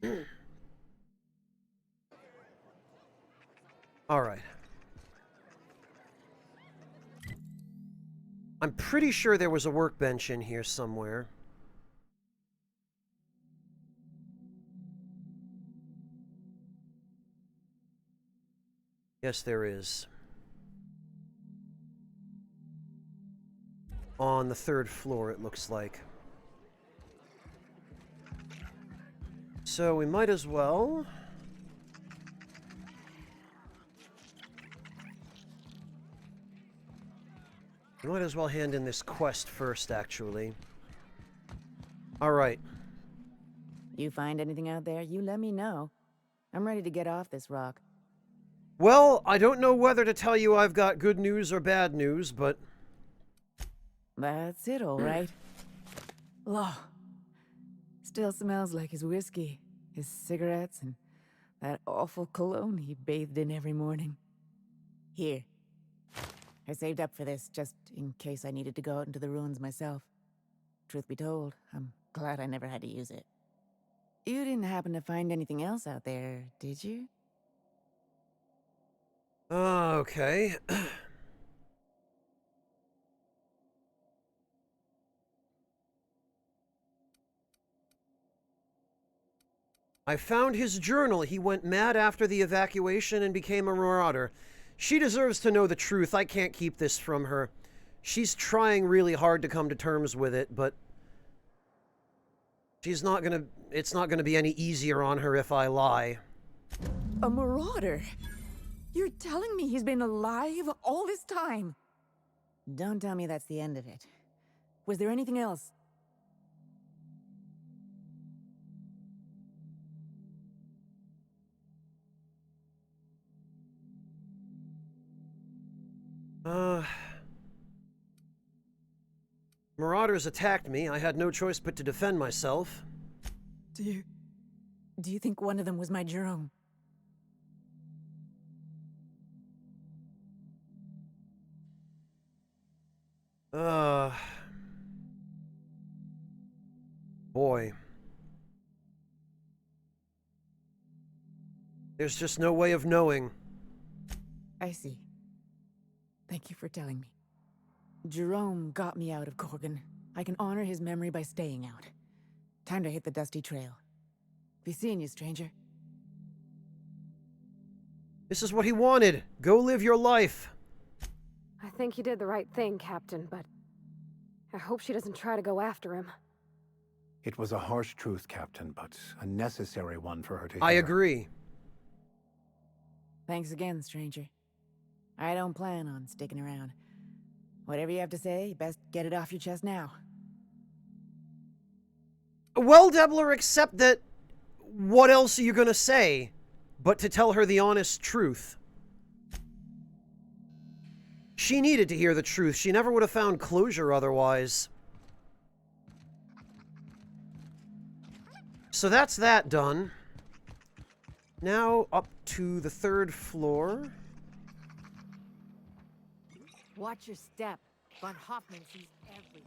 to. All right. I'm pretty sure there was a workbench in here somewhere. Yes, there is. On the 3rd floor, it looks like. So we might as well... We might as well hand in this quest first, actually. Alright. You find anything out there, you let me know. I'm ready to get off this rock. Well, I don't know whether to tell you I've got good news or bad news, but... That's it, all right. Law. Still smells like his whiskey, his cigarettes, and that awful cologne he bathed in every morning. Here. I saved up for this, just in case I needed to go out into the ruins myself. Truth be told, I'm glad I never had to use it. You didn't happen to find anything else out there, did you? Okay. I found his journal. He went mad after the evacuation and became a marauder. She deserves to know the truth. I can't keep this from her. She's trying really hard to come to terms with it, but it's not gonna be any easier on her if I lie. A marauder? You're telling me he's been alive all this time? Don't tell me that's the end of it. Was there anything else? Marauders attacked me. I had no choice but to defend myself. Do you think one of them was my Jerome? Boy. There's just no way of knowing. I see. Thank you for telling me. Jerome got me out of Gorgon. I can honor his memory by staying out. Time to hit the dusty trail. Be seeing you, stranger. This is what he wanted. Go live your life. I think you did the right thing, Captain, but I hope she doesn't try to go after him. It was a harsh truth, Captain, but a necessary one for her to hear. I agree. Thanks again, stranger. I don't plan on sticking around. Whatever you have to say, best get it off your chest now. Well, Debler, except that what else are you gonna say but to tell her the honest truth? She needed to hear the truth. She never would have found closure otherwise. So that's that done. Now up to the 3rd floor. Watch your step. Von Hoffman sees everything.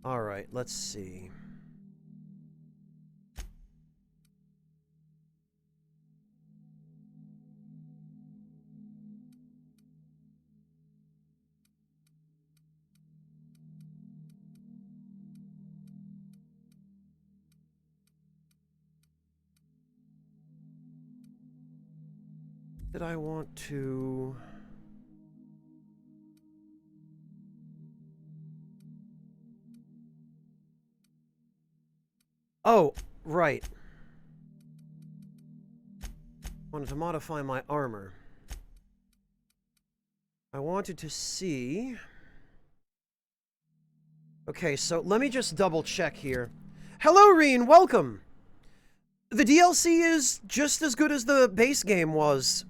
All right, let's see. Did I want to... Oh, right. Wanted to modify my armor. I wanted to see... Okay, so let me just double check here. Hello, Reen, welcome! The DLC is just as good as the base game was.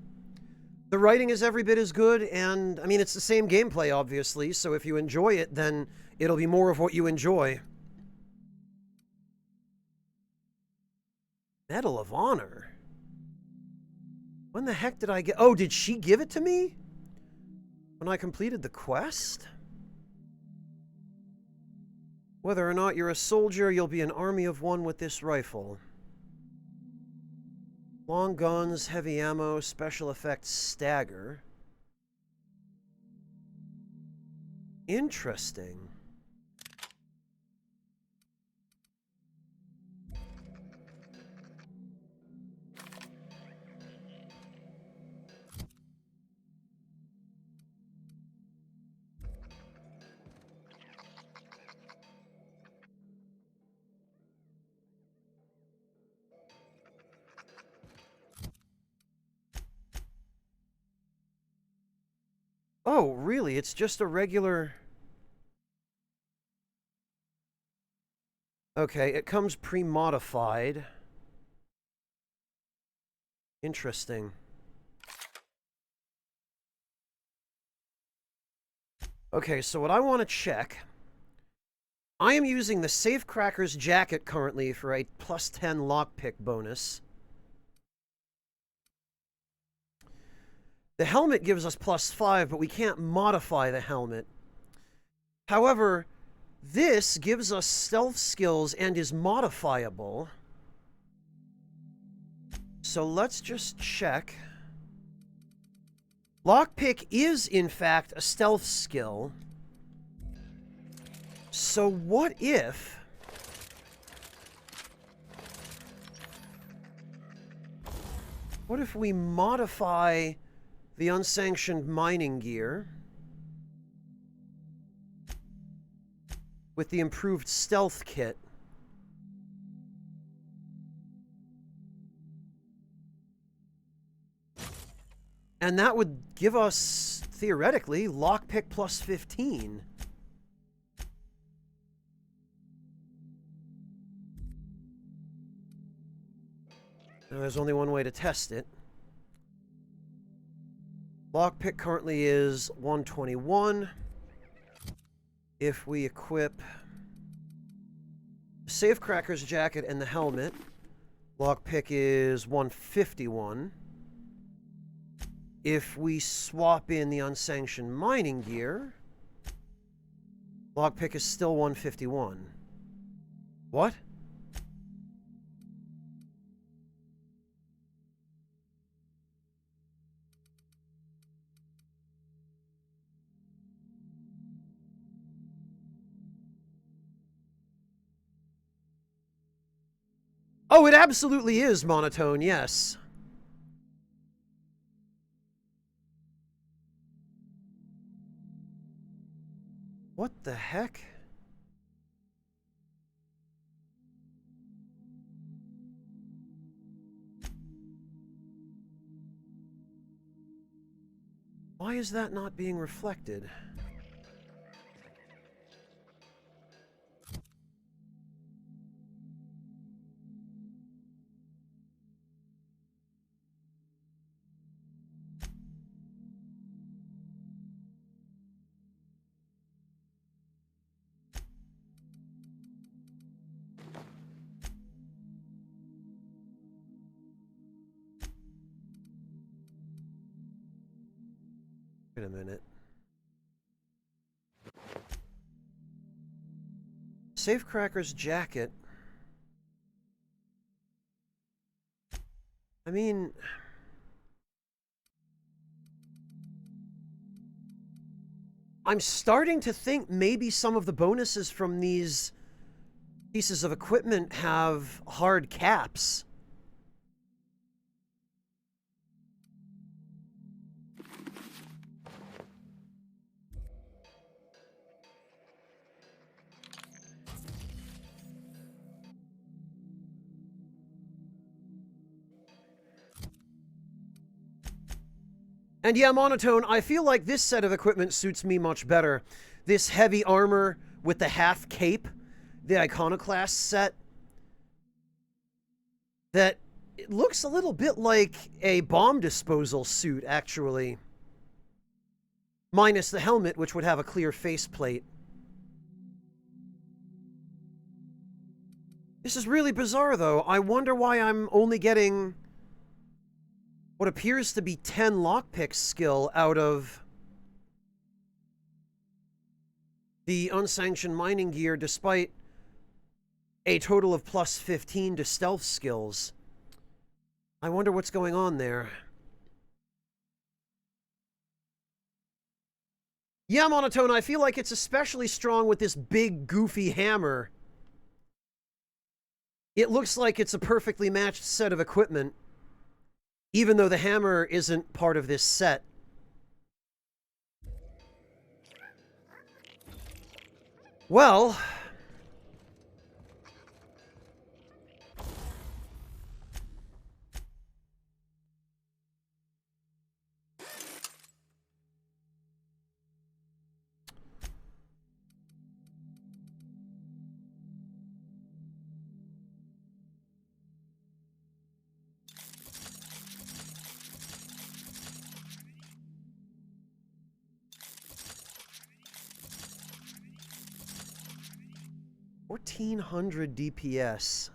The writing is every bit as good, and, I mean, it's the same gameplay, obviously, so if you enjoy it, then it'll be more of what you enjoy. Medal of Honor? When the heck did I get... Oh, did she give it to me? When I completed the quest? Whether or not you're a soldier, you'll be an army of one with this rifle. Long guns, heavy ammo, special effects, stagger. Interesting. Oh, really? It's just a regular... Okay, it comes pre-modified. Interesting. Okay, so what I want to check... I am using the Safecracker's jacket currently for a +10 lockpick bonus. The helmet gives us +5, but we can't modify the helmet. However, this gives us stealth skills and is modifiable. So let's just check. Lockpick is, in fact, a stealth skill. So what if... What if we modify the unsanctioned mining gear with the improved stealth kit? And that would give us, theoretically, lockpick +15. Now, there's only one way to test it. Lockpick currently is 121. If we equip the Safecracker's jacket and the helmet, lockpick is 151. If we swap in the unsanctioned mining gear, lockpick is still 151. What? Oh, it absolutely is monotone, yes. What the heck? Why is that not being reflected? Wait a minute. Safecracker's jacket. I mean... I'm starting to think maybe some of the bonuses from these pieces of equipment have hard caps. And yeah, Monotone, I feel like this set of equipment suits me much better. This heavy armor with the half cape, the Iconoclast set, that it looks a little bit like a bomb disposal suit, actually. Minus the helmet, which would have a clear faceplate. This is really bizarre, though. I wonder why I'm only getting what appears to be 10 lockpick skill out of the unsanctioned mining gear, despite a total of plus 15 to stealth skills. I wonder what's going on there. Yeah, Monotone, I feel like it's especially strong with this big, goofy hammer. It looks like it's a perfectly matched set of equipment, even though the hammer isn't part of this set. Well... $1,400 DPS.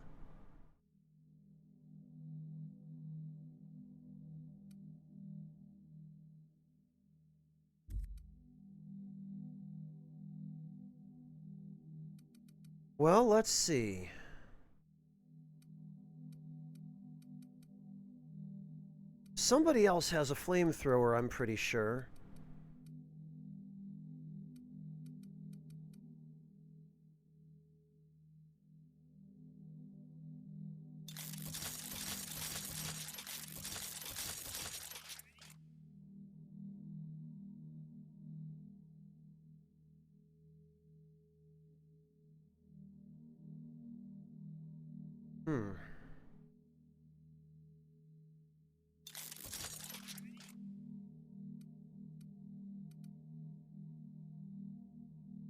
Well, let's see. Somebody else has a flamethrower, I'm pretty sure.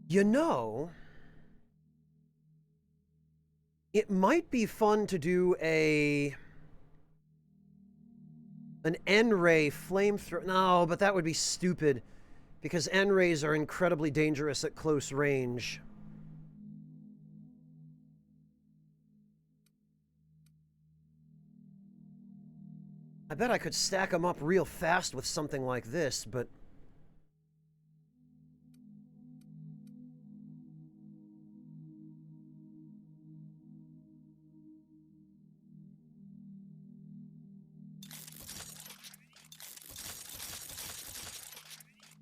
You know, it might be fun to do an N-ray flamethrower. No, but that would be stupid, because N-rays are incredibly dangerous at close range. I bet I could stack them up real fast with something like this, but...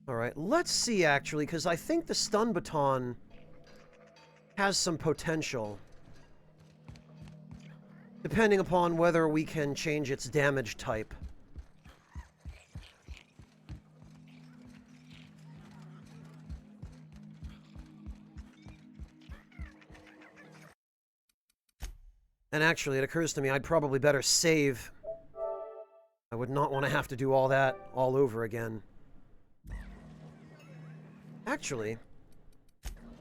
Alright, let's see, actually, because I think the stun baton has some potential. Depending upon whether we can change its damage type. And actually, it occurs to me I'd probably better save. I would not want to have to do all that all over again. Actually,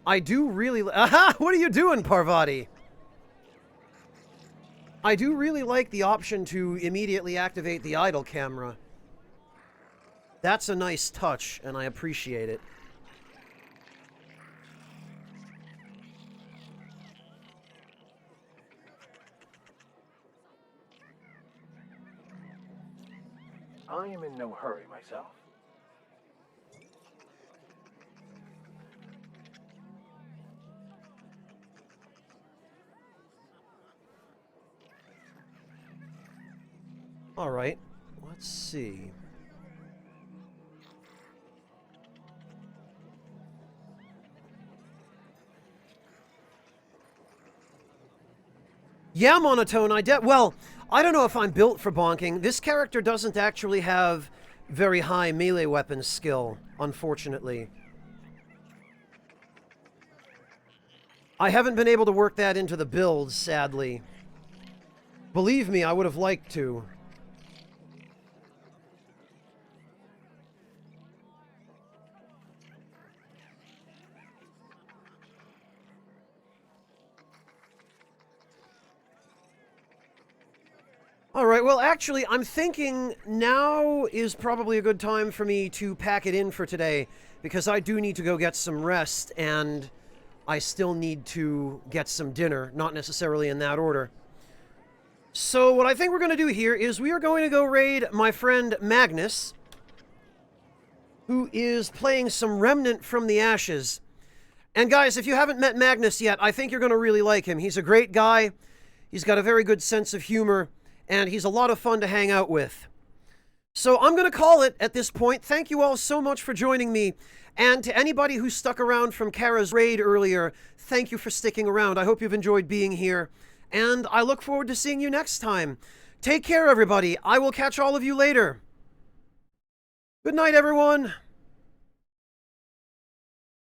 I do really... Aha! What are you doing, Parvati? I do really like the option to immediately activate the idle camera. That's a nice touch, and I appreciate it. I am in no hurry myself. All right, let's see. Yeah, Monotone, well, I don't know if I'm built for bonking. This character doesn't actually have very high melee weapon skill, unfortunately. I haven't been able to work that into the build, sadly. Believe me, I would have liked to. Alright, well actually, I'm thinking now is probably a good time for me to pack it in for today, because I do need to go get some rest, and I still need to get some dinner, not necessarily in that order. So what I think we're going to do here is we are going to go raid my friend Magnus, who is playing some Remnant from the Ashes. And guys, if you haven't met Magnus yet, I think you're going to really like him. He's a great guy, he's got a very good sense of humor, and he's a lot of fun to hang out with. So I'm going to call it at this point. Thank you all so much for joining me. And to anybody who stuck around from Kara's raid earlier, thank you for sticking around. I hope you've enjoyed being here. And I look forward to seeing you next time. Take care, everybody. I will catch all of you later. Good night, everyone.